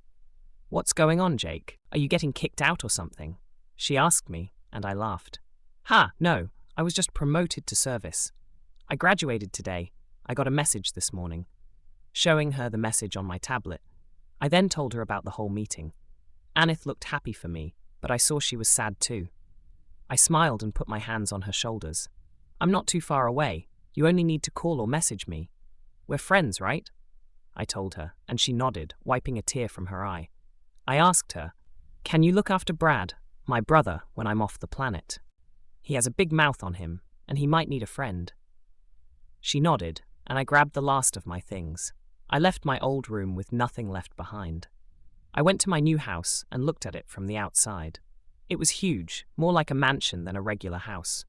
What's going on, Jake? Are you getting kicked out or something? She asked me, and I laughed. Ha, no, I was just promoted to service. I graduated today. I got a message this morning. Showing her the message on my tablet. I then told her about the whole meeting. Anith looked happy for me, but I saw she was sad too. I smiled and put my hands on her shoulders. I'm not too far away. You only need to call or message me. We're friends, right? I told her, and she nodded, wiping a tear from her eye. I asked her, Can you look after Brad, my brother, when I'm off the planet? He has a big mouth on him, and he might need a friend. She nodded, and I grabbed the last of my things. I left my old room with nothing left behind. I went to my new house and looked at it from the outside. It was huge, more like a mansion than a regular house.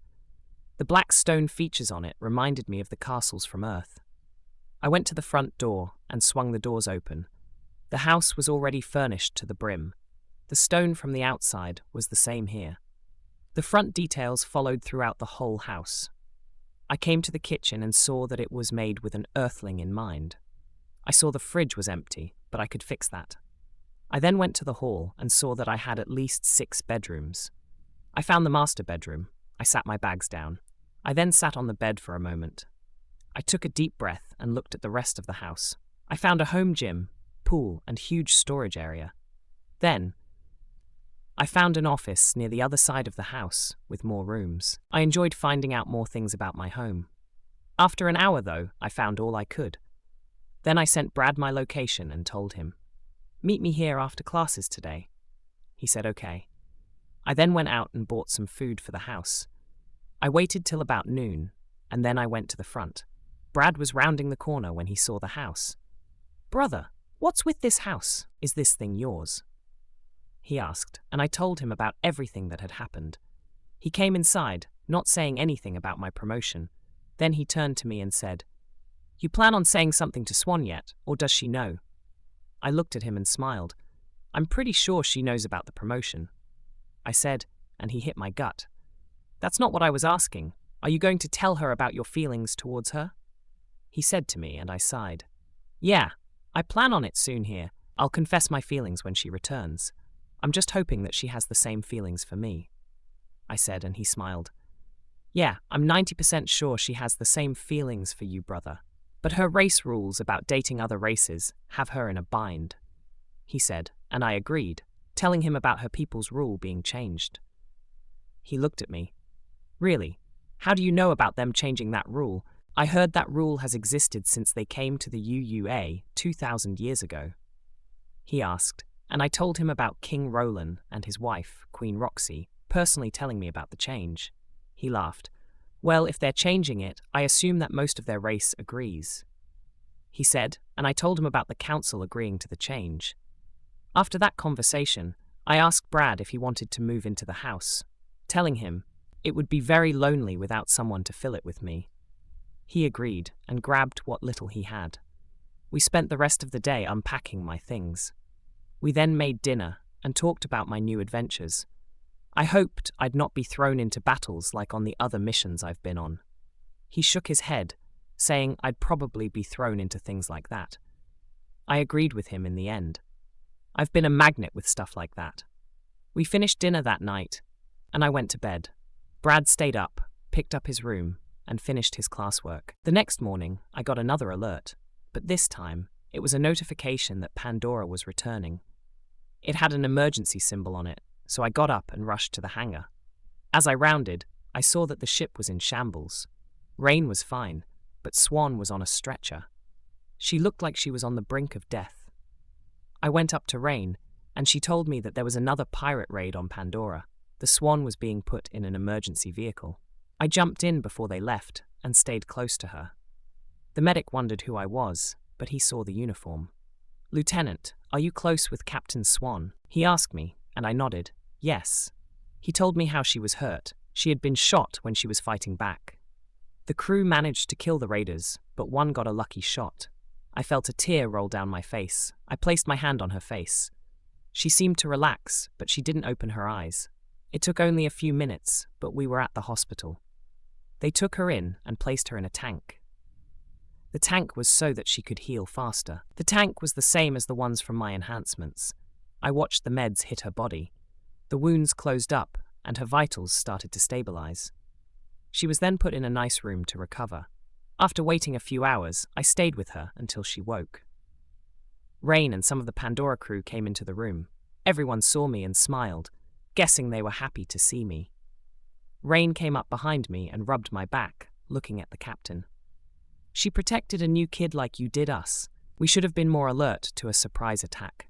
The black stone features on it reminded me of the castles from Earth. I went to the front door and swung the doors open. The house was already furnished to the brim. The stone from the outside was the same here. The front details followed throughout the whole house. I came to the kitchen and saw that it was made with an earthling in mind. I saw the fridge was empty, but I could fix that. I then went to the hall and saw that I had at least 6 bedrooms. I found the master bedroom. I sat my bags down. I then sat on the bed for a moment. I took a deep breath and looked at the rest of the house. I found a home gym, pool, and huge storage area. Then, I found an office near the other side of the house with more rooms. I enjoyed finding out more things about my home. After an hour, though, I found all I could. Then I sent Brad my location and told him, "Meet me here after classes today." He said okay. I then went out and bought some food for the house. I waited till about noon, and then I went to the front. Brad was rounding the corner when he saw the house. "Brother, what's with this house? Is this thing yours?" He asked, and I told him about everything that had happened. He came inside, not saying anything about my promotion. Then he turned to me and said, "You plan on saying something to Swan yet, or does she know?" I looked at him and smiled. "I'm pretty sure she knows about the promotion," I said, and he hit my gut. "That's not what I was asking. Are you going to tell her about your feelings towards her?" He said to me, and I sighed. "Yeah, I plan on it soon here. I'll confess my feelings when she returns. I'm just hoping that she has the same feelings for me," I said, and he smiled. "Yeah, I'm 90% sure she has the same feelings for you, brother. But her race rules about dating other races have her in a bind," he said, and I agreed, telling him about her people's rule being changed. He looked at me. "Really? How do you know about them changing that rule? I heard that rule has existed since they came to the UUA 2,000 years ago." He asked, and I told him about King Roland and his wife, Queen Roxy, personally telling me about the change. He laughed. "Well, if they're changing it, I assume that most of their race agrees," he said, and I told him about the council agreeing to the change. After that conversation, I asked Brad if he wanted to move into the house, telling him it would be very lonely without someone to fill it with me. He agreed and grabbed what little he had. We spent the rest of the day unpacking my things. We then made dinner and talked about my new adventures. I hoped I'd not be thrown into battles like on the other missions I've been on. He shook his head, saying I'd probably be thrown into things like that. I agreed with him in the end. I've been a magnet with stuff like that. We finished dinner that night, and I went to bed. Brad stayed up, picked up his room, and finished his classwork. The next morning, I got another alert, but this time, it was a notification that Pandora was returning. It had an emergency symbol on it, so I got up and rushed to the hangar. As I rounded, I saw that the ship was in shambles. Rain was fine, but Swan was on a stretcher. She looked like she was on the brink of death. I went up to Rain, and she told me that there was another pirate raid on Pandora. The Swan was being put in an emergency vehicle. I jumped in before they left and stayed close to her. The medic wondered who I was, but he saw the uniform. "Lieutenant, are you close with Captain Swan?" he asked me, and I nodded. Yes. He told me how she was hurt. She had been shot when she was fighting back. The crew managed to kill the raiders, but one got a lucky shot. I felt a tear roll down my face. I placed my hand on her face. She seemed to relax, but she didn't open her eyes. It took only a few minutes, but we were at the hospital. They took her in and placed her in a tank. The tank was so that she could heal faster. The tank was the same as the ones from my enhancements. I watched the meds hit her body. The wounds closed up, and her vitals started to stabilize. She was then put in a nice room to recover. After waiting a few hours, I stayed with her until she woke. Rain and some of the Pandora crew came into the room. Everyone saw me and smiled, guessing they were happy to see me. Rain came up behind me and rubbed my back, looking at the captain. "She protected a new kid like you did us. We should have been more alert to a surprise attack,"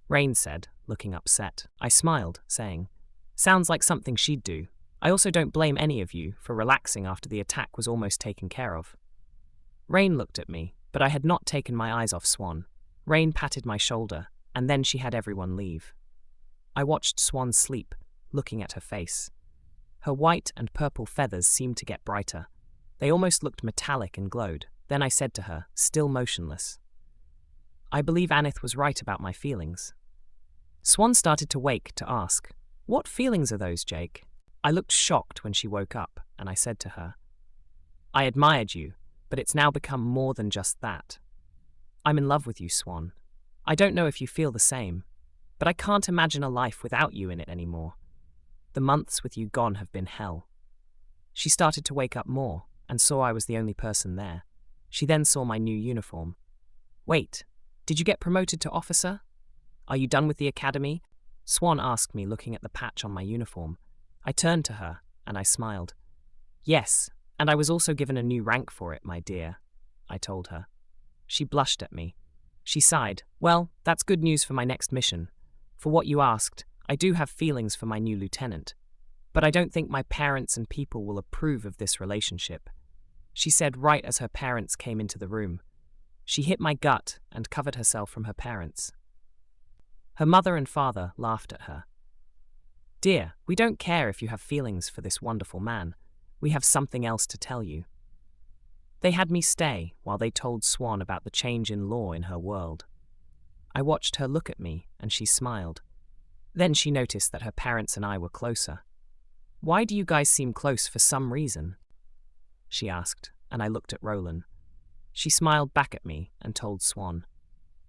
Rain said, looking upset. I smiled, saying, "Sounds like something she'd do. I also don't blame any of you for relaxing after the attack was almost taken care of." Rain looked at me, but I had not taken my eyes off Swan. Rain patted my shoulder, and then she had everyone leave. I watched Swan sleep, looking at her face. Her white and purple feathers seemed to get brighter. They almost looked metallic and glowed. Then I said to her, still motionless, I believe Anith was right about my feelings. Swan started to wake to ask, "What feelings are those, Jake?" I looked shocked when she woke up, and I said to her, "I admired you, but it's now become more than just that. I'm in love with you, Swan. I don't know if you feel the same, but I can't imagine a life without you in it anymore. The months with you gone have been hell." She started to wake up more, and saw I was the only person there. She then saw my new uniform. "Wait, did you get promoted to officer? Are you done with the academy?" Swan asked me, looking at the patch on my uniform. I turned to her, and I smiled. "Yes, and I was also given a new rank for it, my dear," I told her. She blushed at me. She sighed. "Well, that's good news for my next mission. For what you asked, I do have feelings for my new lieutenant. But I don't think my parents and people will approve of this relationship," she said right as her parents came into the room. She hit my gut and covered herself from her parents. Her mother and father laughed at her. "Dear, we don't care if you have feelings for this wonderful man. We have something else to tell you." They had me stay while they told Swan about the change in law in her world. I watched her look at me, and she smiled. Then she noticed that her parents and I were closer. "Why do you guys seem close for some reason?" she asked, and I looked at Roland. She smiled back at me and told Swan.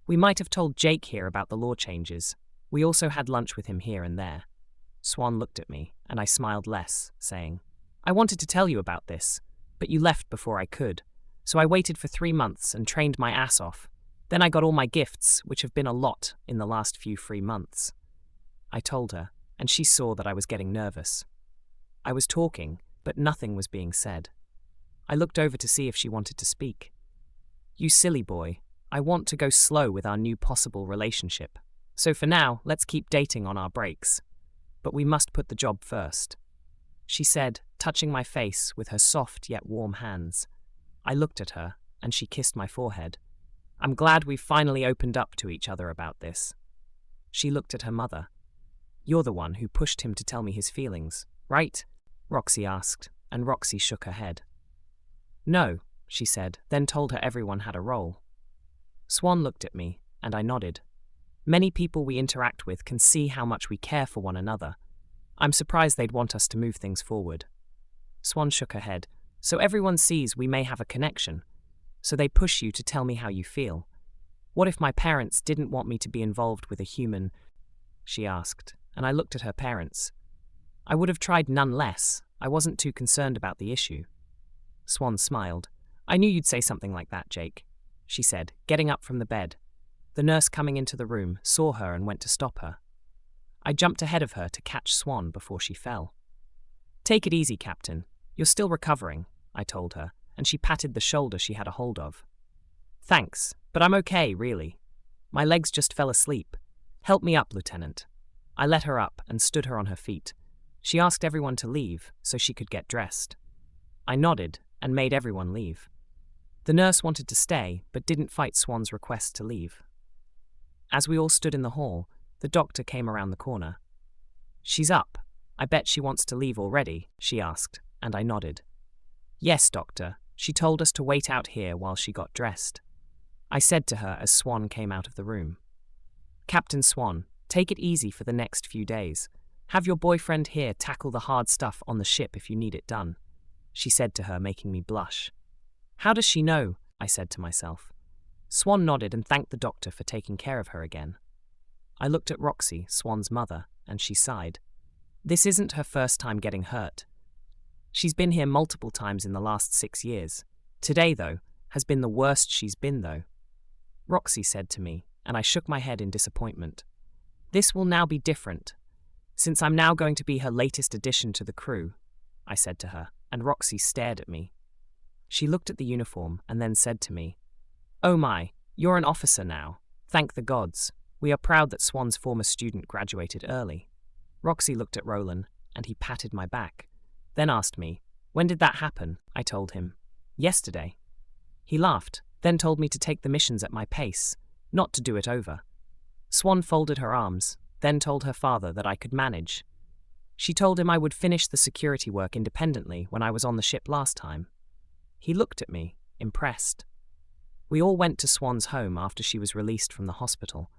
"We might have told Jake here about the law changes. We also had lunch with him here and there." Swan looked at me, and I smiled less, saying, "I wanted to tell you about this, but you left before I could, so I waited for 3 months and trained my ass off. Then I got all my gifts, which have been a lot in the last few free months." I told her, and she saw that I was getting nervous. I was talking, but nothing was being said. I looked over to see if she wanted to speak. "You silly boy, I want to go slow with our new possible relationship. So for now, let's keep dating on our breaks. But we must put the job first," she said, touching my face with her soft yet warm hands. I looked at her, and she kissed my forehead. "I'm glad we've finally opened up to each other about this." She looked at her mother. "You're the one who pushed him to tell me his feelings, right?" Roxy asked, and Roxy shook her head. "No," she said, then told her everyone had a role. Swan looked at me, and I nodded. "Many people we interact with can see how much we care for one another. I'm surprised they'd want us to move things forward." Swan shook her head. "So everyone sees we may have a connection. So they push you to tell me how you feel. What if my parents didn't want me to be involved with a human?" she asked, and I looked at her parents. "I would have tried none less. I wasn't too concerned about the issue." Swan smiled. "I knew you'd say something like that, Jake," she said, getting up from the bed. The nurse coming into the room saw her and went to stop her. I jumped ahead of her to catch Swan before she fell. "Take it easy, Captain. You're still recovering," I told her, and she patted the shoulder she had a hold of. "Thanks, but I'm okay, really. My legs just fell asleep. Help me up, Lieutenant." I let her up and stood her on her feet. She asked everyone to leave so she could get dressed. I nodded and made everyone leave. The nurse wanted to stay, but didn't fight Swan's request to leave. As we all stood in the hall, the doctor came around the corner. "She's up. I bet she wants to leave already," she asked, and I nodded. "Yes, doctor. She told us to wait out here while she got dressed," I said to her as Swan came out of the room. "Captain Swan, take it easy for the next few days. Have your boyfriend here tackle the hard stuff on the ship if you need it done," she said to her, making me blush. "How does she know?" I said to myself. Swan nodded and thanked the doctor for taking care of her again. I looked at Roxy, Swan's mother, and she sighed. This isn't her first time getting hurt. She's been here multiple times in the last 6 years. Today, though, has been the worst she's been, though. Roxy said to me, and I shook my head in disappointment. "This will now be different, since I'm now going to be her latest addition to the crew," I said to her, and Roxy stared at me. She looked at the uniform and then said to me, "Oh my, you're an officer now. Thank the gods. We are proud that Swan's former student graduated early." Roxy looked at Roland, and he patted my back, then asked me, "When did that happen?" I told him, "Yesterday." He laughed, then told me to take the missions at my pace, not to do it over. Swan folded her arms, then told her father that I could manage. She told him I would finish the security work independently when I was on the ship last time. He looked at me, impressed. We all went to Swan's home after she was released from the hospital.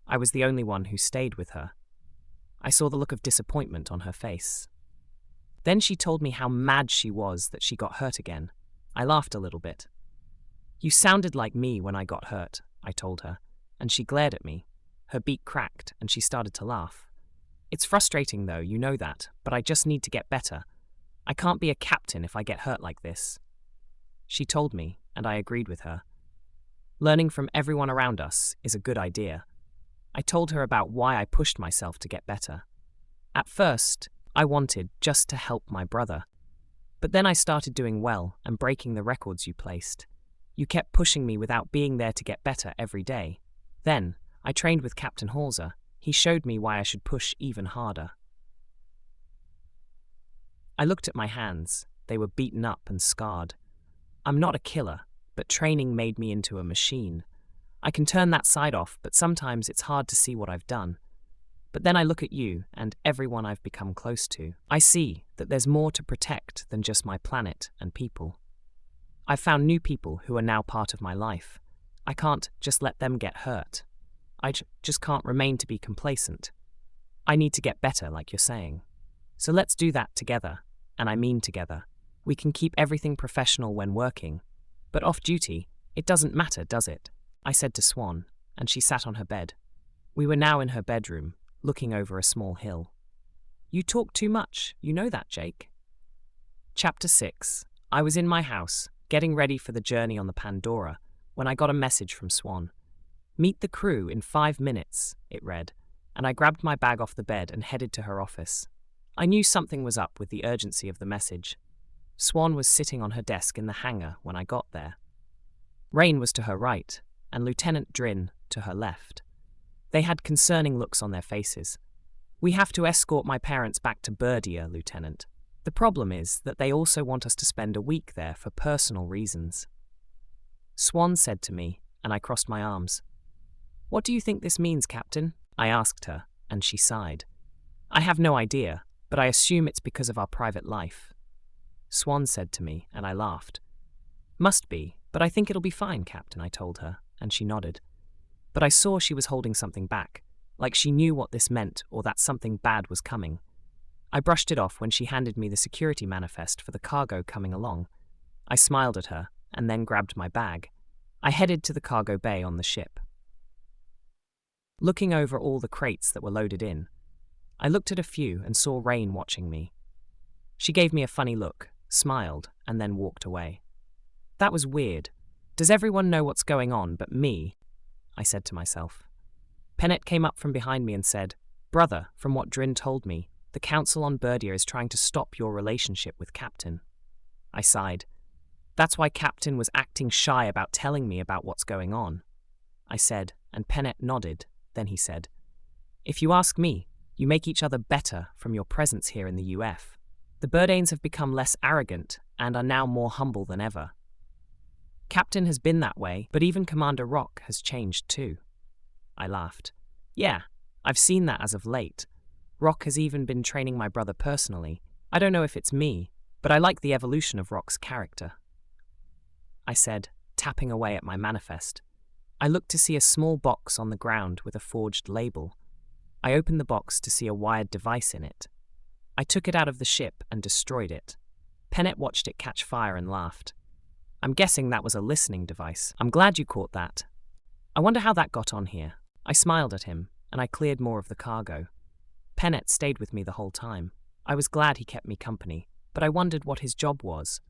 I was the only one who stayed with her. I saw the look of disappointment on her face. Then she told me how mad she was that she got hurt again. I laughed a little bit. "You sounded like me when I got hurt," I told her, and she glared at me. Her beak cracked, and she started to laugh. "It's frustrating though, you know that, but I just need to get better. I can't be a captain if I get hurt like this." She told me, and I agreed with her. Learning from everyone around us is a good idea. I told her about why I pushed myself to get better. At first, I wanted just to help my brother. But then I started doing well and breaking the records you placed. You kept pushing me without being there to get better every day. Then, I trained with Captain Halser. He showed me why I should push even harder. I looked at my hands. They were beaten up and scarred. I'm not a killer, but training made me into a machine. I can turn that side off, but sometimes it's hard to see what I've done. But then I look at you and everyone I've become close to. I see that there's more to protect than just my planet and people. I've found new people who are now part of my life. I can't just let them get hurt. I just can't remain to be complacent. I need to get better, like you're saying. So let's do that together, and I mean together. We can keep everything professional when working, but off duty, it doesn't matter, does it? I said to Swan, and she sat on her bed. We were now in her bedroom, looking over a small hill. You talk too much, you know that, Jake. Chapter 6. I was in my house, getting ready for the journey on the Pandora, when I got a message from Swan. "Meet the crew in 5 minutes," it read, and I grabbed my bag off the bed and headed to her office. I knew something was up with the urgency of the message. Swan was sitting on her desk in the hangar when I got there. Rain was to her right, and Lieutenant Drin to her left. They had concerning looks on their faces. "We have to escort my parents back to Berdia, Lieutenant. The problem is that they also want us to spend a week there for personal reasons." Swan said to me, and I crossed my arms. "What do you think this means, Captain?" I asked her, and she sighed. "I have no idea, but I assume it's because of our private life." Swan said to me, and I laughed. "Must be, but I think it'll be fine, Captain," I told her, and she nodded. But I saw she was holding something back, like she knew what this meant or that something bad was coming. I brushed it off when she handed me the security manifest for the cargo coming along. I smiled at her, and then grabbed my bag. I headed to the cargo bay on the ship. Looking over all the crates that were loaded in, I looked at a few and saw Rain watching me. She gave me a funny look, smiled, and then walked away. That was weird. Does everyone know what's going on but me? I said to myself. Pennant came up from behind me and said, "Brother, from what Drin told me, the council on Berdia is trying to stop your relationship with Captain." I sighed. "That's why Captain was acting shy about telling me about what's going on," I said, and Pennant nodded. Then he said, "If you ask me, you make each other better from your presence here in the UF. The Burdanes have become less arrogant and are now more humble than ever. Captain has been that way, but even Commander Rock has changed too." I laughed. "Yeah, I've seen that as of late. Rock has even been training my brother personally. I don't know if it's me, but I like the evolution of Rock's character," I said, tapping away at my manifest. I looked to see a small box on the ground with a forged label. I opened the box to see a wired device in it. I took it out of the ship and destroyed it. Pennant watched it catch fire and laughed. "I'm guessing that was a listening device. I'm glad you caught that. I wonder how that got on here." I smiled at him, and I cleared more of the cargo. Pennant stayed with me the whole time. I was glad he kept me company, but I wondered what his job was.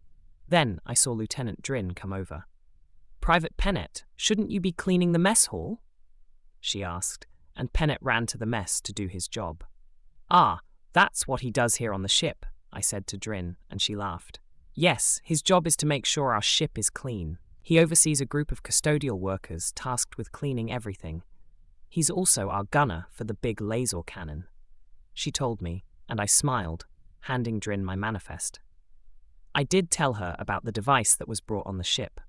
Then I saw Lieutenant Drin come over. "Private Pennant, shouldn't you be cleaning the mess hall?" she asked, and Pennant ran to the mess to do his job. "Ah, that's what he does here on the ship," I said to Drin, and she laughed. "Yes, his job is to make sure our ship is clean. He oversees a group of custodial workers tasked with cleaning everything. He's also our gunner for the big laser cannon," she told me, and I smiled, handing Drin my manifest. I did tell her about the device that was brought on the ship.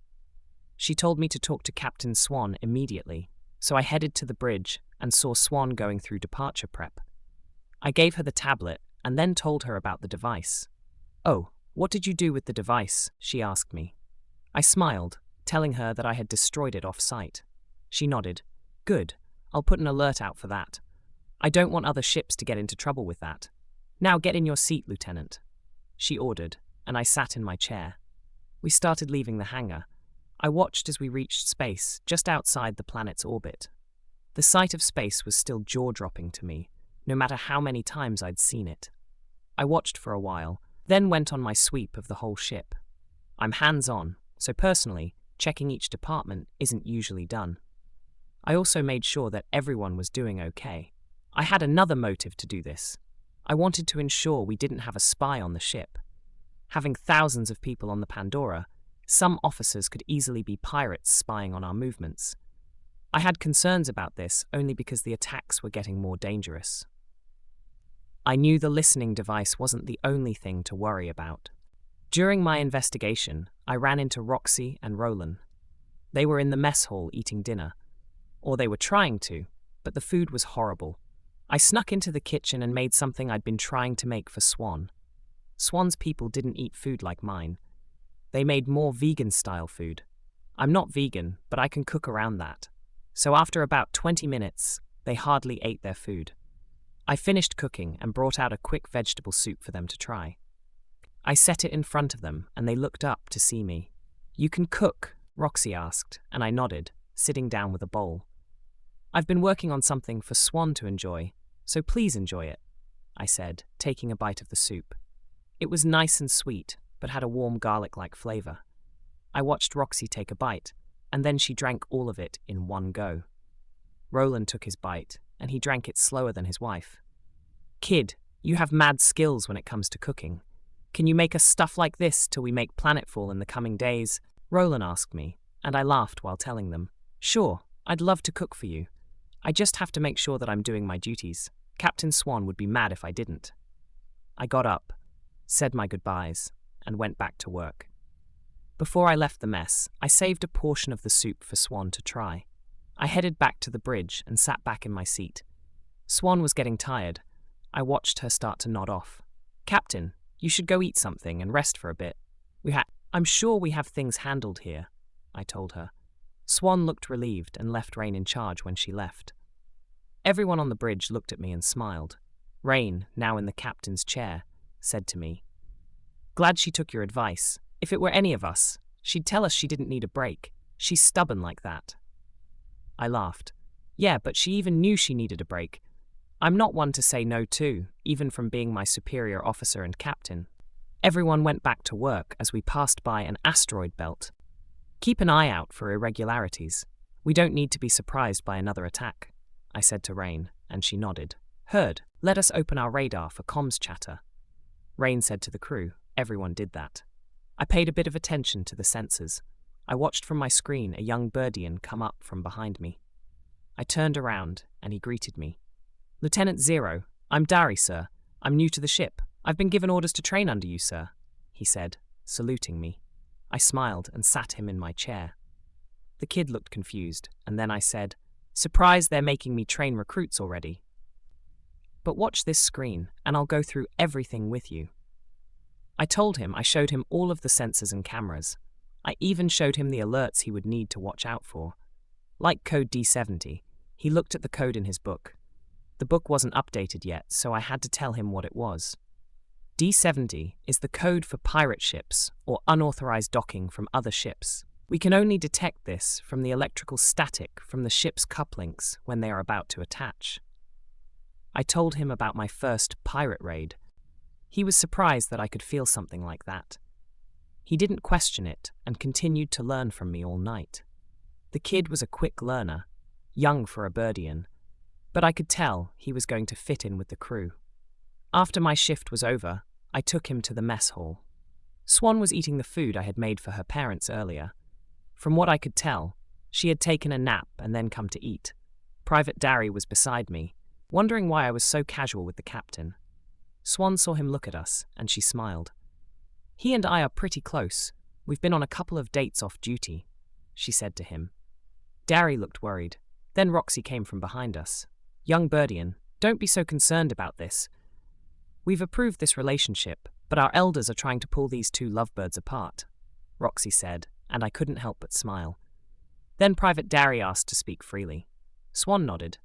She told me to talk to Captain Swan immediately, so I headed to the bridge and saw Swan going through departure prep. I gave her the tablet and then told her about the device. "Oh, what did you do with the device?" she asked me. I smiled, telling her that I had destroyed it off-site. She nodded. Good, I'll put an alert out for that. I don't want other ships to get into trouble with that. Now get in your seat, Lieutenant. She ordered, and I sat in my chair. We started leaving the hangar. I watched as we reached space, just outside the planet's orbit. The sight of space was still jaw-dropping to me, no matter how many times I'd seen it. I watched for a while, then went on my sweep of the whole ship. I'm hands-on, so personally, checking each department isn't usually done. I also made sure that everyone was doing okay. I had another motive to do this. I wanted to ensure we didn't have a spy on the ship. Having thousands of people on the Pandora, some officers could easily be pirates spying on our movements. I had concerns about this only because the attacks were getting more dangerous. I knew the listening device wasn't the only thing to worry about. During my investigation, I ran into Roxy and Roland. They were in the mess hall eating dinner. Or they were trying to, but the food was horrible. I snuck into the kitchen and made something I'd been trying to make for Swan. Swan's people didn't eat food like mine. They made more vegan-style food. I'm not vegan, but I can cook around that. So after about 20 minutes, they hardly ate their food. I finished cooking and brought out a quick vegetable soup for them to try. I set it in front of them, and they looked up to see me. "You can cook?" Roxy asked, and I nodded, sitting down with a bowl. "I've been working on something for Swan to enjoy, so please enjoy it," I said, taking a bite of the soup. It was nice and sweet, but had a warm garlic-like flavor. I watched Roxy take a bite, and then she drank all of it in one go. Roland took his bite, and he drank it slower than his wife. "Kid, you have mad skills when it comes to cooking. Can you make us stuff like this till we make planetfall in the coming days?" Roland asked me, and I laughed while telling them, "Sure, I'd love to cook for you. I just have to make sure that I'm doing my duties. Captain Swan would be mad if I didn't." I got up, said my goodbyes, and went back to work. Before I left the mess, I saved a portion of the soup for Swan to try. I headed back to the bridge and sat back in my seat. Swan was getting tired. I watched her start to nod off. "Captain, you should go eat something and rest for a bit. I'm sure we have things handled here," I told her. Swan looked relieved and left Rain in charge when she left. Everyone on the bridge looked at me and smiled. Rain, now in the captain's chair, said to me, "Glad she took your advice. If it were any of us, she'd tell us she didn't need a break. She's stubborn like that." I laughed. "Yeah, but she even knew she needed a break. I'm not one to say no to, even from being my superior officer and captain." Everyone went back to work as we passed by an asteroid belt. "Keep an eye out for irregularities. We don't need to be surprised by another attack," I said to Rain, and she nodded. "Heard. Let us open our radar for comms chatter." Rain said to the crew. Everyone did that. I paid a bit of attention to the sensors. I watched from my screen a young Birdian come up from behind me. I turned around, and he greeted me. "Lieutenant Zero, I'm Dari, sir. I'm new to the ship. I've been given orders to train under you, sir," he said, saluting me. I smiled and sat him in my chair. The kid looked confused, and then I said, "Surprised they're making me train recruits already. But watch this screen, and I'll go through everything with you." I told him I showed him all of the sensors and cameras. I even showed him the alerts he would need to watch out for. Like code D70, he looked at the code in his book. The book wasn't updated yet, so I had to tell him what it was. D70 is the code for pirate ships or unauthorized docking from other ships. We can only detect this from the electrical static from the ship's couplings when they are about to attach. I told him about my first pirate raid. He was surprised that I could feel something like that. He didn't question it and continued to learn from me all night. The kid was a quick learner, young for a Birdian, but I could tell he was going to fit in with the crew. After my shift was over, I took him to the mess hall. Swan was eating the food I had made for her parents earlier. From what I could tell, she had taken a nap and then come to eat. Private Dari was beside me, wondering why I was so casual with the captain. Swan saw him look at us, and she smiled. "He and I are pretty close. We've been on a couple of dates off duty," she said to him. Dari looked worried. Then Roxy came from behind us. "Young Birdian, don't be so concerned about this. We've approved this relationship, but our elders are trying to pull these two lovebirds apart," Roxy said, and I couldn't help but smile. Then Private Darry asked to speak freely. Swan nodded,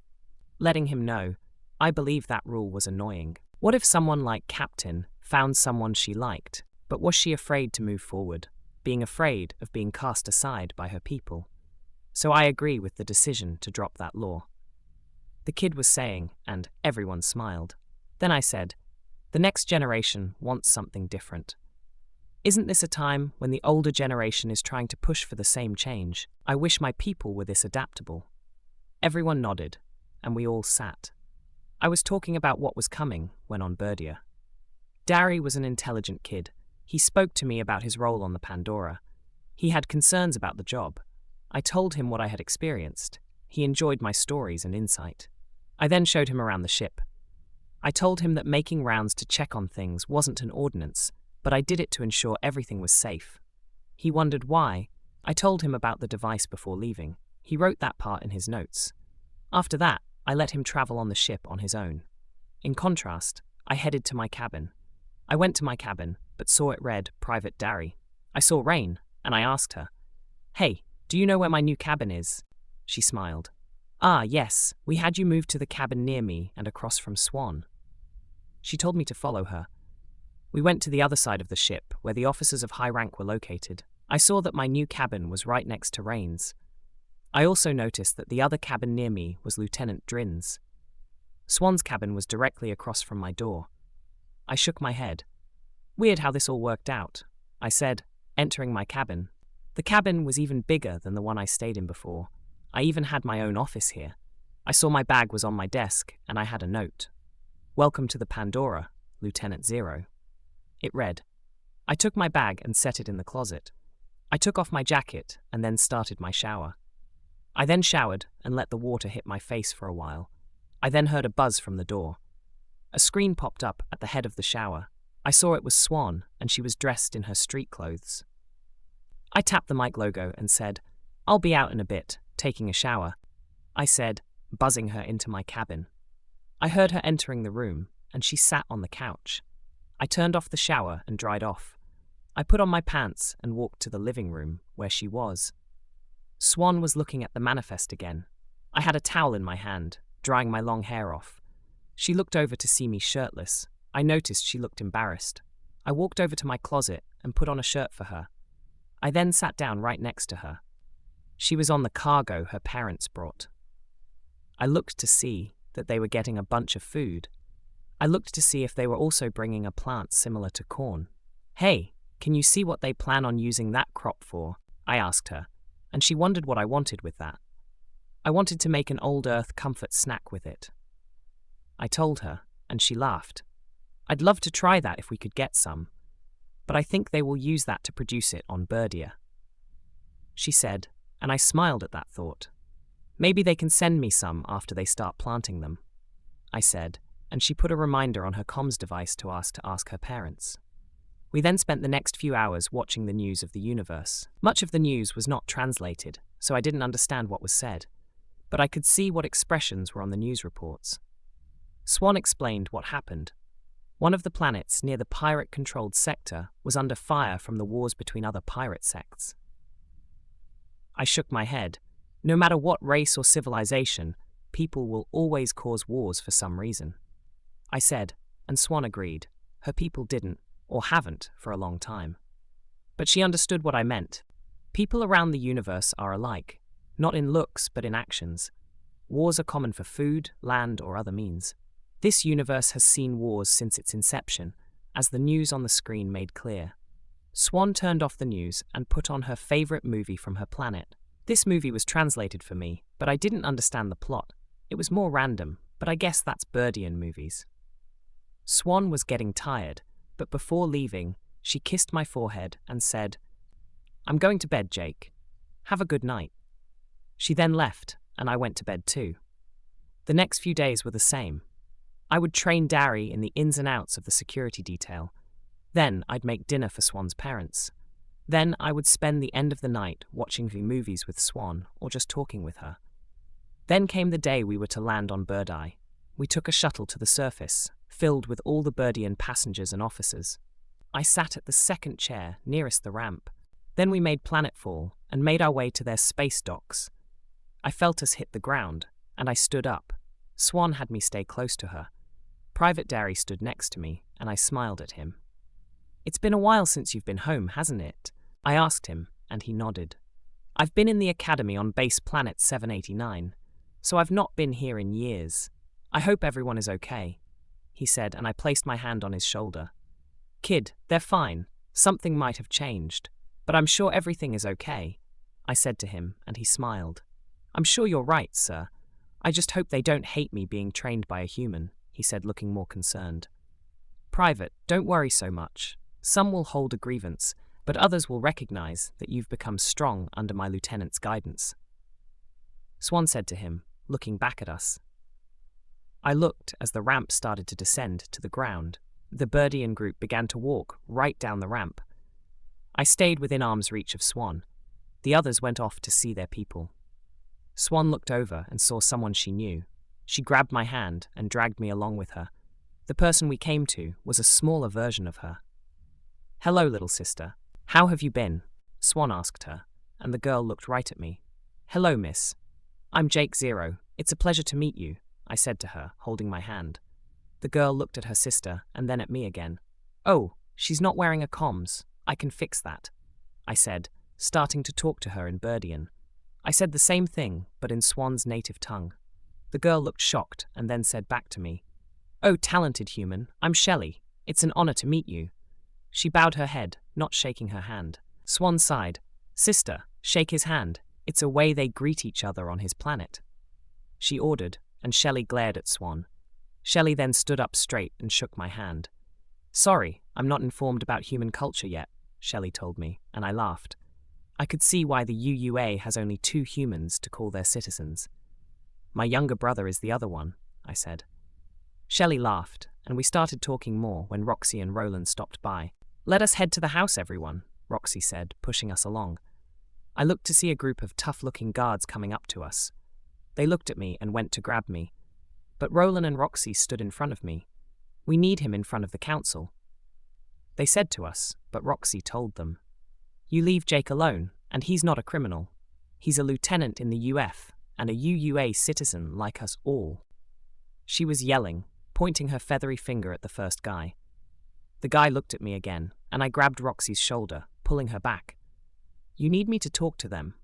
letting him know, I believe that rule was annoying. What if someone like Captain found someone she liked, but was she afraid to move forward, being afraid of being cast aside by her people? So I agree with the decision to drop that law. The kid was saying, and everyone smiled. Then I said, the next generation wants something different. Isn't this a time when the older generation is trying to push for the same change? I wish my people were this adaptable. Everyone nodded, and we all sat. I was talking about what was coming when on Birdia. Darry was an intelligent kid. He spoke to me about his role on the Pandora. He had concerns about the job. I told him what I had experienced. He enjoyed my stories and insight. I then showed him around the ship. I told him that making rounds to check on things wasn't an ordinance, but I did it to ensure everything was safe. He wondered why. I told him about the device before leaving. He wrote that part in his notes. After that, I let him travel on the ship on his own. In contrast, I headed to my cabin. I went to my cabin, but saw it read Private Darry. I saw Rain, and I asked her, Hey, do you know where my new cabin is? She smiled. Ah, yes, we had you move to the cabin near me and across from Swan. She told me to follow her. We went to the other side of the ship, where the officers of high rank were located. I saw that my new cabin was right next to Rain's. I also noticed that the other cabin near me was Lieutenant Drin's. Swan's cabin was directly across from my door. I shook my head. Weird how this all worked out, I said, entering my cabin. The cabin was even bigger than the one I stayed in before. I even had my own office here. I saw my bag was on my desk, and I had a note. Welcome to the Pandora, Lieutenant Zero. It read. I took my bag and set it in the closet. I took off my jacket and then started my shower. I then showered and let the water hit my face for a while. I then heard a buzz from the door. A screen popped up at the head of the shower. I saw it was Swan, and she was dressed in her street clothes. I tapped the mic logo and said, I'll be out in a bit, taking a shower. I said, buzzing her into my cabin. I heard her entering the room, and she sat on the couch. I turned off the shower and dried off. I put on my pants and walked to the living room, where she was. Swan was looking at the manifest again. I had a towel in my hand, drying my long hair off. She looked over to see me shirtless. I noticed she looked embarrassed. I walked over to my closet and put on a shirt for her. I then sat down right next to her. She was on the cargo her parents brought. I looked to see that they were getting a bunch of food. I looked to see if they were also bringing a plant similar to corn. Hey, can you see what they plan on using that crop for? I asked her, and she wondered what I wanted with that. I wanted to make an old earth comfort snack with it. I told her, and she laughed. I'd love to try that if we could get some, but I think they will use that to produce it on Birdia. She said, and I smiled at that thought. Maybe they can send me some after they start planting them. I said, and she put a reminder on her comms device to ask her parents. We then spent the next few hours watching the news of the universe. Much of the news was not translated, so I didn't understand what was said, but I could see what expressions were on the news reports. Swan explained what happened. One of the planets near the pirate-controlled sector was under fire from the wars between other pirate sects. I shook my head. No matter what race or civilization, people will always cause wars for some reason. I said, and Swan agreed. Her people didn't, or haven't, for a long time. But she understood what I meant. People around the universe are alike, not in looks but in actions. Wars are common for food, land, or other means. This universe has seen wars since its inception, as the news on the screen made clear. Swan turned off the news and put on her favorite movie from her planet. This movie was translated for me, but I didn't understand the plot. It was more random, but I guess that's Birdian movies. Swan was getting tired, but before leaving, she kissed my forehead and said, I'm going to bed, Jake. Have a good night. She then left, and I went to bed too. The next few days were the same. I would train Darry in the ins and outs of the security detail. Then I'd make dinner for Swan's parents. Then I would spend the end of the night watching the movies with Swan or just talking with her. Then came the day we were to land on Birdi. We took a shuttle to the surface, filled with all the Birdian passengers and officers. I sat at the second chair nearest the ramp. Then we made planetfall and made our way to their space docks. I felt us hit the ground, and I stood up. Swan had me stay close to her. Private Derry stood next to me, and I smiled at him. "It's been a while since you've been home, hasn't it?" I asked him, and he nodded. "I've been in the academy on base planet 789, so I've not been here in years. I hope everyone is okay," he said, and I placed my hand on his shoulder. "Kid, they're fine. Something might have changed, but I'm sure everything is okay," I said to him, and he smiled. "I'm sure you're right, sir. I just hope they don't hate me being trained by a human," he said, looking more concerned. "Private, don't worry so much. Some will hold a grievance, but others will recognize that you've become strong under my lieutenant's guidance," Swan said to him, looking back at us. I looked as the ramp started to descend to the ground. The Birdian group began to walk right down the ramp. I stayed within arm's reach of Swan. The others went off to see their people. Swan looked over and saw someone she knew. She grabbed my hand and dragged me along with her. The person we came to was a smaller version of her. "Hello, little sister. How have you been?" Swan asked her, and the girl looked right at me. "Hello, miss. I'm Jake Zero. It's a pleasure to meet you," I said to her, holding my hand. The girl looked at her sister and then at me again. "Oh, she's not wearing a comms. I can fix that," I said, starting to talk to her in Birdian. I said the same thing, but in Swan's native tongue. The girl looked shocked and then said back to me, "Oh, talented human, I'm Shelley. It's an honor to meet you." She bowed her head, not shaking her hand. Swan sighed. "Sister, shake his hand. It's a way they greet each other on his planet," she ordered, and Shelley glared at Swan. Shelley then stood up straight and shook my hand. "Sorry, I'm not informed about human culture yet," Shelley told me, and I laughed. I could see why the UUA has only 2 humans to call their citizens. "My younger brother is the other one," I said. Shelley laughed, and we started talking more when Roxy and Roland stopped by. "Let us head to the house, everyone," Roxy said, pushing us along. I looked to see a group of tough-looking guards coming up to us. They looked at me and went to grab me. But Roland and Roxy stood in front of me. "We need him in front of the council," they said to us, but Roxy told them. "You leave Jake alone, and he's not a criminal. He's a lieutenant in the UF, and a UUA citizen like us all." She was yelling, pointing her feathery finger at the first guy. The guy looked at me again, and I grabbed Roxy's shoulder, pulling her back. "You need me to talk to them."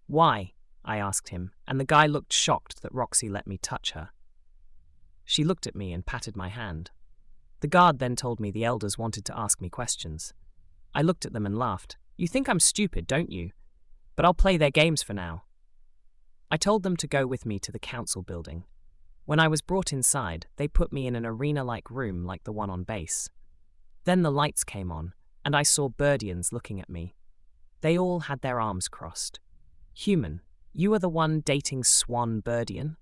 "Why?" I asked him, and the guy looked shocked that Roxy let me touch her. She looked at me and patted my hand. The guard then told me the elders wanted to ask me questions. I looked at them and laughed. "You think I'm stupid, don't you? But I'll play their games for now." I told them to go with me to the council building. When I was brought inside, they put me in an arena-like room like the one on base. Then the lights came on, and I saw Birdians looking at me. They all had their arms crossed. "Human, you are the one dating Swan Birdian?"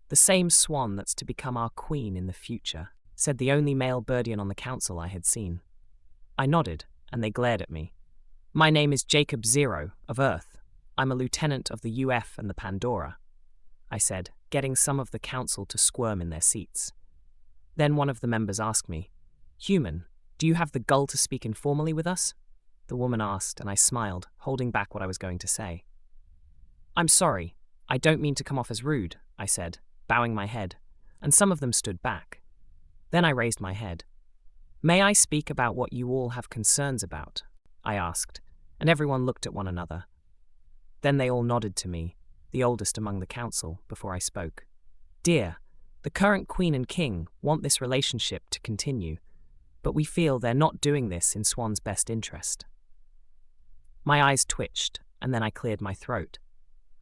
"The same Swan that's to become our queen in the future," said the only male Birdian on the council I had seen. I nodded, and they glared at me. "My name is Jacob Zero, of Earth. I'm a lieutenant of the UF and the Pandora," I said, getting some of the council to squirm in their seats. Then one of the members asked me, "Human, do you have the gall to speak informally with us?" The woman asked, and I smiled, holding back what I was going to say. "I'm sorry, I don't mean to come off as rude," I said, bowing my head, and some of them stood back. Then I raised my head. "May I speak about what you all have concerns about?" I asked, and everyone looked at one another. Then they all nodded to me, the oldest among the council, before I spoke. "Dear, the current queen and king want this relationship to continue, but we feel they're not doing this in Swan's best interest." My eyes twitched, and then I cleared my throat.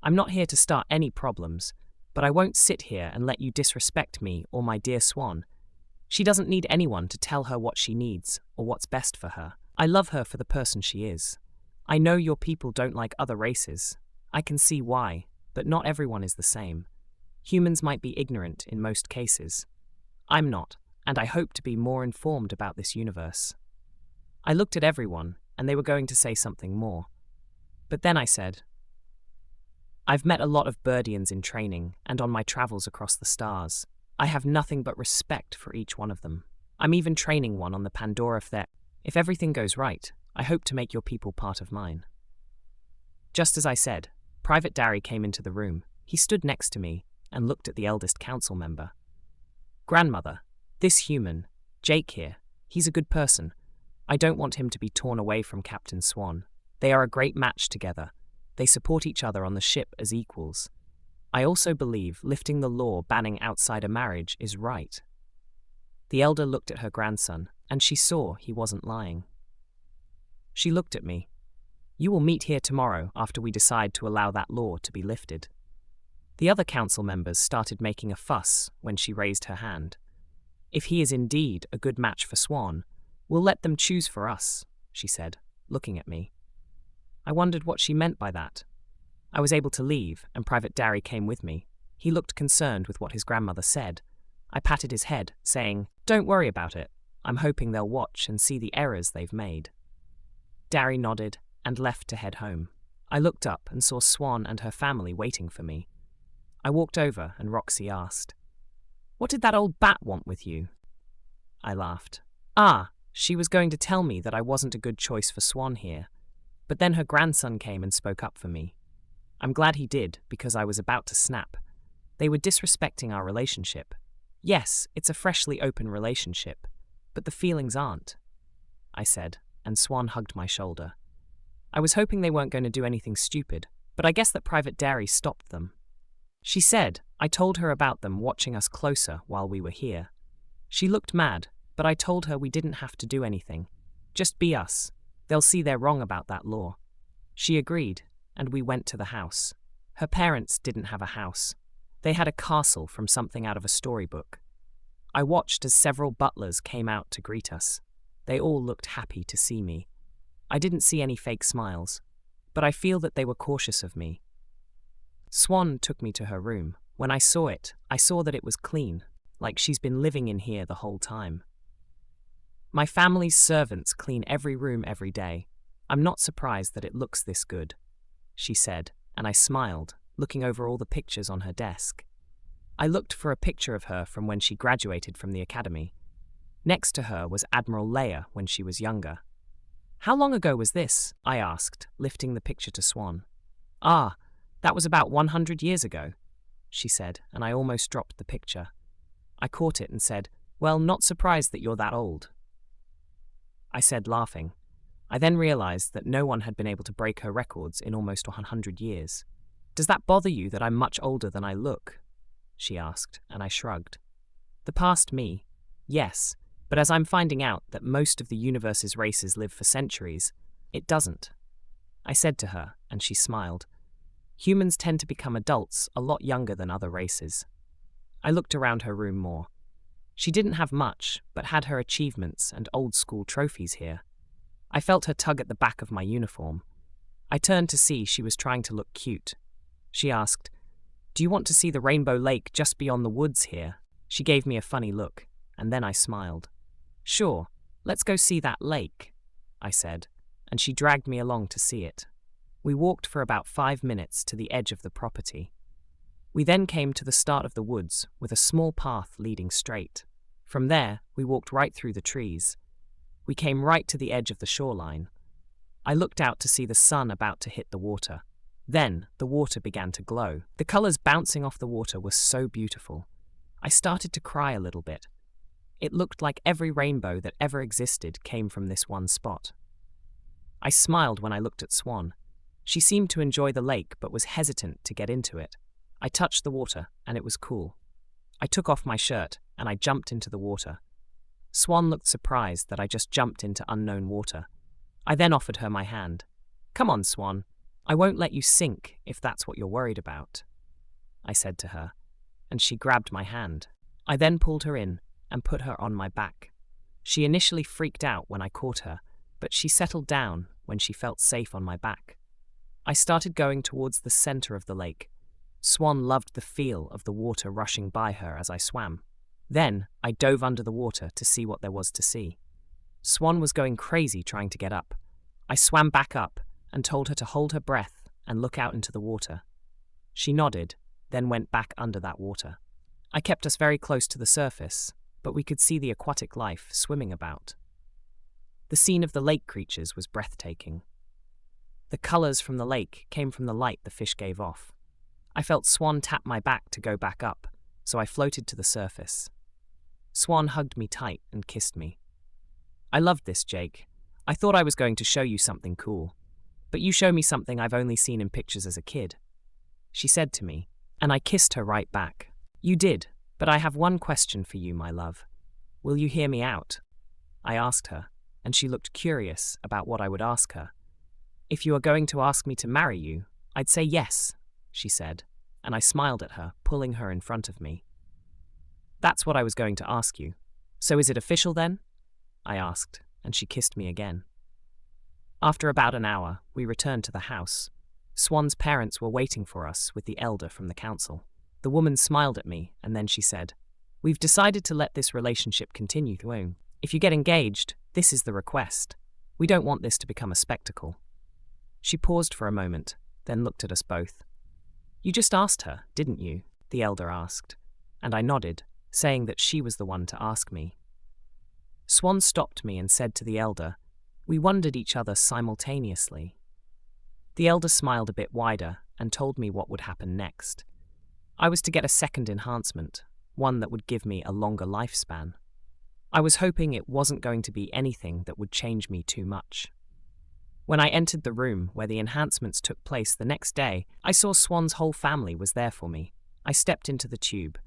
"I'm not here to start any problems, but I won't sit here and let you disrespect me or my dear Swan. She doesn't need anyone to tell her what she needs or what's best for her. I love her for the person she is. I know your people don't like other races. I can see why, but not everyone is the same. Humans might be ignorant in most cases. I'm not, and I hope to be more informed about this universe." I looked at everyone, and they were going to say something more. But then I said, "I've met a lot of Birdians in training and on my travels across the stars. I have nothing but respect for each one of them. I'm even training one on the Pandora if everything goes right, I hope to make your people part of mine." Just as I said, Private Darry came into the room. He stood next to me and looked at the eldest council member. Grandmother, this human, Jake here, he's a good person. I don't want him to be torn away from Captain Swan. They are a great match together. They support each other on the ship as equals. I also believe lifting the law banning outsider marriage is right. The elder looked at her grandson, and she saw he wasn't lying. She looked at me. You will meet here tomorrow after we decide to allow that law to be lifted. The other council members started making a fuss when she raised her hand. If he is indeed a good match for Swan, we'll let them choose for us, she said, looking at me. I wondered what she meant by that. I was able to leave, and Private Darry came with me. He looked concerned with what his grandmother said. I patted his head, saying, "Don't worry about it. I'm hoping they'll watch and see the errors they've made." Darry nodded and left to head home. I looked up and saw Swan and her family waiting for me. I walked over and Roxy asked, "What did that old bat want with you?" I laughed. She was going to tell me that I wasn't a good choice for Swan here. But then her grandson came and spoke up for me. I'm glad he did, because I was about to snap. They were disrespecting our relationship. Yes, it's a freshly open relationship, but the feelings aren't, I said, and Swan hugged my shoulder. I was hoping they weren't going to do anything stupid, but I guess that Private Darry stopped them. She said I told her about them watching us closer while we were here. She looked mad, but I told her we didn't have to do anything. Just be us. They'll see they're wrong about that law. She agreed, and we went to the house. Her parents didn't have a house. They had a castle from something out of a storybook. I watched as several butlers came out to greet us. They all looked happy to see me. I didn't see any fake smiles, but I feel that they were cautious of me. Swan took me to her room. When I saw it, I saw that it was clean, like she's been living in here the whole time. My family's servants clean every room every day. I'm not surprised that it looks this good, she said, and I smiled, looking over all the pictures on her desk. I looked for a picture of her from when she graduated from the academy. Next to her was Admiral Leia when she was younger. How long ago was this? I asked, lifting the picture to Swan. That was about 100 years ago, she said, and I almost dropped the picture. I caught it and said, "Well, not surprised that you're that old," I said, laughing. I then realized that no one had been able to break her records in almost 100 years. "Does that bother you that I'm much older than I look?" she asked, and I shrugged. The past me, yes, but as I'm finding out that most of the universe's races live for centuries, it doesn't. I said to her, and she smiled. Humans tend to become adults a lot younger than other races. I looked around her room more. She didn't have much, but had her achievements and old-school trophies here. I felt her tug at the back of my uniform. I turned to see she was trying to look cute. She asked, "Do you want to see the Rainbow Lake just beyond the woods here?" She gave me a funny look, and then I smiled. "Sure, let's go see that lake," I said, and she dragged me along to see it. We walked for about 5 minutes to the edge of the property. We then came to the start of the woods with a small path leading straight. From there, we walked right through the trees. We came right to the edge of the shoreline. I looked out to see the sun about to hit the water. Then, the water began to glow. The colors bouncing off the water were so beautiful. I started to cry a little bit. It looked like every rainbow that ever existed came from this one spot. I smiled when I looked at Swan. She seemed to enjoy the lake but was hesitant to get into it. I touched the water, and it was cool. I took off my shirt, and I jumped into the water. Swan looked surprised that I just jumped into unknown water. I then offered her my hand. "Come on, Swan. I won't let you sink if that's what you're worried about," I said to her, and she grabbed my hand. I then pulled her in and put her on my back. She initially freaked out when I caught her, but she settled down when she felt safe on my back. I started going towards the center of the lake. Swan loved the feel of the water rushing by her as I swam. Then, I dove under the water to see what there was to see. Swan was going crazy trying to get up. I swam back up and told her to hold her breath and look out into the water. She nodded, then went back under that water. I kept us very close to the surface, but we could see the aquatic life swimming about. The scene of the lake creatures was breathtaking. The colors from the lake came from the light the fish gave off. I felt Swan tap my back to go back up, so I floated to the surface. Swan hugged me tight and kissed me. I loved this, Jake. I thought I was going to show you something cool. But you show me something I've only seen in pictures as a kid, she said to me, and I kissed her right back. You did, but I have one question for you, my love. Will you hear me out? I asked her, and she looked curious about what I would ask her. If you are going to ask me to marry you, I'd say yes, she said, and I smiled at her, pulling her in front of me. That's what I was going to ask you. So is it official then? I asked, and she kissed me again. After about an hour, we returned to the house. Swan's parents were waiting for us with the elder from the council. The woman smiled at me, and then she said, "We've decided to let this relationship continue through. If you get engaged, this is the request. We don't want this to become a spectacle." She paused for a moment, then looked at us both. "You just asked her, didn't you?" the elder asked, and I nodded, saying that she was the one to ask me. Swan stopped me and said to the elder, "We wondered each other simultaneously." The elder smiled a bit wider and told me what would happen next. I was to get a second enhancement, one that would give me a longer lifespan. I was hoping it wasn't going to be anything that would change me too much. When I entered the room where the enhancements took place the next day, I saw Swan's whole family was there for me. I stepped into the tube.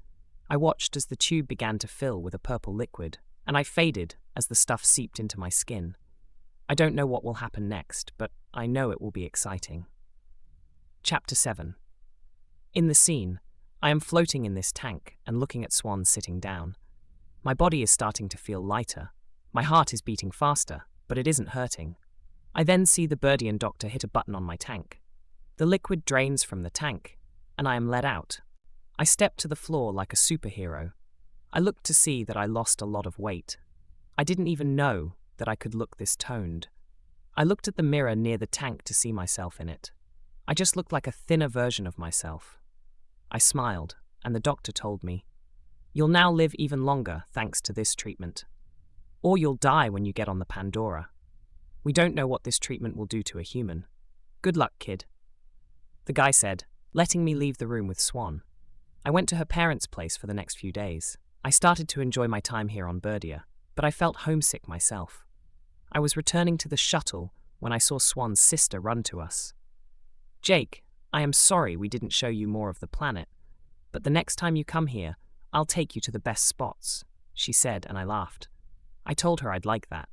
I watched as the tube began to fill with a purple liquid, and I faded as the stuff seeped into my skin. I don't know what will happen next, but I know it will be exciting. Chapter 7. In the scene, I am floating in this tank and looking at Swan sitting down. My body is starting to feel lighter. My heart is beating faster, but it isn't hurting. I then see the Birdian doctor hit a button on my tank. The liquid drains from the tank, and I am let out. I step to the floor like a superhero. I looked to see that I lost a lot of weight. I didn't even know that I could look this toned. I looked at the mirror near the tank to see myself in it. I just looked like a thinner version of myself. I smiled, and the doctor told me, "You'll now live even longer thanks to this treatment. Or you'll die when you get on the Pandora. We don't know what this treatment will do to a human. Good luck, kid." The guy said, letting me leave the room with Swan. I went to her parents' place for the next few days. I started to enjoy my time here on Birdia, but I felt homesick myself. I was returning to the shuttle when I saw Swan's sister run to us. "Jake, I am sorry we didn't show you more of the planet, but the next time you come here, I'll take you to the best spots," she said, and I laughed. I told her I'd like that.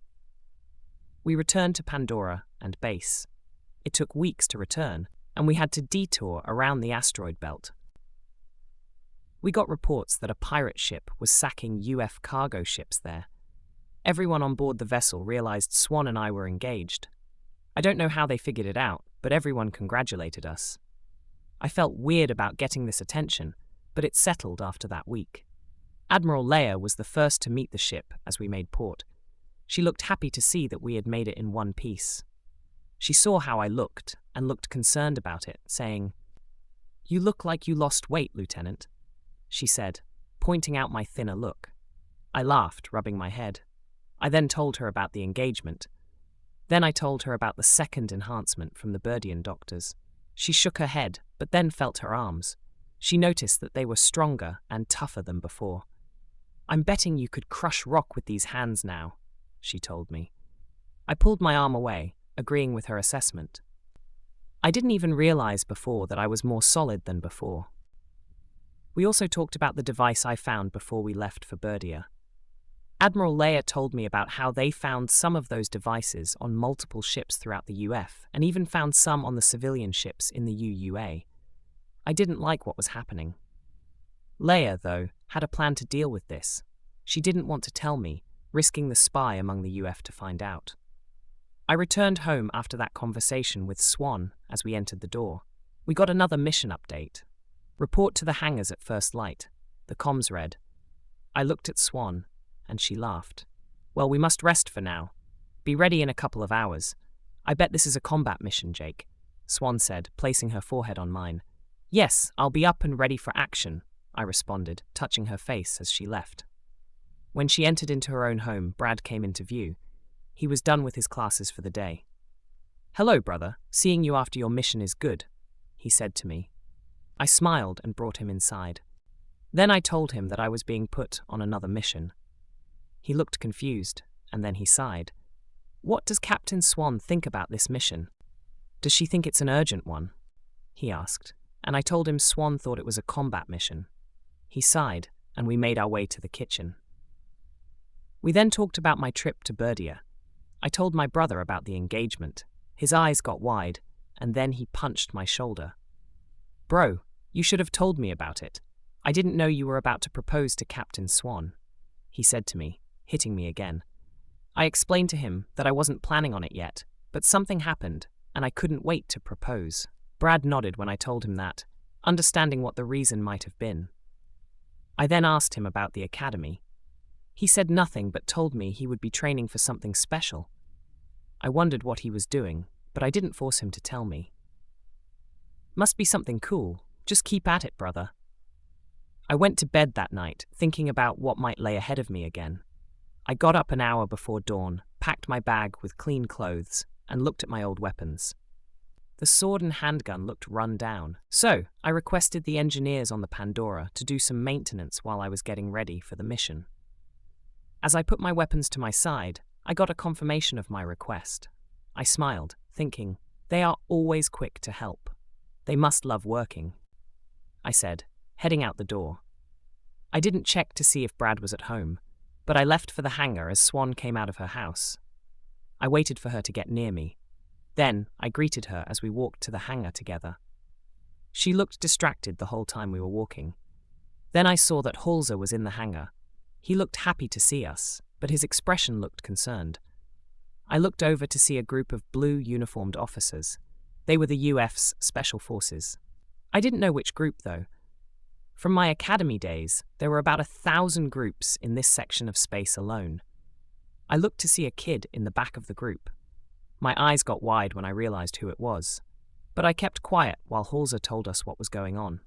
We returned to Pandora and base. It took weeks to return, and we had to detour around the asteroid belt. We got reports that a pirate ship was sacking UF cargo ships there. Everyone on board the vessel realized Swan and I were engaged. I don't know how they figured it out, but everyone congratulated us. I felt weird about getting this attention, but it settled after that week. Admiral Leia was the first to meet the ship as we made port. She looked happy to see that we had made it in one piece. She saw how I looked and looked concerned about it, saying, "You look like you lost weight, Lieutenant," she said, pointing out my thinner look. I laughed, rubbing my head. I then told her about the engagement. Then I told her about the second enhancement from the Birdian doctors. She shook her head, but then felt her arms. She noticed that they were stronger and tougher than before. "I'm betting you could crush rock with these hands now," she told me. I pulled my arm away, agreeing with her assessment. I didn't even realize before that I was more solid than before. We also talked about the device I found before we left for Birdia. Admiral Leia told me about how they found some of those devices on multiple ships throughout the UF, and even found some on the civilian ships in the UUA. I didn't like what was happening. Leia, though, had a plan to deal with this. She didn't want to tell me, risking the spy among the UF to find out. I returned home after that conversation with Swan as we entered the door. We got another mission update. "Report to the hangars at first light," the comms read. I looked at Swan, and she laughed. "Well, we must rest for now. Be ready in a couple of hours. I bet this is a combat mission, Jake," Swan said, placing her forehead on mine. "Yes, I'll be up and ready for action," I responded, touching her face as she left. When she entered into her own home, Brad came into view. He was done with his classes for the day. "Hello, brother. Seeing you after your mission is good," he said to me. I smiled and brought him inside. Then I told him that I was being put on another mission. He looked confused, and then he sighed. "What does Captain Swan think about this mission? Does she think it's an urgent one?" he asked, and I told him Swan thought it was a combat mission. He sighed, and we made our way to the kitchen. We then talked about my trip to Berdia. I told my brother about the engagement. His eyes got wide, and then he punched my shoulder. "Bro, you should have told me about it. I didn't know you were about to propose to Captain Swan," he said to me, hitting me again. I explained to him that I wasn't planning on it yet, but something happened, and I couldn't wait to propose. Brad nodded when I told him that, understanding what the reason might have been. I then asked him about the academy. He said nothing but told me he would be training for something special. I wondered what he was doing, but I didn't force him to tell me. "Must be something cool. Just keep at it, brother." I went to bed that night, thinking about what might lay ahead of me again. I got up an hour before dawn, packed my bag with clean clothes, and looked at my old weapons. The sword and handgun looked run down, so I requested the engineers on the Pandora to do some maintenance while I was getting ready for the mission. As I put my weapons to my side, I got a confirmation of my request. I smiled, thinking, they are always quick to help. They must love working, I said, heading out the door. I didn't check to see if Brad was at home, but I left for the hangar as Swan came out of her house. I waited for her to get near me. Then I greeted her as we walked to the hangar together. She looked distracted the whole time we were walking. Then I saw that Halser was in the hangar. He looked happy to see us, but his expression looked concerned. I looked over to see a group of blue uniformed officers. They were the UF's Special Forces. I didn't know which group, though. From my academy days, there were about 1,000 groups in this section of space alone. I looked to see a kid in the back of the group. My eyes got wide when I realized who it was, but I kept quiet while Halser told us what was going on.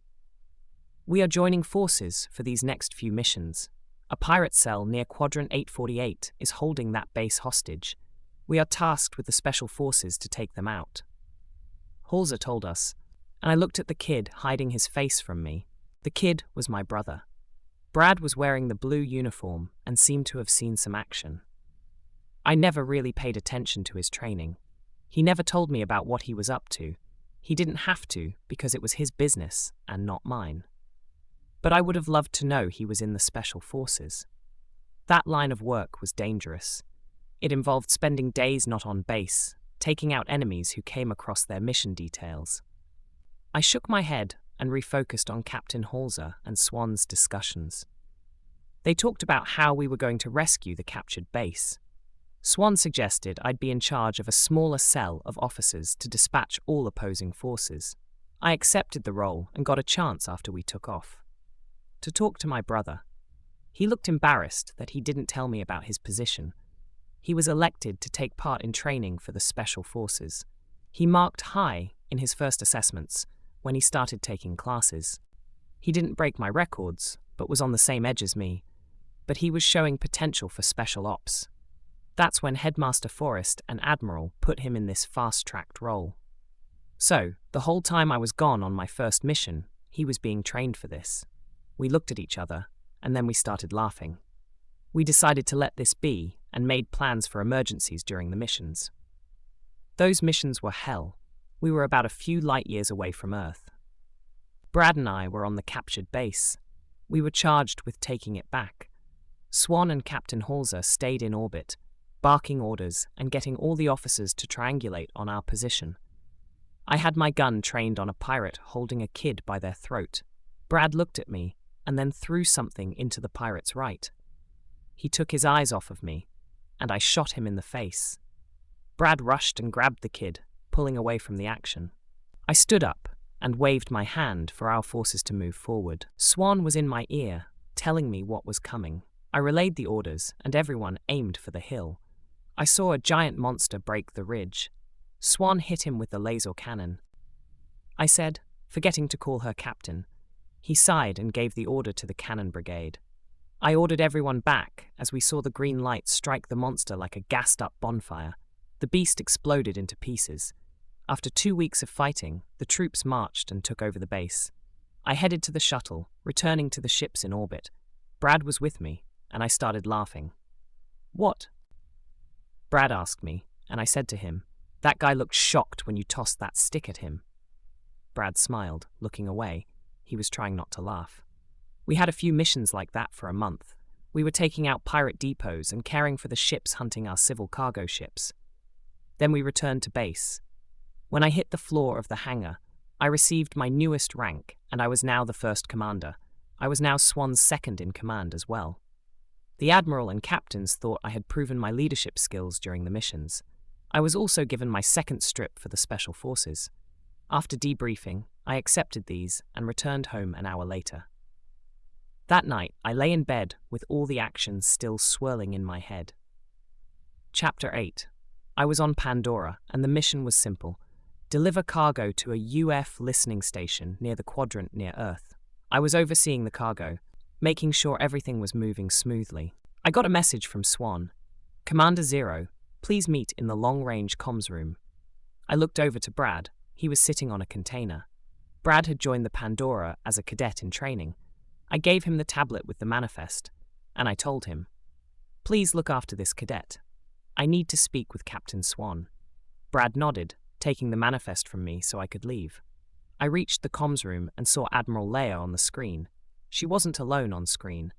"We are joining forces for these next few missions. A pirate cell near Quadrant 848 is holding that base hostage. We are tasked with the Special Forces to take them out," Halser told us, and I looked at the kid hiding his face from me. The kid was my brother. Brad was wearing the blue uniform and seemed to have seen some action. I never really paid attention to his training. He never told me about what he was up to. He didn't have to because it was his business and not mine. But I would have loved to know he was in the Special Forces. That line of work was dangerous. It involved spending days not on base, taking out enemies who came across their mission details. I shook my head and refocused on Captain Halser and Swan's discussions. They talked about how we were going to rescue the captured base. Swan suggested I'd be in charge of a smaller cell of officers to dispatch all opposing forces. I accepted the role and got a chance after we took off. To talk to my brother. He looked embarrassed that he didn't tell me about his position. He was elected to take part in training for the Special Forces. He marked high in his first assessments when he started taking classes. He didn't break my records, but was on the same edge as me. But he was showing potential for special ops. That's when Headmaster Forrest and Admiral put him in this fast-tracked role. So, the whole time I was gone on my first mission, he was being trained for this. We looked at each other, and then we started laughing. We decided to let this be and made plans for emergencies during the missions. Those missions were hell. We were about a few light years away from Earth. Brad and I were on the captured base. We were charged with taking it back. Swan and Captain Halser stayed in orbit, barking orders and getting all the officers to triangulate on our position. I had my gun trained on a pirate holding a kid by their throat. Brad looked at me and then threw something into the pirate's right. He took his eyes off of me, and I shot him in the face. Brad rushed and grabbed the kid, pulling away from the action. I stood up and waved my hand for our forces to move forward. Swan was in my ear, telling me what was coming. I relayed the orders, and everyone aimed for the hill. I saw a giant monster break the ridge. Swan hit him with the laser cannon. I said, forgetting to call her captain. He sighed and gave the order to the cannon brigade. I ordered everyone back as we saw the green light strike the monster like a gassed-up bonfire. The beast exploded into pieces. After 2 weeks of fighting, the troops marched and took over the base. I headed to the shuttle, returning to the ships in orbit. Brad was with me, and I started laughing. "What?" Brad asked me, and I said to him, "That guy looked shocked when you tossed that stick at him." Brad smiled, looking away. He was trying not to laugh. We had a few missions like that for a month. We were taking out pirate depots and caring for the ships hunting our civil cargo ships. Then we returned to base. When I hit the floor of the hangar, I received my newest rank, and I was now the first commander. I was now Swan's second in command as well. The admiral and captains thought I had proven my leadership skills during the missions. I was also given my second strip for the special forces. After debriefing, I accepted these and returned home an hour later. That night, I lay in bed with all the actions still swirling in my head. Chapter 8. I was on Pandora, and the mission was simple. Deliver cargo to a UF listening station near the quadrant near Earth. I was overseeing the cargo, making sure everything was moving smoothly. I got a message from Swan. "Commander Zero, please meet in the long-range comms room." I looked over to Brad. He was sitting on a container. Brad had joined the Pandora as a cadet in training. I gave him the tablet with the manifest, and I told him, "Please look after this cadet. I need to speak with Captain Swan." Brad nodded, taking the manifest from me so I could leave. I reached the comms room and saw Admiral Leia on the screen. She wasn't alone on screen.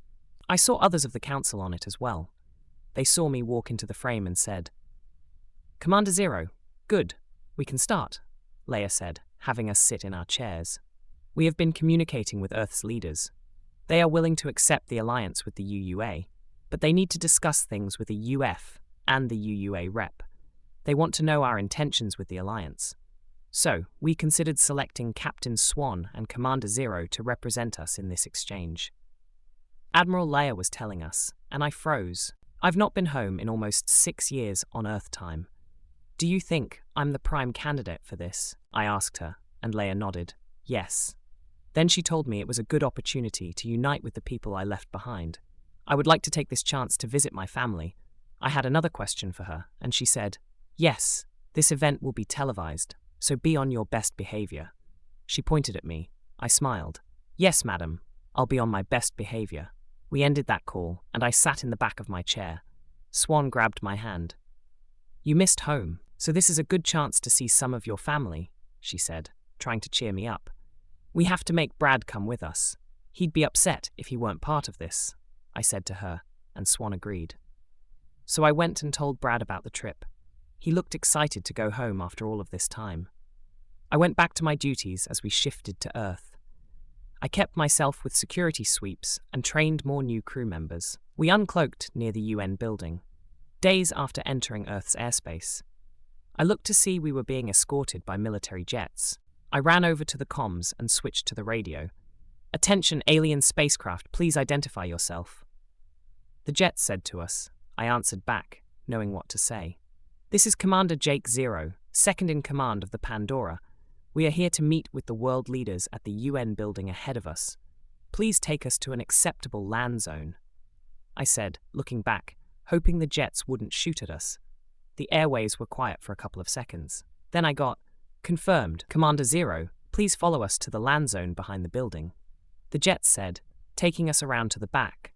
I saw others of the council on it as well. They saw me walk into the frame and said, "Commander Zero, good, we can start," Leia said, having us sit in our chairs. "We have been communicating with Earth's leaders. They are willing to accept the alliance with the UUA, but they need to discuss things with the UF and the UUA rep. They want to know our intentions with the alliance. So, we considered selecting Captain Swan and Commander Zero to represent us in this exchange." Admiral Leia was telling us, and I froze. "I've not been home in almost 6 years on Earth time. Do you think I'm the prime candidate for this?" I asked her, and Leia nodded. "Yes." Then she told me it was a good opportunity to unite with the people I left behind. I would like to take this chance to visit my family. I had another question for her, and she said, "Yes, this event will be televised, so be on your best behavior." She pointed at me. I smiled. "Yes, madam, I'll be on my best behavior." We ended that call, and I sat in the back of my chair. Swan grabbed my hand. "You missed home, so this is a good chance to see some of your family," she said, trying to cheer me up. "We have to make Brad come with us. He'd be upset if he weren't part of this," I said to her, and Swan agreed. So I went and told Brad about the trip. He looked excited to go home after all of this time. I went back to my duties as we shifted to Earth. I kept myself with security sweeps and trained more new crew members. We uncloaked near the UN building, days after entering Earth's airspace. I looked to see we were being escorted by military jets. I ran over to the comms and switched to the radio. "Attention, alien spacecraft, please identify yourself." The jet said to us. I answered back, knowing what to say. "This is Commander Jake Zero, second in command of the Pandora. We are here to meet with the world leaders at the UN building ahead of us. Please take us to an acceptable land zone," I said, looking back, hoping the jets wouldn't shoot at us. The airways were quiet for a couple of seconds. Then I got, "Confirmed, Commander Zero, please follow us to the land zone behind the building." The jet said, taking us around to the back.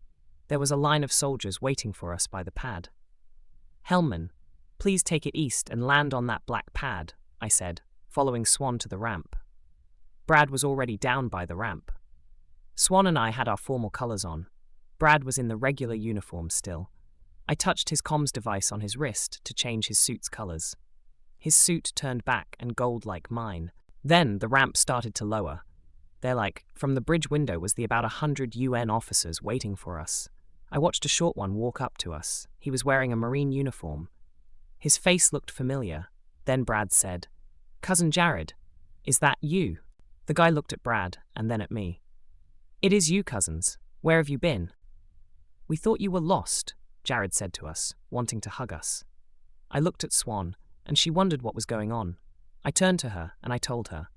There was a line of soldiers waiting for us by the pad. "Hellman, please take it east and land on that black pad," I said, following Swan to the ramp. Brad was already down by the ramp. Swan and I had our formal colors on. Brad was in the regular uniform still. I touched his comms device on his wrist to change his suit's colors. His suit turned back and gold like mine. Then the ramp started to lower. From the bridge window was the about 100 UN officers waiting for us. I watched a short one walk up to us. He was wearing a Marine uniform. His face looked familiar. Then Brad said, "Cousin Jared, is that you?" The guy looked at Brad and then at me. "It is you, cousins. Where have you been?" "We thought you were lost," Jared said to us, wanting to hug us. I looked at Swan, and she wondered what was going on. I turned to her and I told her,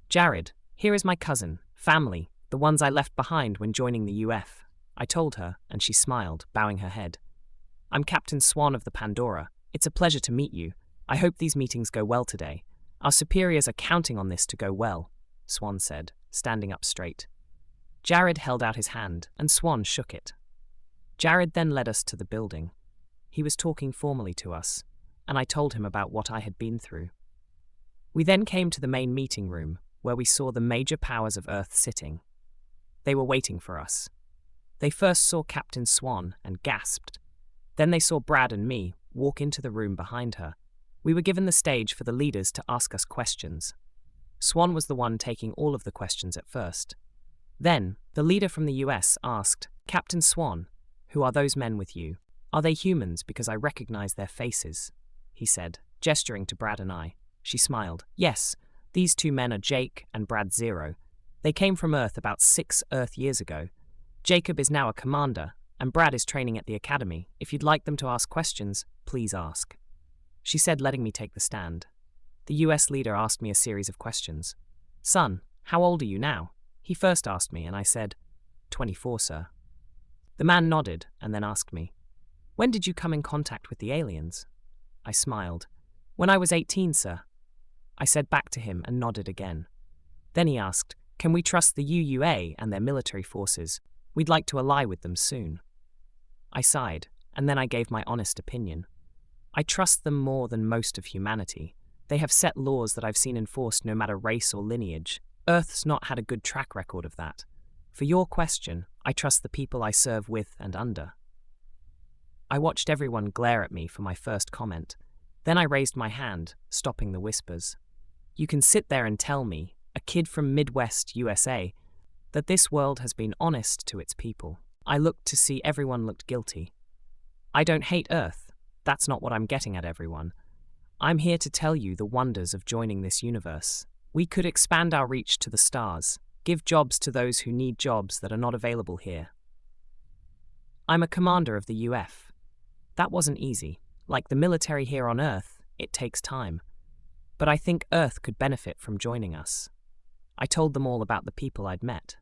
"Jared, here is my cousin, family, the ones I left behind when joining the UF." I told her, and she smiled, bowing her head. "I'm Captain Swan of the Pandora. It's a pleasure to meet you. I hope these meetings go well today. Our superiors are counting on this to go well, Swan said, standing up straight. Jared held out his hand, and Swan shook it. Jared then led us to the building. He was talking formally to us, and I told him about what I had been through. We then came to the main meeting room, where we saw the major powers of Earth sitting. They were waiting for us. They first saw Captain Swan and gasped. Then they saw Brad and me walk into the room behind her. We were given the stage for the leaders to ask us questions. Swan was the one taking all of the questions at first. Then, the leader from the US asked, "Captain Swan, who are those men with you? Are they humans because I recognize their faces?" he said, gesturing to Brad and I. She smiled. "Yes, these two men are Jake and Brad Zero. They came from Earth about 6 Earth years ago. Jacob is now a commander, and Brad is training at the academy. If you'd like them to ask questions, please ask," she said, letting me take the stand. The US leader asked me a series of questions. "Son, how old are you now?" he first asked me, and I said, 24, sir. The man nodded and then asked me, "When did you come in contact with the aliens?" I smiled. "When I was 18, sir." I said back to him and nodded again. Then he asked, "Can we trust the UUA and their military forces? We'd like to ally with them soon." I sighed, and then I gave my honest opinion. I trust them more than most of humanity. They have set laws that I've seen enforced no matter race or lineage. Earth's not had a good track record of that. For your question, I trust the people I serve with and under. I watched everyone glare at me for my first comment. Then I raised my hand, stopping the whispers. You can sit there and tell me, a kid from Midwest USA, that this world has been honest to its people. I looked to see everyone looked guilty. I don't hate Earth. That's not what I'm getting at, everyone. I'm here to tell you the wonders of joining this universe. We could expand our reach to the stars, give jobs to those who need jobs that are not available here. I'm a commander of the UF. That wasn't easy. Like the military here on Earth, it takes time. But I think Earth could benefit from joining us. I told them all about the people I'd met.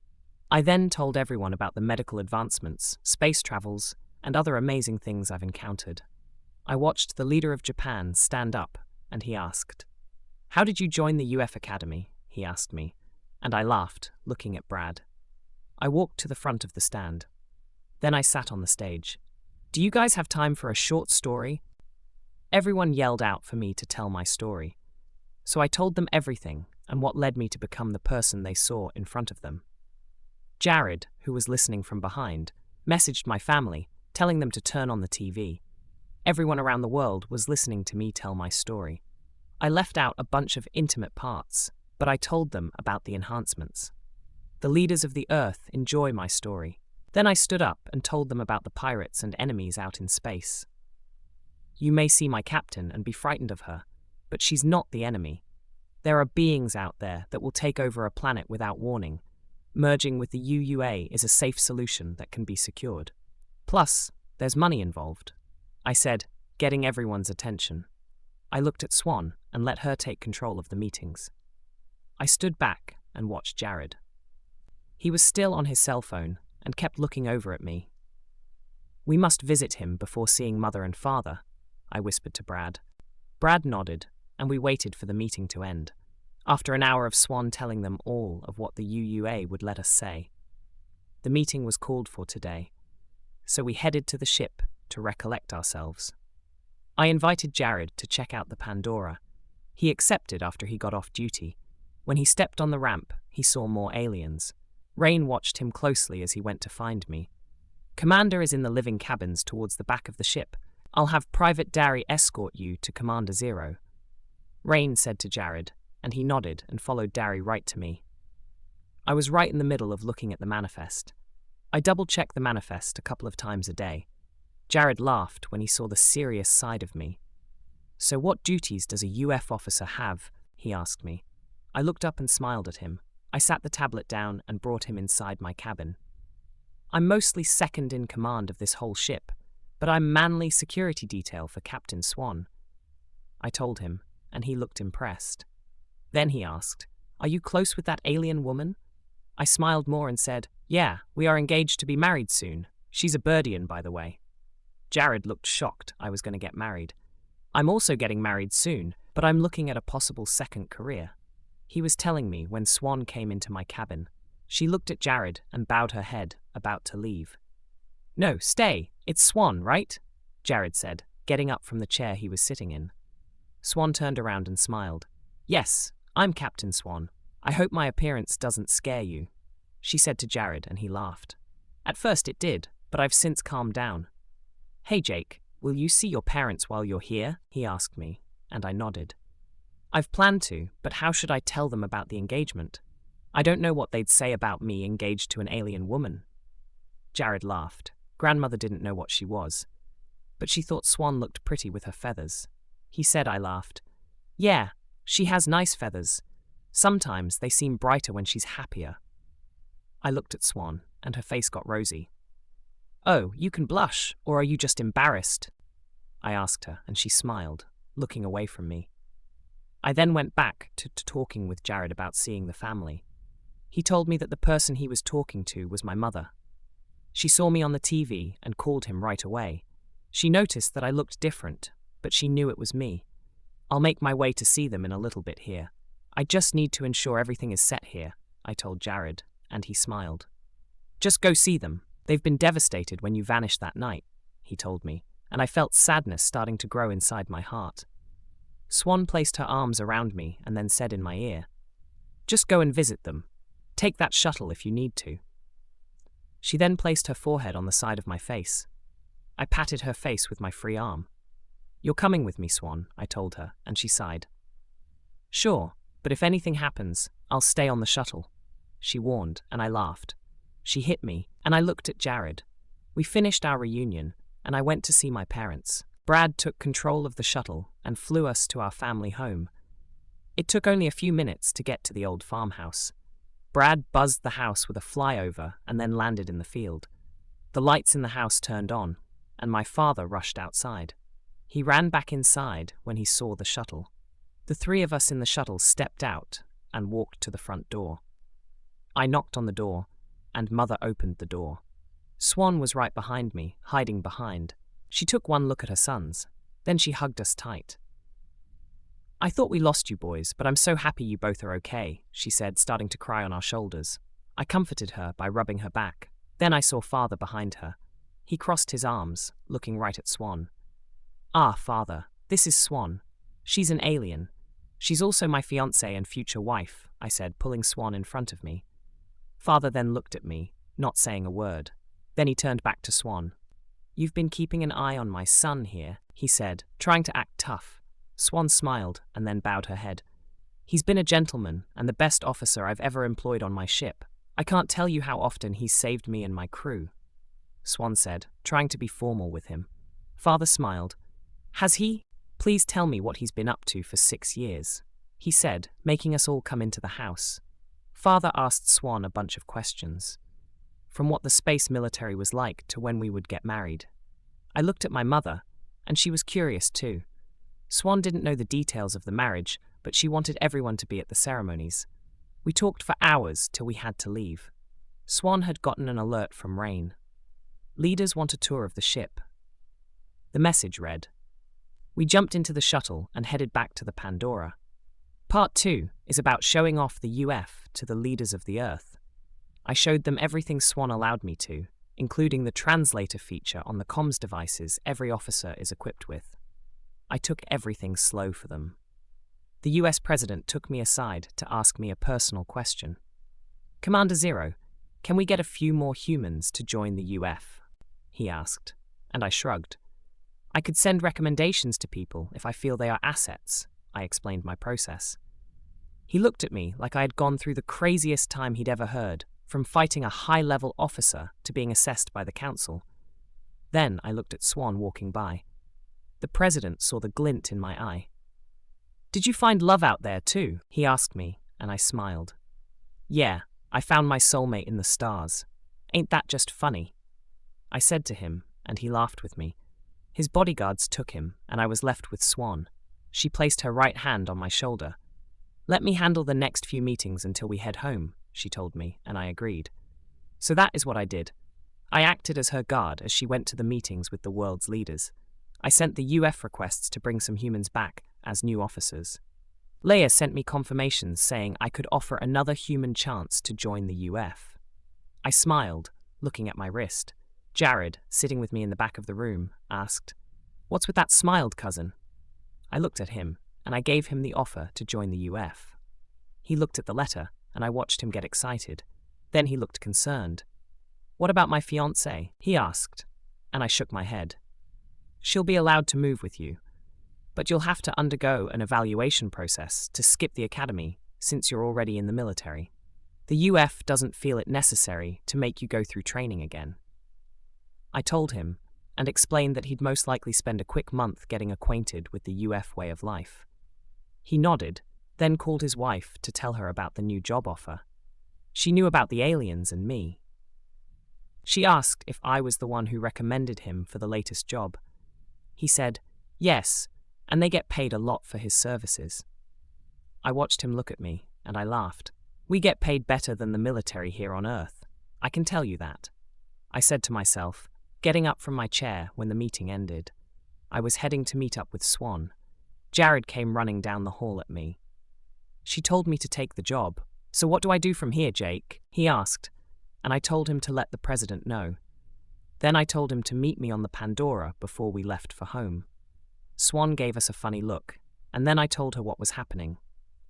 I then told everyone about the medical advancements, space travels, and other amazing things I've encountered. I watched the leader of Japan stand up, and he asked, "How did you join the UF Academy?" he asked me, and I laughed, looking at Brad. I walked to the front of the stand. Then I sat on the stage. "Do you guys have time for a short story?" Everyone yelled out for me to tell my story. So I told them everything and what led me to become the person they saw in front of them. Jared, who was listening from behind, messaged my family, telling them to turn on the TV. Everyone around the world was listening to me tell my story. I left out a bunch of intimate parts, but I told them about the enhancements. The leaders of the Earth enjoy my story. Then I stood up and told them about the pirates and enemies out in space. You may see my captain and be frightened of her, but she's not the enemy. There are beings out there that will take over a planet without warning. Merging with the UUA is a safe solution that can be secured. Plus, there's money involved. I said, getting everyone's attention. I looked at Swan and let her take control of the meetings. I stood back and watched Jared. He was still on his cell phone and kept looking over at me. "We must visit him before seeing Mother and Father," I whispered to Brad. Brad nodded, and we waited for the meeting to end. After an hour of Swan telling them all of what the UUA would let us say. The meeting was called for today, so we headed to the ship to recollect ourselves. I invited Jared to check out the Pandora. He accepted after he got off duty. When he stepped on the ramp, he saw more aliens. Rain watched him closely as he went to find me. "Commander is in the living cabins towards the back of the ship. I'll have Private Dari escort you to Commander Zero," Rain said to Jared, and he nodded and followed Dari right to me. I was right in the middle of looking at the manifest. I double-checked the manifest a couple of times a day. Jared laughed when he saw the serious side of me. "So what duties does a UF officer have?" he asked me. I looked up and smiled at him. I sat the tablet down and brought him inside my cabin. "I'm mostly second in command of this whole ship, but I'm manly security detail for Captain Swan," I told him, and he looked impressed. Then he asked, "Are you close with that alien woman?" I smiled more and said, "Yeah, we are engaged to be married soon. She's a Birdian, by the way." Jared looked shocked I was going to get married. I'm also getting married soon, but I'm looking at a possible second career. He was telling me when Swan came into my cabin. She looked at Jared and bowed her head, about to leave. No, stay. It's Swan, right? Jared said, getting up from the chair he was sitting in. Swan turned around and smiled. Yes, I'm Captain Swan. I hope my appearance doesn't scare you, she said to Jared, and he laughed. At first it did, but I've since calmed down. Hey Jake, will you see your parents while you're here? He asked me, and I nodded. I've planned to, but how should I tell them about the engagement? I don't know what they'd say about me engaged to an alien woman. Jared laughed. Grandmother didn't know what she was, but she thought Swan looked pretty with her feathers. He said. I laughed. Yeah, she has nice feathers. Sometimes they seem brighter when she's happier. I looked at Swan, and her face got rosy. Oh, you can blush, or are you just embarrassed? I asked her, and she smiled, looking away from me. I then went back to talking with Jared about seeing the family. He told me that the person he was talking to was my mother. She saw me on the TV and called him right away. She noticed that I looked different, but she knew it was me. I'll make my way to see them in a little bit here. I just need to ensure everything is set here, I told Jared, and he smiled. Just go see them. They've been devastated when you vanished that night, he told me, and I felt sadness starting to grow inside my heart. Swan placed her arms around me and then said in my ear, Just go and visit them. Take that shuttle if you need to. She then placed her forehead on the side of my face. I patted her face with my free arm. You're coming with me, Swan, I told her, and she sighed. Sure, but if anything happens, I'll stay on the shuttle, she warned, and I laughed. She hit me, and I looked at Jared. We finished our reunion, and I went to see my parents. Brad took control of the shuttle and flew us to our family home. It took only a few minutes to get to the old farmhouse. Brad buzzed the house with a flyover and then landed in the field. The lights in the house turned on, and my father rushed outside. He ran back inside when he saw the shuttle. The three of us in the shuttle stepped out and walked to the front door. I knocked on the door, and Mother opened the door. Swan was right behind me, hiding behind. She took one look at her sons. Then she hugged us tight. I thought we lost you boys, but I'm so happy you both are okay, she said, starting to cry on our shoulders. I comforted her by rubbing her back. Then I saw Father behind her. He crossed his arms, looking right at Swan. Ah, Father, this is Swan. She's an alien. She's also my fiancée and future wife, I said, pulling Swan in front of me. Father then looked at me, not saying a word. Then he turned back to Swan. You've been keeping an eye on my son here, he said, trying to act tough. Swan smiled and then bowed her head. He's been a gentleman and the best officer I've ever employed on my ship. I can't tell you how often he's saved me and my crew, Swan said, trying to be formal with him. Father smiled. Has he? Please tell me what he's been up to for 6 years, he said, making us all come into the house. Father asked Swan a bunch of questions, from what the space military was like to when we would get married. I looked at my mother, and she was curious too. Swan didn't know the details of the marriage, but she wanted everyone to be at the ceremonies. We talked for hours till we had to leave. Swan had gotten an alert from Rain. Leaders want a tour of the ship. The message read. We jumped into the shuttle and headed back to the Pandora. Part 2 is about showing off the UF to the leaders of the Earth. I showed them everything Swan allowed me to, including the translator feature on the comms devices every officer is equipped with. I took everything slow for them. The US President took me aside to ask me a personal question. Commander Zero, can we get a few more humans to join the UF? He asked, and I shrugged. I could send recommendations to people if I feel they are assets, I explained my process. He looked at me like I had gone through the craziest time he'd ever heard, from fighting a high-level officer to being assessed by the council. Then I looked at Swan walking by. The president saw the glint in my eye. Did you find love out there too? He asked me, and I smiled. Yeah, I found my soulmate in the stars. Ain't that just funny? I said to him, and he laughed with me. His bodyguards took him, and I was left with Swan. She placed her right hand on my shoulder. Let me handle the next few meetings until we head home, she told me, and I agreed. So that is what I did. I acted as her guard as she went to the meetings with the world's leaders. I sent the UF requests to bring some humans back as new officers. Leia sent me confirmations saying I could offer another human chance to join the UF. I smiled, looking at my wrist. Jared, sitting with me in the back of the room, asked, "What's with that smiled, cousin?" I looked at him, and I gave him the offer to join the UF. He looked at the letter, and I watched him get excited. Then he looked concerned. "What about my fiancée?" he asked, and I shook my head. "She'll be allowed to move with you, but you'll have to undergo an evaluation process to skip the academy since you're already in the military. The UF doesn't feel it necessary to make you go through training again." I told him, and explained that he'd most likely spend a quick month getting acquainted with the UF way of life. He nodded, then called his wife to tell her about the new job offer. She knew about the aliens and me. She asked if I was the one who recommended him for the latest job. He said, yes, and they get paid a lot for his services. I watched him look at me, and I laughed. "We get paid better than the military here on Earth. I can tell you that," I said to myself, getting up from my chair when the meeting ended. I was heading to meet up with Swan. Jared came running down the hall at me. "She told me to take the job. So what do I do from here, Jake?" he asked, and I told him to let the president know. Then I told him to meet me on the Pandora before we left for home. Swan gave us a funny look, and then I told her what was happening.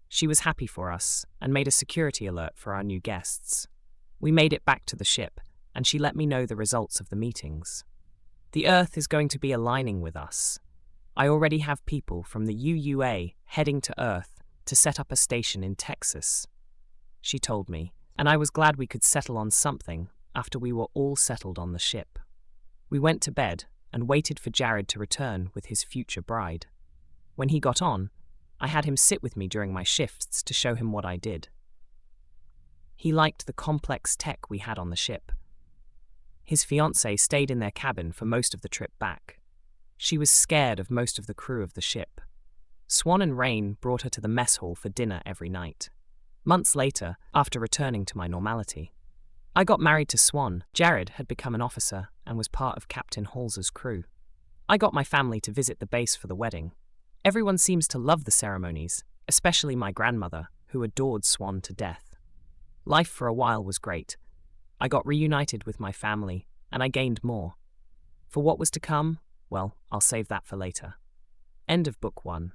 She was happy for us and made a security alert for our new guests. We made it back to the ship, and she let me know the results of the meetings. The Earth is going to be aligning with us. I already have people from the UUA heading to Earth to set up a station in Texas, she told me, and I was glad we could settle on something after we were all settled on the ship. We went to bed and waited for Jared to return with his future bride. When he got on, I had him sit with me during my shifts to show him what I did. He liked the complex tech we had on the ship. His fiancée stayed in their cabin for most of the trip back. She was scared of most of the crew of the ship. Swan and Rain brought her to the mess hall for dinner every night. Months later, after returning to my normality, I got married to Swan. Jared had become an officer and was part of Captain Halsey's crew. I got my family to visit the base for the wedding. Everyone seems to love the ceremonies, especially my grandmother, who adored Swan to death. Life for a while was great. I got reunited with my family, and I gained more. For what was to come, well, I'll save that for later. End of Book 1.